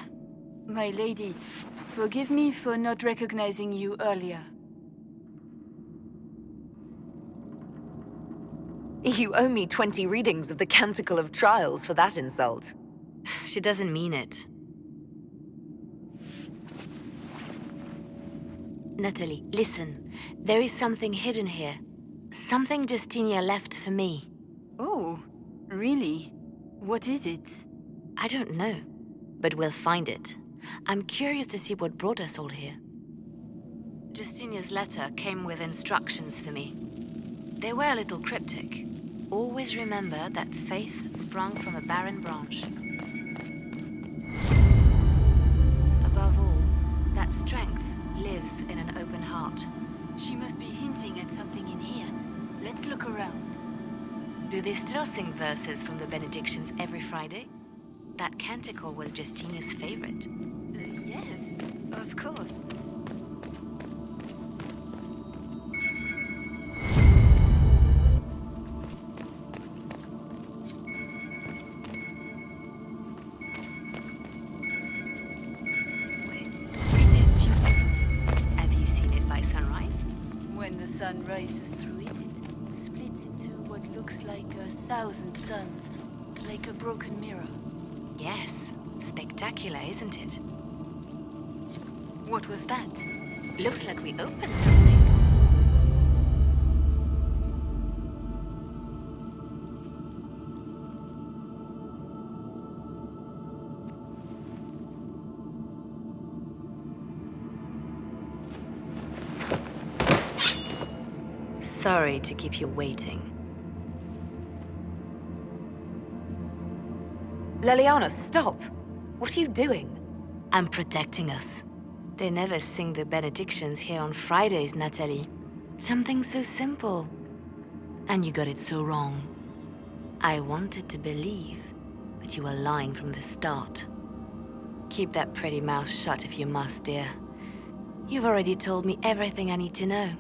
My lady, forgive me for not recognizing you earlier. You owe me 20 readings of the Canticle of Trials for that insult. She doesn't mean it. Natalie, listen. There is something hidden here. Something Justinia left for me. Oh, really? What is it? I don't know, but we'll find it. I'm curious to see what brought us all here. Justinia's letter came with instructions for me. They were a little cryptic. Always remember that faith sprung from a barren branch. Above all, that strength lives in an open heart. She must be hinting at something in here. Let's look around. Do they still sing verses from the benedictions every Friday? That canticle was Justinia's favorite. Yes, of course. It is beautiful. Have you seen it by sunrise? When the sun rises through it, it splits into what looks like 1,000 suns, like a broken mirror. Yes. Spectacular, isn't it? What was that? Looks like we opened something. Sorry to keep you waiting. Liliana, stop! What are you doing? I'm protecting us. They never sing the benedictions here on Fridays, Natalie. Something so simple. And you got it so wrong. I wanted to believe, but you were lying from the start. Keep that pretty mouth shut if you must, dear. You've already told me everything I need to know.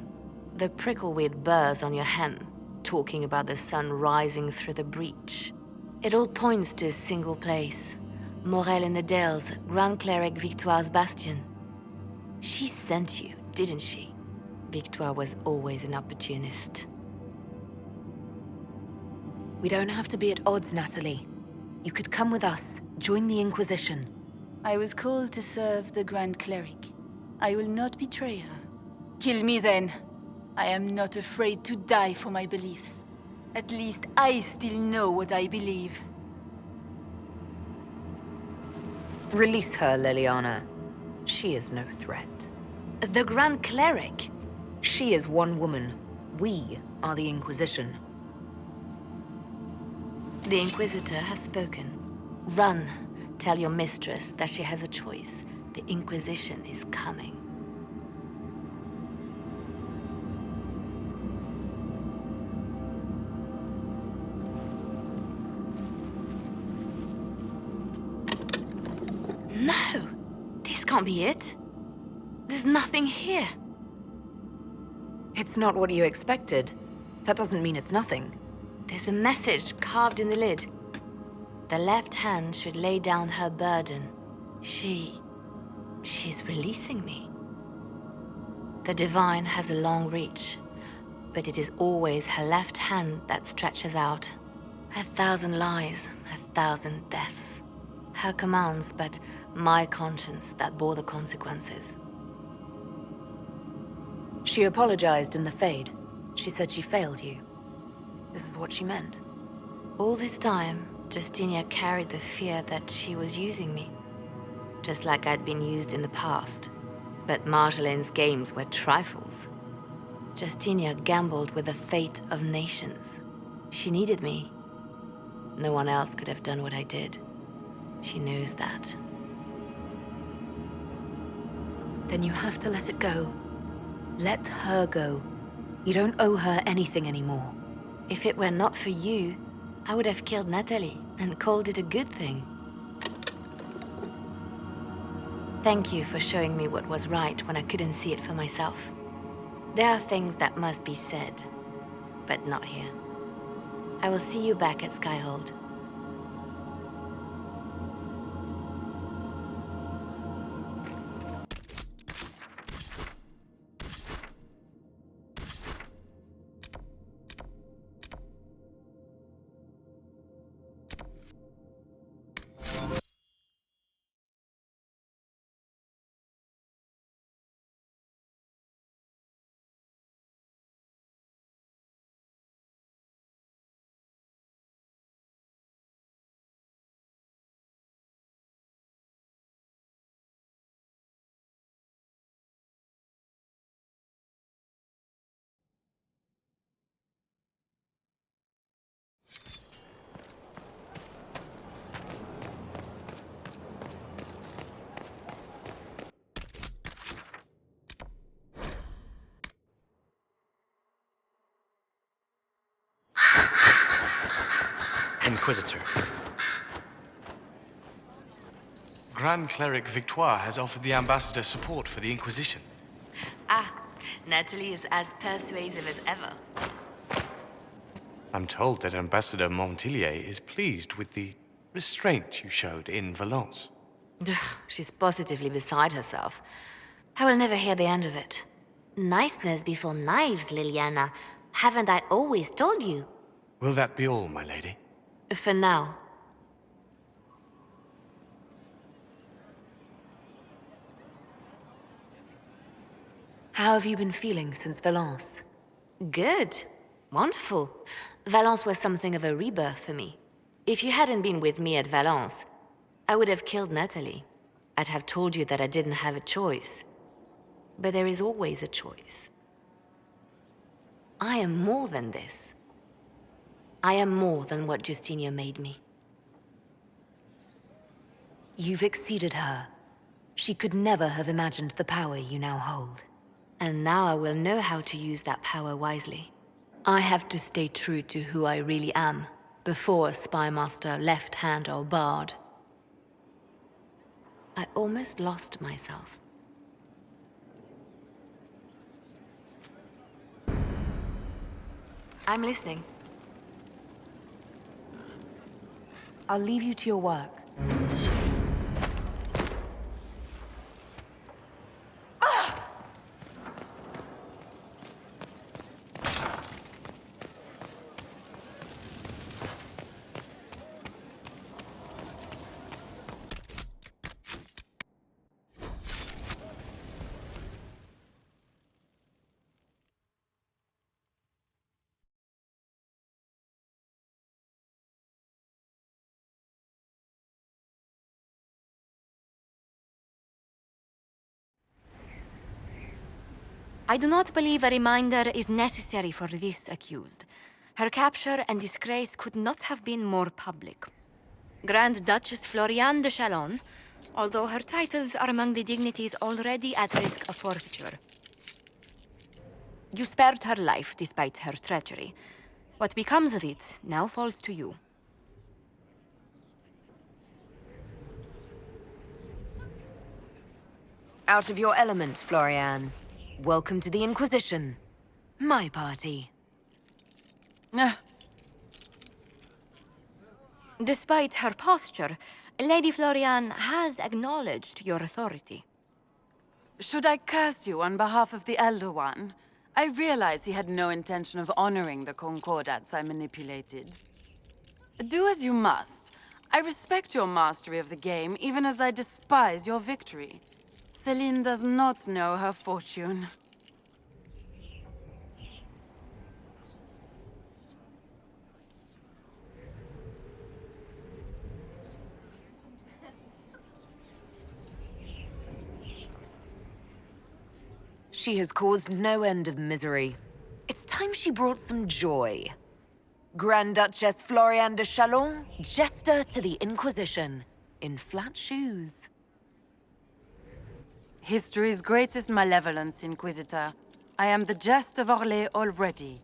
The prickleweed burrs on your hem, talking about the sun rising through the breach. It all points to a single place. Morel in the Dales, Grand Cleric Victoire's bastion. She sent you, didn't she? Victoire was always an opportunist. We don't have to be at odds, Natalie. You could come with us, join the Inquisition. I was called to serve the Grand Cleric. I will not betray her. Kill me then. I am not afraid to die for my beliefs. At least I still know what I believe. Release her, Liliana. She is no threat. The Grand Cleric? She is one woman. We are the Inquisition. The Inquisitor has spoken. Run. Tell your mistress that she has a choice. The Inquisition is coming. No! This can't be it. There's nothing here. It's not what you expected. That doesn't mean it's nothing. There's a message carved in the lid. The left hand should lay down her burden. She's releasing me. The Divine has a long reach, but it is always her left hand that stretches out. 1,000 lies, 1,000 deaths. Her commands, but my conscience that bore the consequences. She apologized in the Fade. She said she failed you. This is what she meant. All this time, Justinia carried the fear that she was using me. Just like I'd been used in the past. But Marjolaine's games were trifles. Justinia gambled with the fate of nations. She needed me. No one else could have done what I did. She knows that. Then you have to let it go. Let her go. You don't owe her anything anymore. If it were not for you, I would have killed Natalie and called it a good thing. Thank you for showing me what was right when I couldn't see it for myself. There are things that must be said, but not here. I will see you back at Skyhold. Inquisitor. Grand Cleric Victoire has offered the Ambassador support for the Inquisition. Ah, Natalie is as persuasive as ever. I'm told that Ambassador Montillier is pleased with the restraint you showed in Valence. She's positively beside herself. I will never hear the end of it. Niceness before knives, Liliana. Haven't I always told you? Will that be all, my lady? For now. How have you been feeling since Valence? Good. Wonderful. Valence was something of a rebirth for me. If you hadn't been with me at Valence, I would have killed Natalie. I'd have told you that I didn't have a choice. But there is always a choice. I am more than this. I am more than what Justinia made me. You've exceeded her. She could never have imagined the power you now hold. And now I will know how to use that power wisely. I have to stay true to who I really am, before a spymaster, left hand or bard. I almost lost myself. I'm listening. I'll leave you to your work. I do not believe a reminder is necessary for this accused. Her capture and disgrace could not have been more public. Grand Duchess Floriane de Chalon, although her titles are among the dignities already at risk of forfeiture. You spared her life despite her treachery. What becomes of it now falls to you. Out of your element, Florian. Welcome to the Inquisition. My party. Despite her posture, Lady Floriane has acknowledged your authority. Should I curse you on behalf of the Elder One? I realize he had no intention of honoring the concordats I manipulated. Do as you must. I respect your mastery of the game, even as I despise your victory. Celine does not know her fortune. She has caused no end of misery. It's time she brought some joy. Grand Duchess Floriane de Chalon, jester to the Inquisition, in flat shoes. History's greatest malevolence, Inquisitor. I am the jest of Orlais already.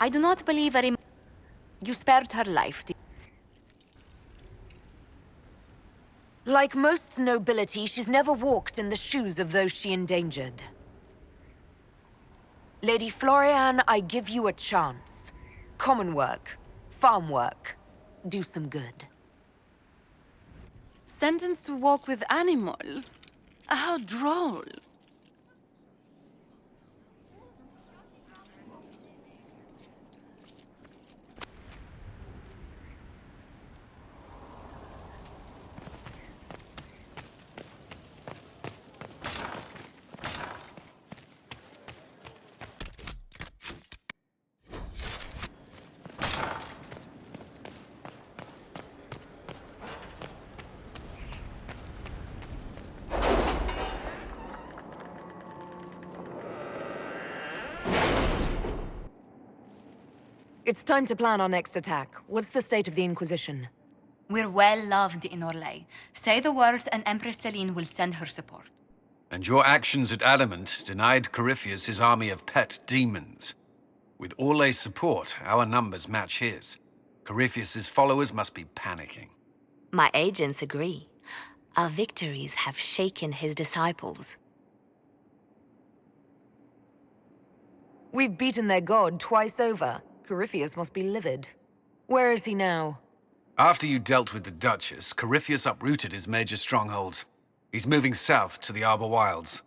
I do not believe you spared her life. Like most nobility, she's never walked in the shoes of those she endangered. Lady Floriane, I give you a chance. Common work, farm work, do some good. Sentenced to walk with animals? How droll. It's time to plan our next attack. What's the state of the Inquisition? We're well loved in Orlais. Say the words and Empress Celine will send her support. And your actions at Adamant denied Corypheus his army of pet demons. With Orlais' support, our numbers match his. Corypheus's followers must be panicking. My agents agree. Our victories have shaken his disciples. We've beaten their god twice over. Corypheus must be livid. Where is he now? After you dealt with the Duchess, Corypheus uprooted his major strongholds. He's moving south to the Arbor Wilds.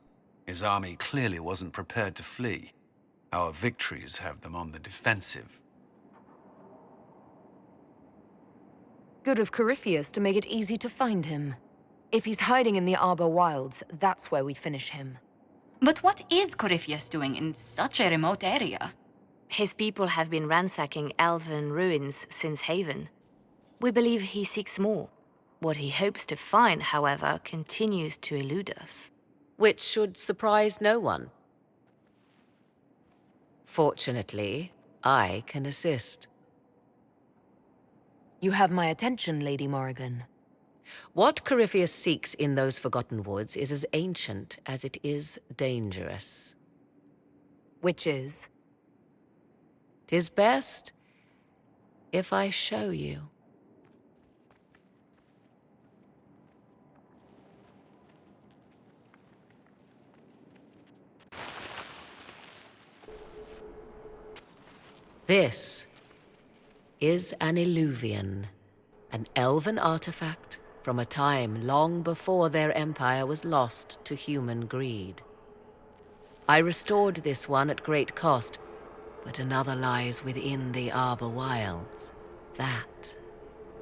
His army clearly wasn't prepared to flee. Our victories have them on the defensive. Good of Corypheus to make it easy to find him. If he's hiding in the Arbor Wilds, that's where we finish him. But what is Corypheus doing in such a remote area? His people have been ransacking elven ruins since Haven. We believe he seeks more. What he hopes to find, however, continues to elude us. Which should surprise no one. Fortunately, I can assist. You have my attention, Lady Morrigan. What Corypheus seeks in those Forgotten Woods is as ancient as it is dangerous. Which is? 'Tis best if I show you. This is an illuvian, An elven artifact from a time long before their empire was lost to human greed. I restored this one at great cost, but another lies within the Arbor Wilds. That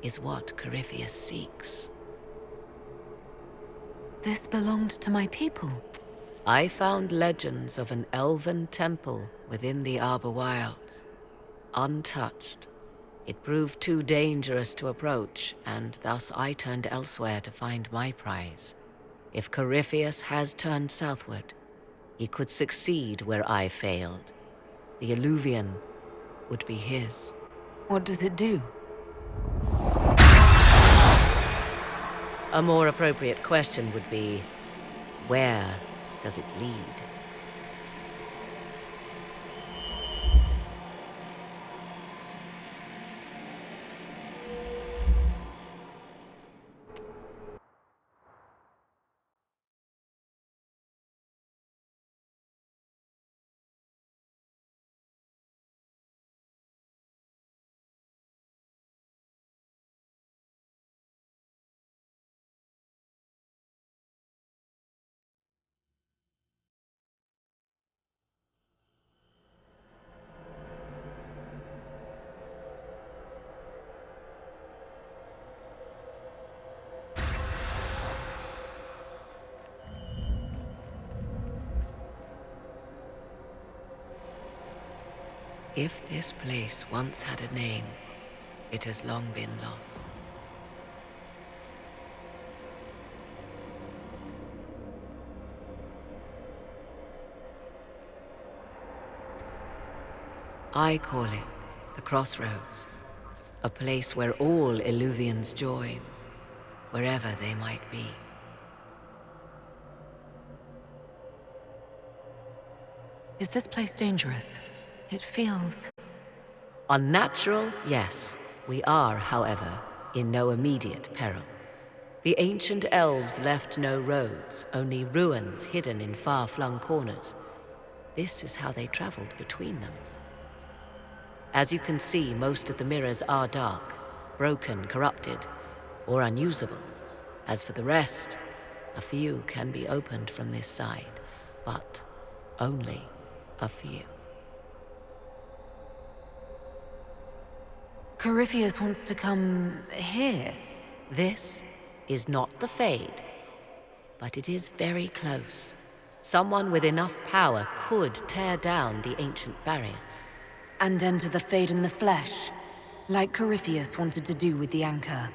is what Corypheus seeks. This belonged to my people. I found legends of an elven temple within the Arbor Wilds, untouched. It proved too dangerous to approach, and thus I turned elsewhere to find my prize. If Corypheus has turned southward, he could succeed where I failed. The Illuvian would be his. What does it do? A more appropriate question would be, where does it lead? If this place once had a name, it has long been lost. I call it the Crossroads, a place where all Illuvians join, wherever they might be. Is this place dangerous? It feels... Unnatural, yes. We are, however, in no immediate peril. The ancient elves left no roads, only ruins hidden in far-flung corners. This is how they traveled between them. As you can see, most of the mirrors are dark, broken, corrupted, or unusable. As for the rest, a few can be opened from this side, but only a few. Corypheus wants to come here. This is not the Fade, but it is very close. Someone with enough power could tear down the ancient barriers. And enter the Fade in the flesh, like Corypheus wanted to do with the Anchor.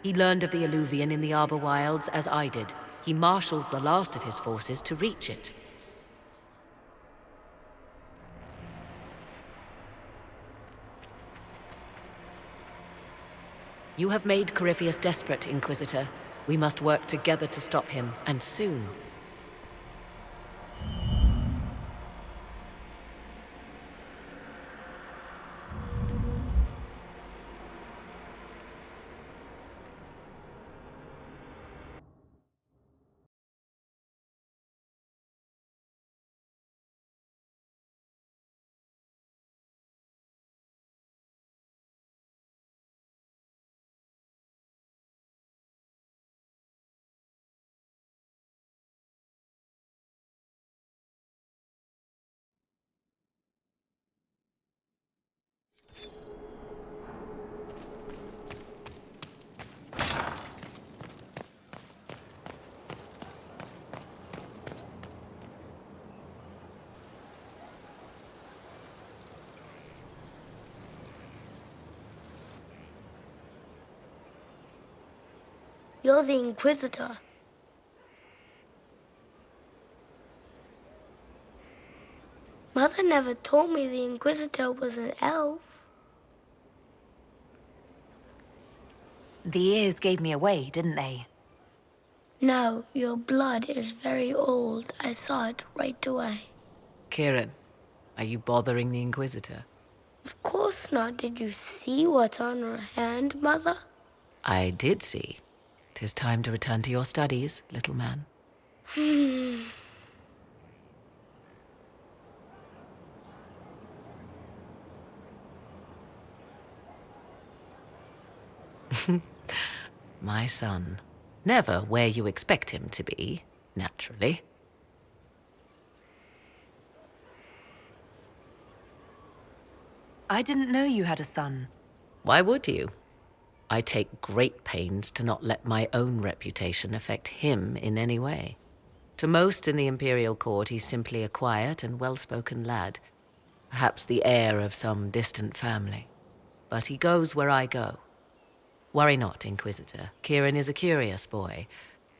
He learned of the Illuvian in the Arbor Wilds as I did. He marshals the last of his forces to reach it. You have made Corypheus desperate, Inquisitor. We must work together to stop him, and soon. You're the Inquisitor. Mother never told me the Inquisitor was an elf. The ears gave me away, didn't they? No, your blood is very old. I saw it right away. Kieran, are you bothering the Inquisitor? Of course not. Did you see what's on her hand, Mother? I did see. 'Tis time to return to your studies, little man. my son. Never where you expect him to be, naturally. I didn't know you had a son. Why would you? I take great pains to not let my own reputation affect him in any way. To most in the Imperial Court, he's simply a quiet and well-spoken lad, perhaps the heir of some distant family. But he goes where I go. Worry not, Inquisitor. Kieran is a curious boy,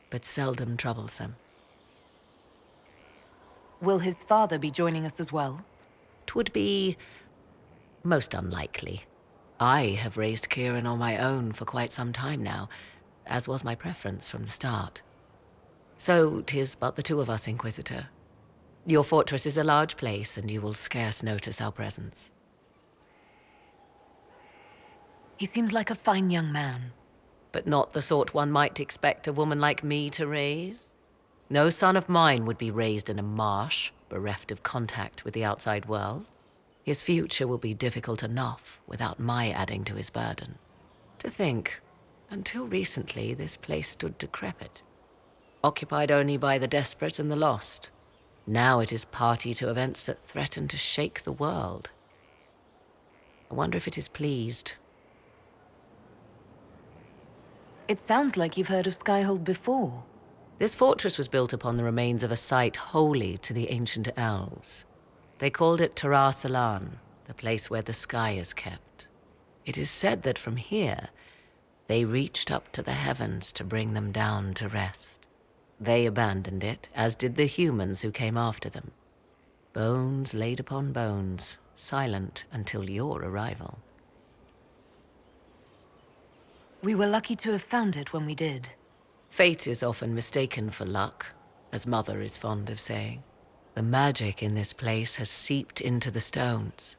but seldom troublesome. Will his father be joining us as well? 'Twould be most unlikely. I have raised Kieran on my own for quite some time now, as was my preference from the start. So 'tis but the two of us, Inquisitor. Your fortress is a large place, and you will scarce notice our presence. He seems like a fine young man. But not the sort one might expect a woman like me to raise. No son of mine would be raised in a marsh, bereft of contact with the outside world. His future will be difficult enough without my adding to his burden. To think, until recently this place stood decrepit, occupied only by the desperate and the lost. Now it is party to events that threaten to shake the world. I wonder if it is pleased. It sounds like you've heard of Skyhold before. This fortress was built upon the remains of a site holy to the ancient elves. They called it Tarar Salan, the place where the sky is kept. It is said that from here, they reached up to the heavens to bring them down to rest. They abandoned it, as did the humans who came after them. Bones laid upon bones, silent until your arrival. We were lucky to have found it when we did. Fate is often mistaken for luck, as Mother is fond of saying. The magic in this place has seeped into the stones,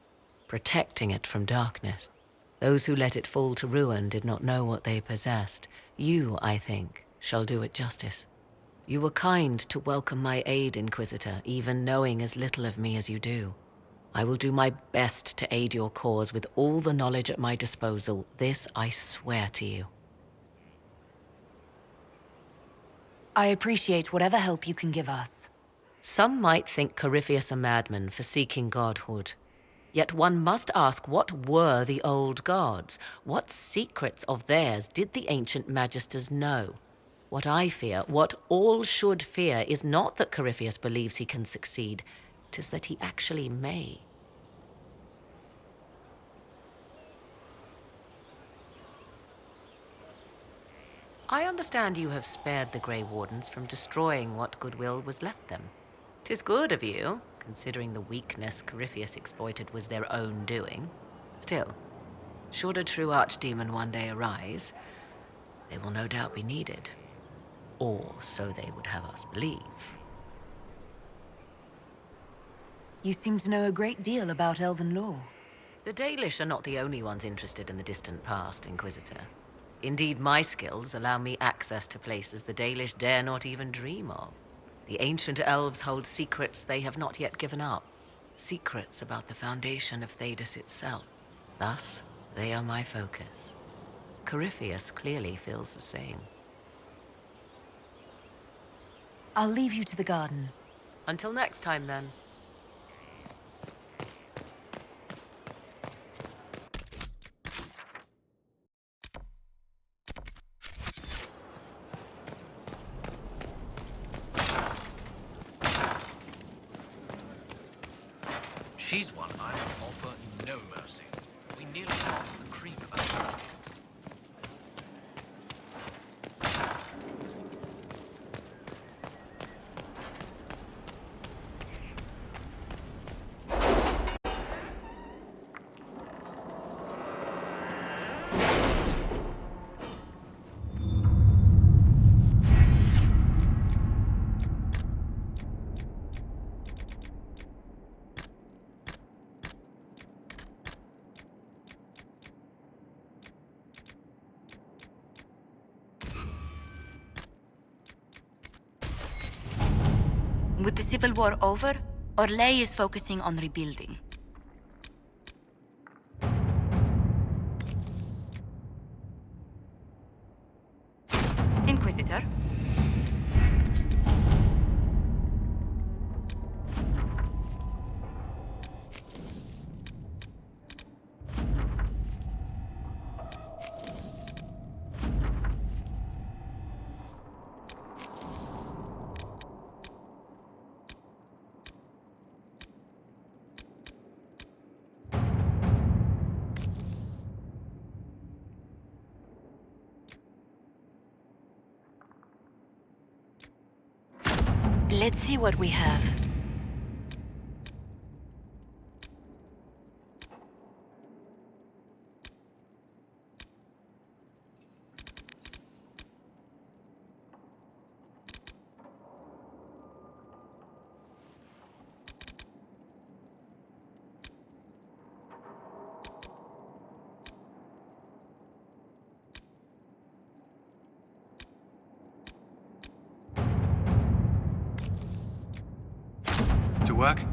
protecting it from darkness. Those who let it fall to ruin did not know what they possessed. You, I think, shall do it justice. You were kind to welcome my aid, Inquisitor, even knowing as little of me as you do. I will do my best to aid your cause with all the knowledge at my disposal. This I swear to you. I appreciate whatever help you can give us. Some might think Corypheus a madman for seeking godhood. Yet one must ask, what were the old gods? What secrets of theirs did the ancient magisters know? What I fear, what all should fear, is not that Corypheus believes he can succeed. 'Tis that he actually may. I understand you have spared the Grey Wardens from destroying what goodwill was left them. 'Tis good of you, considering the weakness Corypheus exploited was their own doing. Still, should a true archdemon one day arise, they will no doubt be needed. Or so they would have us believe. You seem to know a great deal about elven lore. The Dalish are not the only ones interested in the distant past, Inquisitor. Indeed, my skills allow me access to places the Dalish dare not even dream of. The ancient elves hold secrets they have not yet given up. Secrets about the foundation of Thedas itself. Thus, they are my focus. Corypheus clearly feels the same. I'll leave you to the garden. Until next time, then. She's one I will offer no mercy. We nearly got the cream about her. With the Civil War over, Orlais is focusing on rebuilding. Inquisitor. Let's see what we have. To work?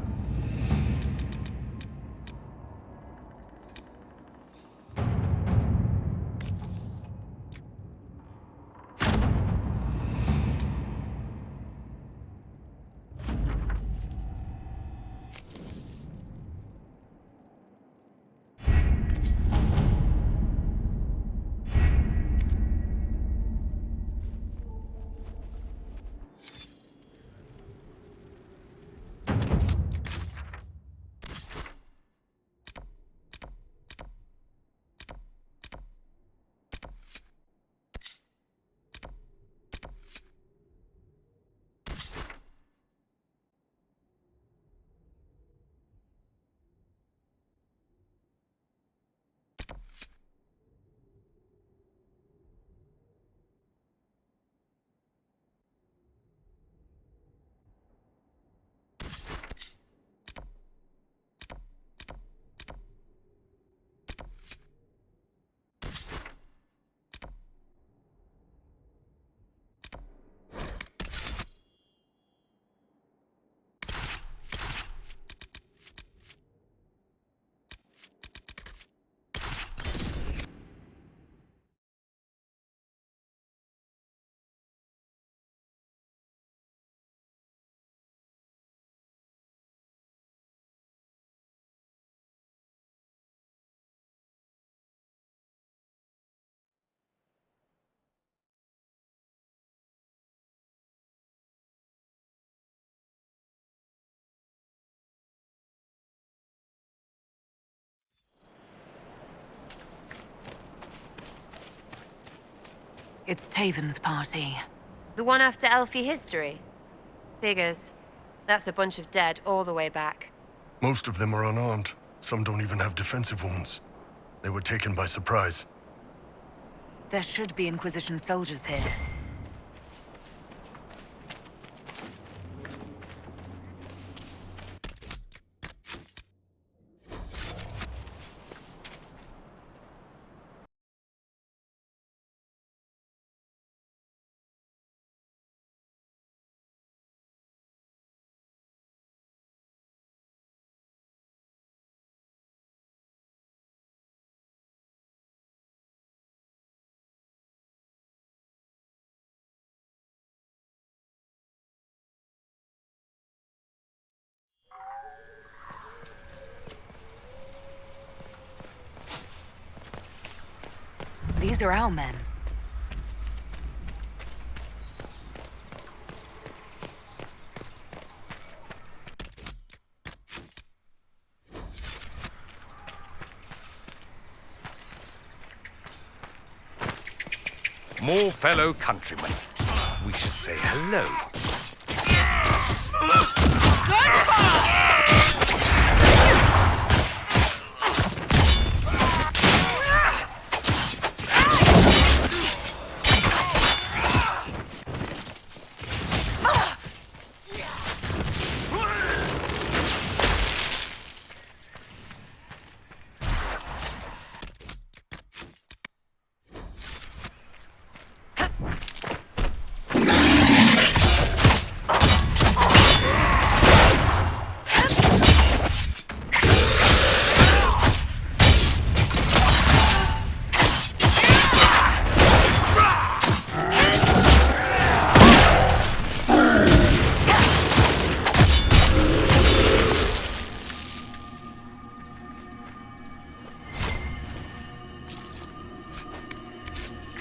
It's Taven's party. The one after Elfie history? Figures. That's a bunch of dead all the way back. Most of them are unarmed. Some don't even have defensive wounds. They were taken by surprise. There should be Inquisition soldiers here. These are our men. More fellow countrymen. We should say hello.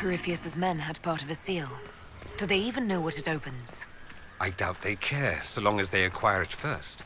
Corypheus's men had part of a seal. Do they even know what it opens? I doubt they care, so long as they acquire it first.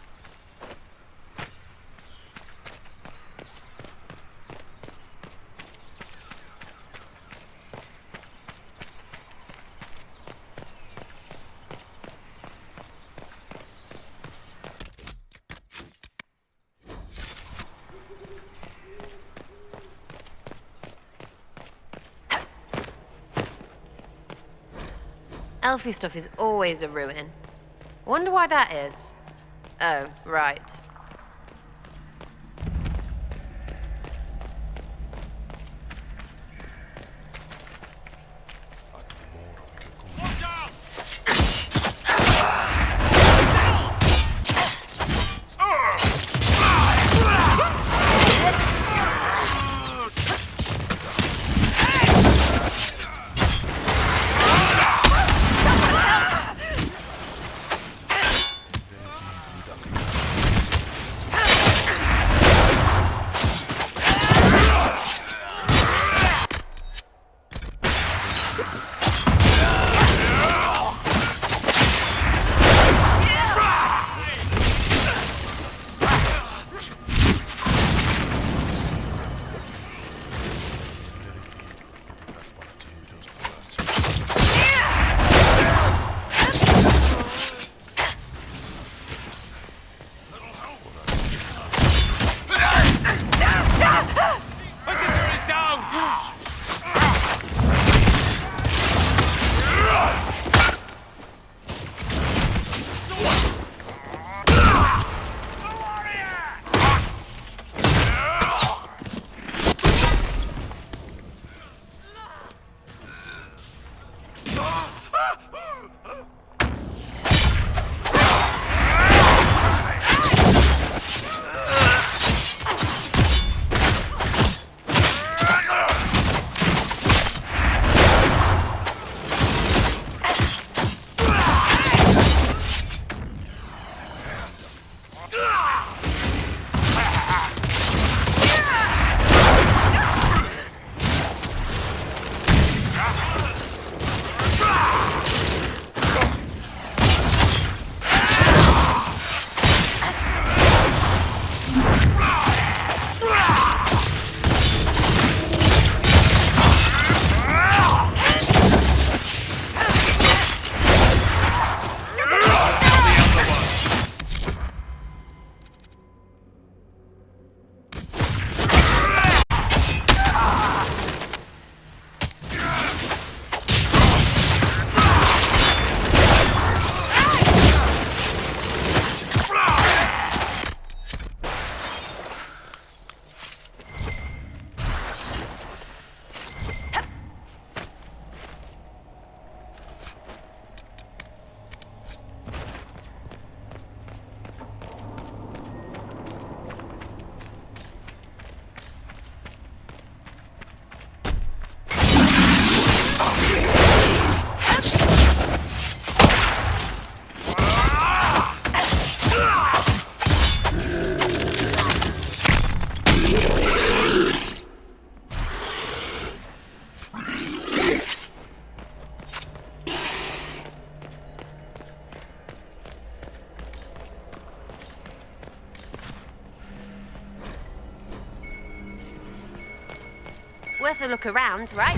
Elfie stuff is always a ruin. Wonder why that is. Oh, right. Worth a look around, right?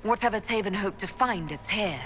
Whatever Taven hoped to find, it's here.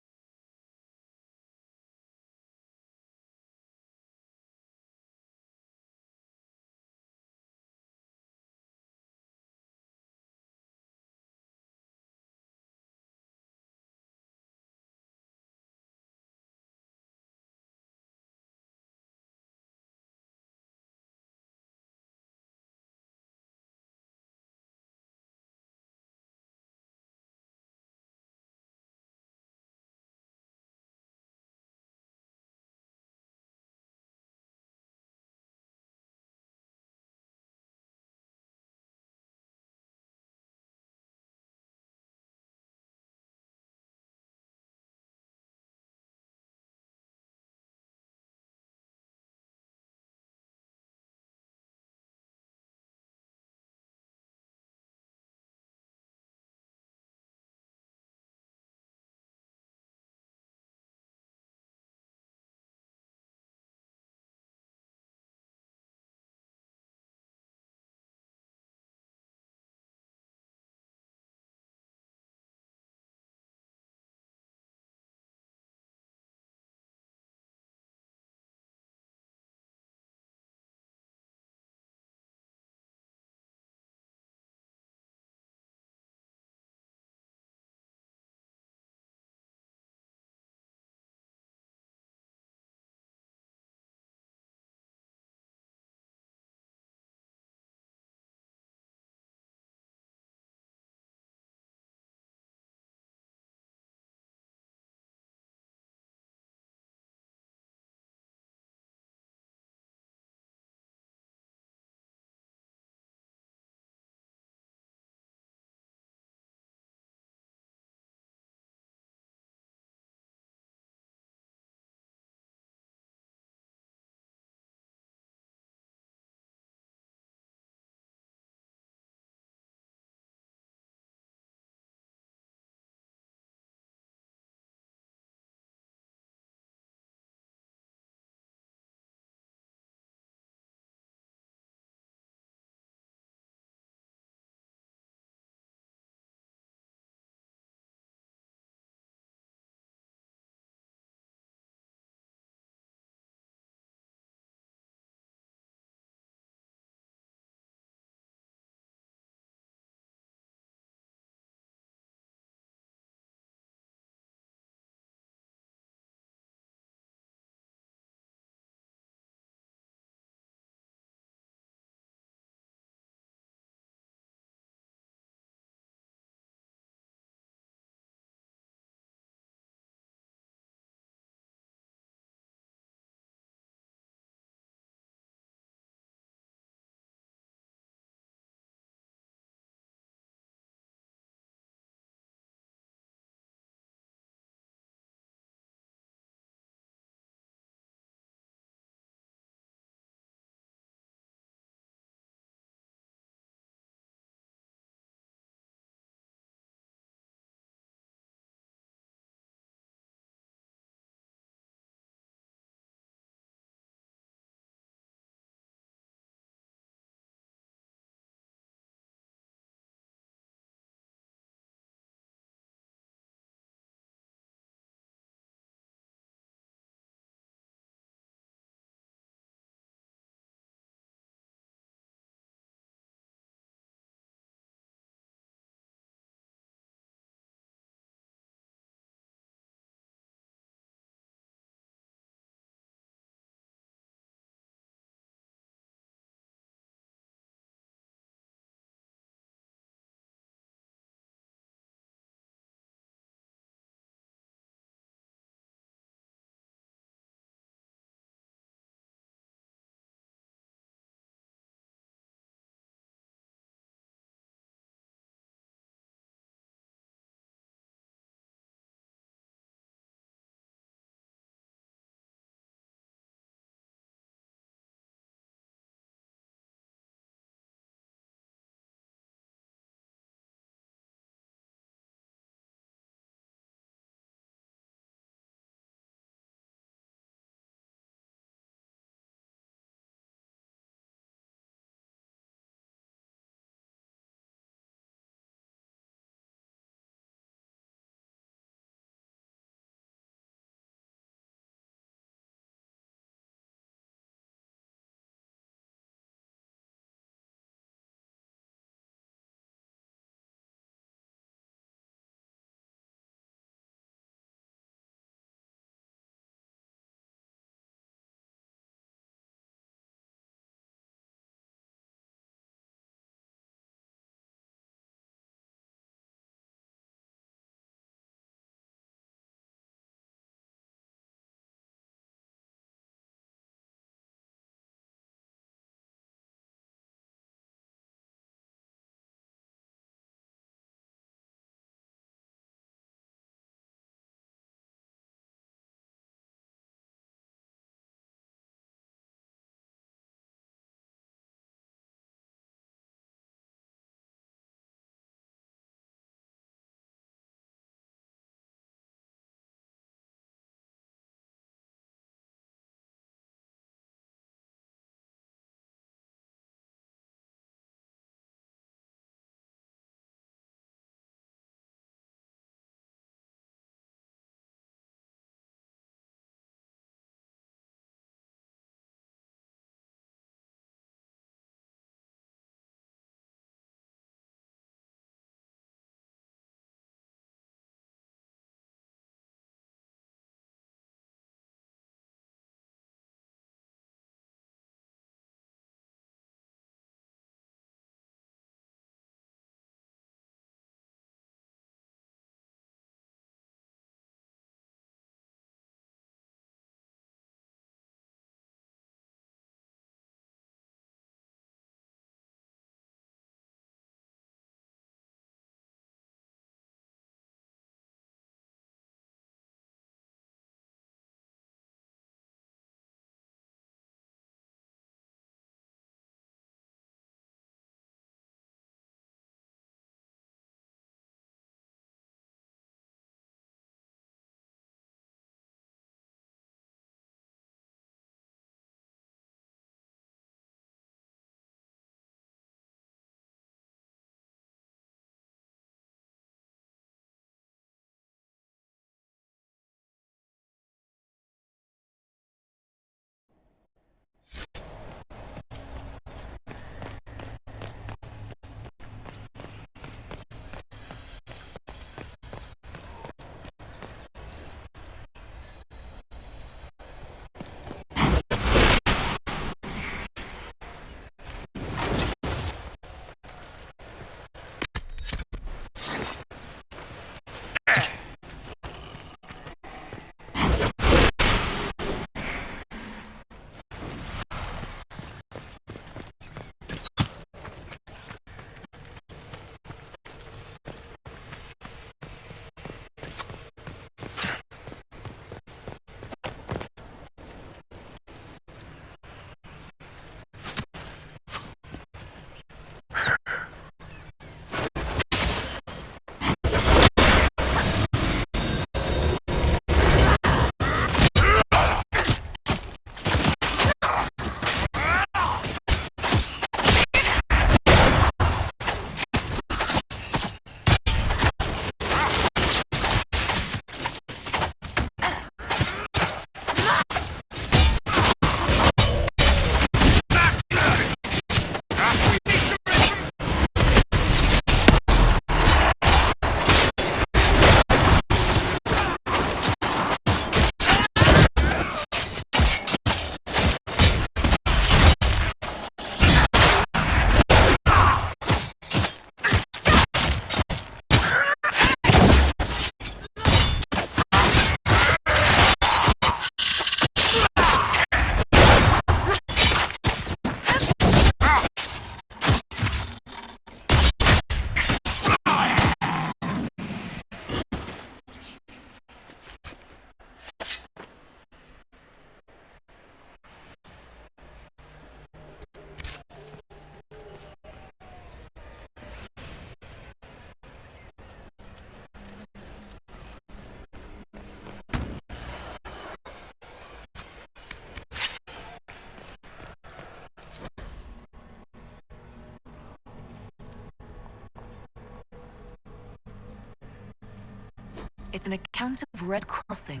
It's an account of Red Crossing.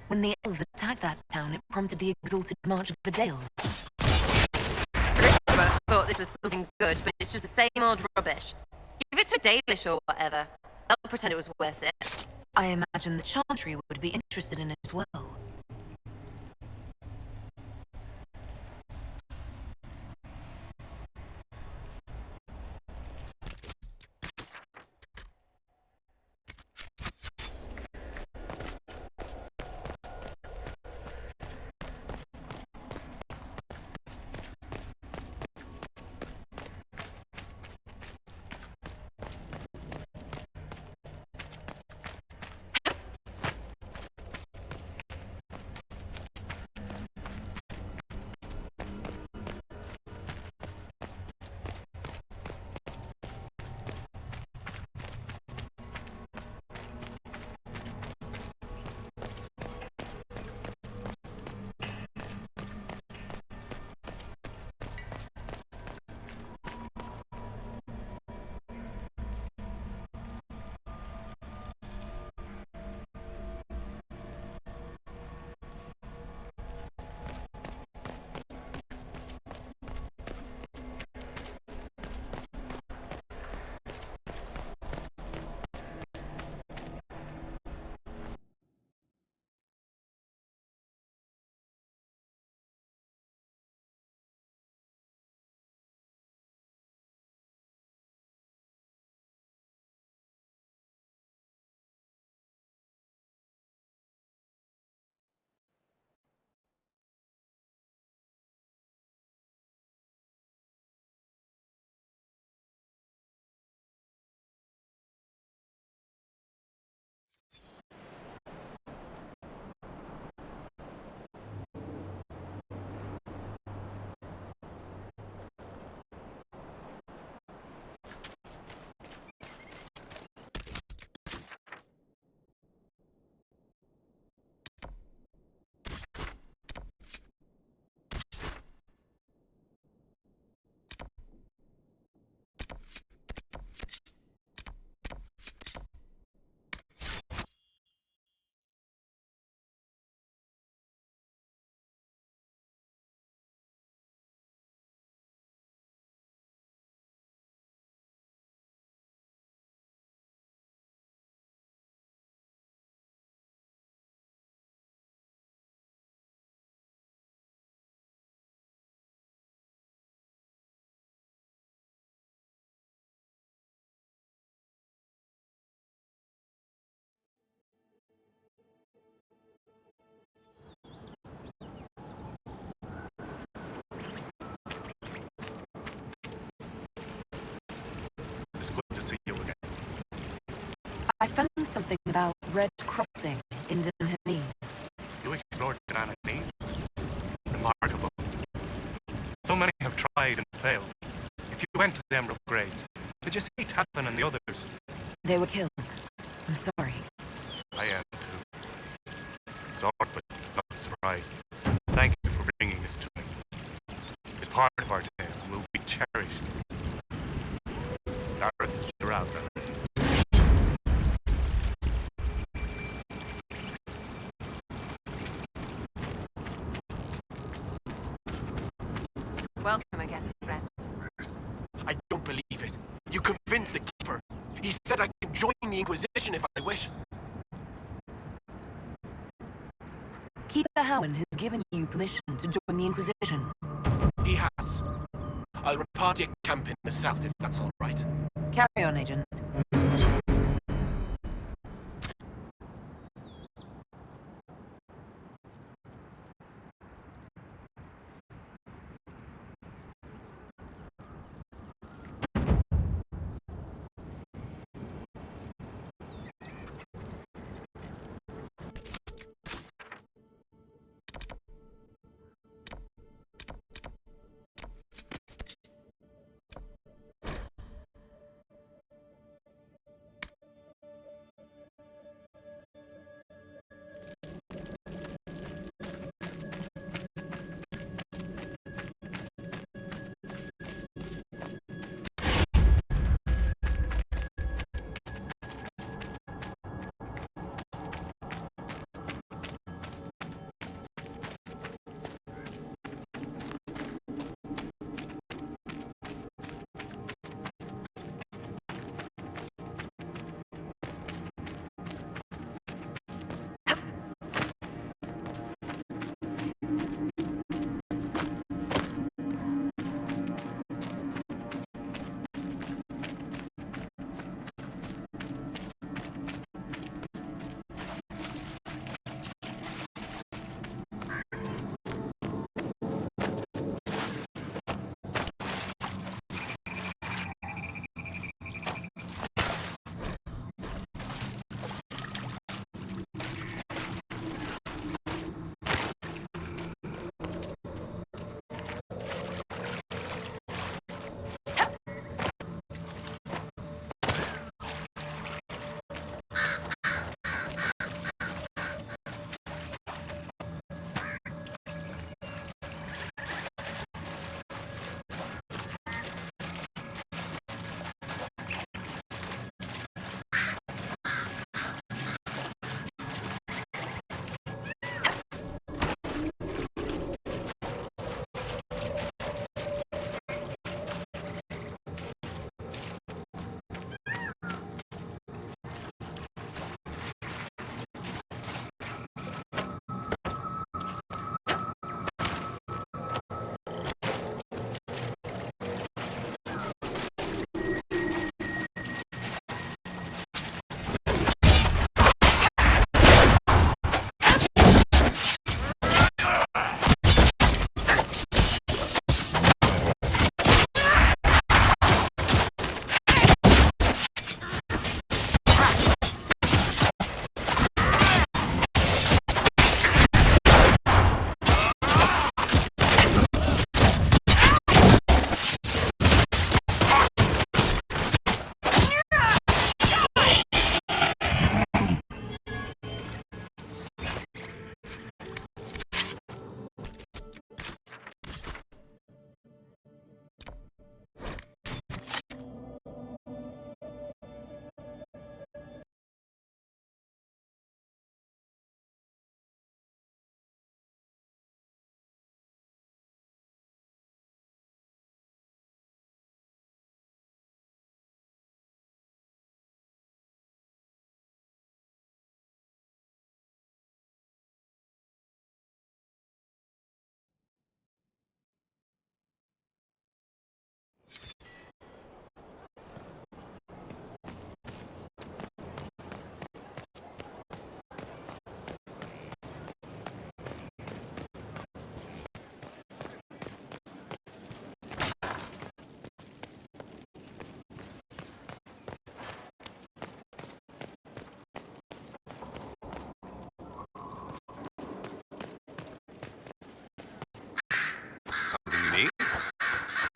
When the elves attacked that town, it prompted the exalted March of the Dale. Christopher thought this was something good, but it's just the same old rubbish. Give it to a Dalish or whatever. They'll pretend it was worth it. I imagine the Chantry would be interested in it as well. It's good to see you again. I found something about Red Crossing in Dunhaneen. You explored Dunhaneen? Remarkable. So many have tried and failed. If you went to the Emerald Graves, did you see Tatman and the others? They were killed. I'm sorry. I am too. Sorry, but not surprised. Thank you for bringing this to me. It's part of our tale and will be cherished. Gareth, you're out, brother. Welcome again, friend. I don't believe it. You convinced the Keeper. He said I can join the Inquisition if I wish. Keeper Howen has given you permission to join the Inquisition. He has. I'll report your camp in the south if that's all right. Carry on, Agent.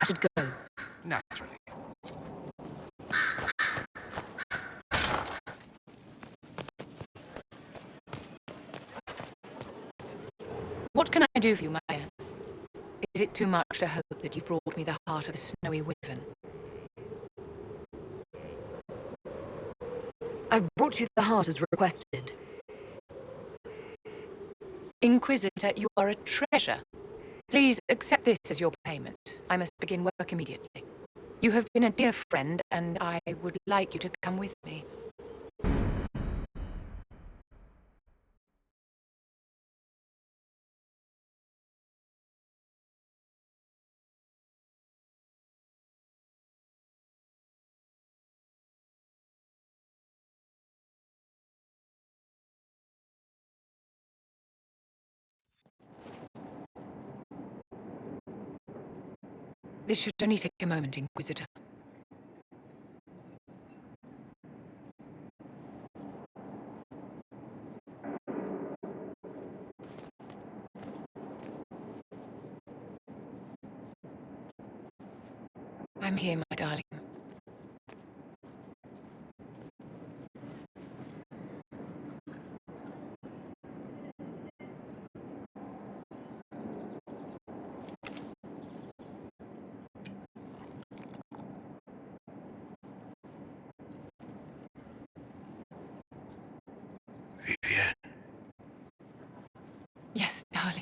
I should go. Naturally. What can I do for you, Maya? Is it too much to hope that you've brought me the heart of the snowy wyvern? I've brought you the heart as requested. Inquisitor, you are a treasure. Please accept this as your payment. I must begin work immediately. You have been a dear friend, and I would like you to come with me. This should only take a moment, Inquisitor. I'm here, my darling. Vivienne, Yes, darling.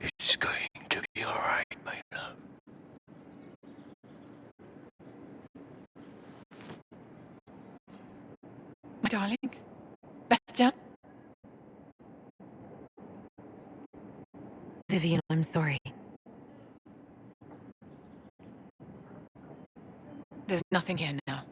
it's going to be all right, my love. My darling? Bastian? Vivian, I'm sorry. There's nothing here now.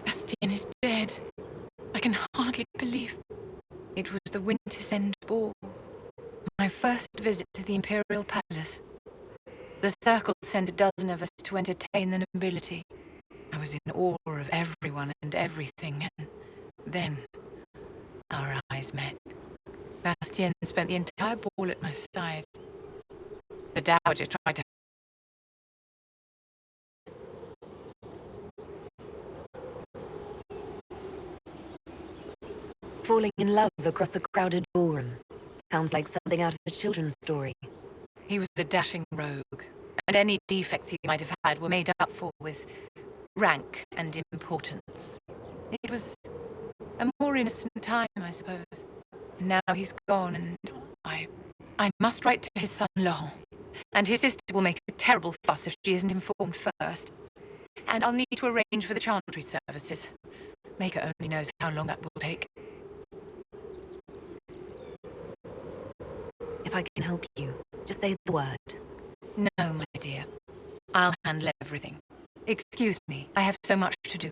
Bastian is dead. I can hardly believe. It was the Winter's End Ball. My first visit to the Imperial Palace. The Circle sent a dozen of us to entertain the nobility. I was in awe of everyone and everything, and then our eyes met. Bastien spent the entire ball at my side. The Dowager tried to... Falling in love across a crowded ballroom. Sounds like something out of a children's story. He was a dashing rogue, and any defects he might have had were made up for with rank and importance. It was a more innocent time, I suppose. And now he's gone, and I must write to his son Laurent. And his sister will make a terrible fuss if she isn't informed first. And I'll need to arrange for the chantry services. Maker only knows how long that will take. If I can help you, just say the word. No, my dear. I'll handle everything. Excuse me, I have so much to do.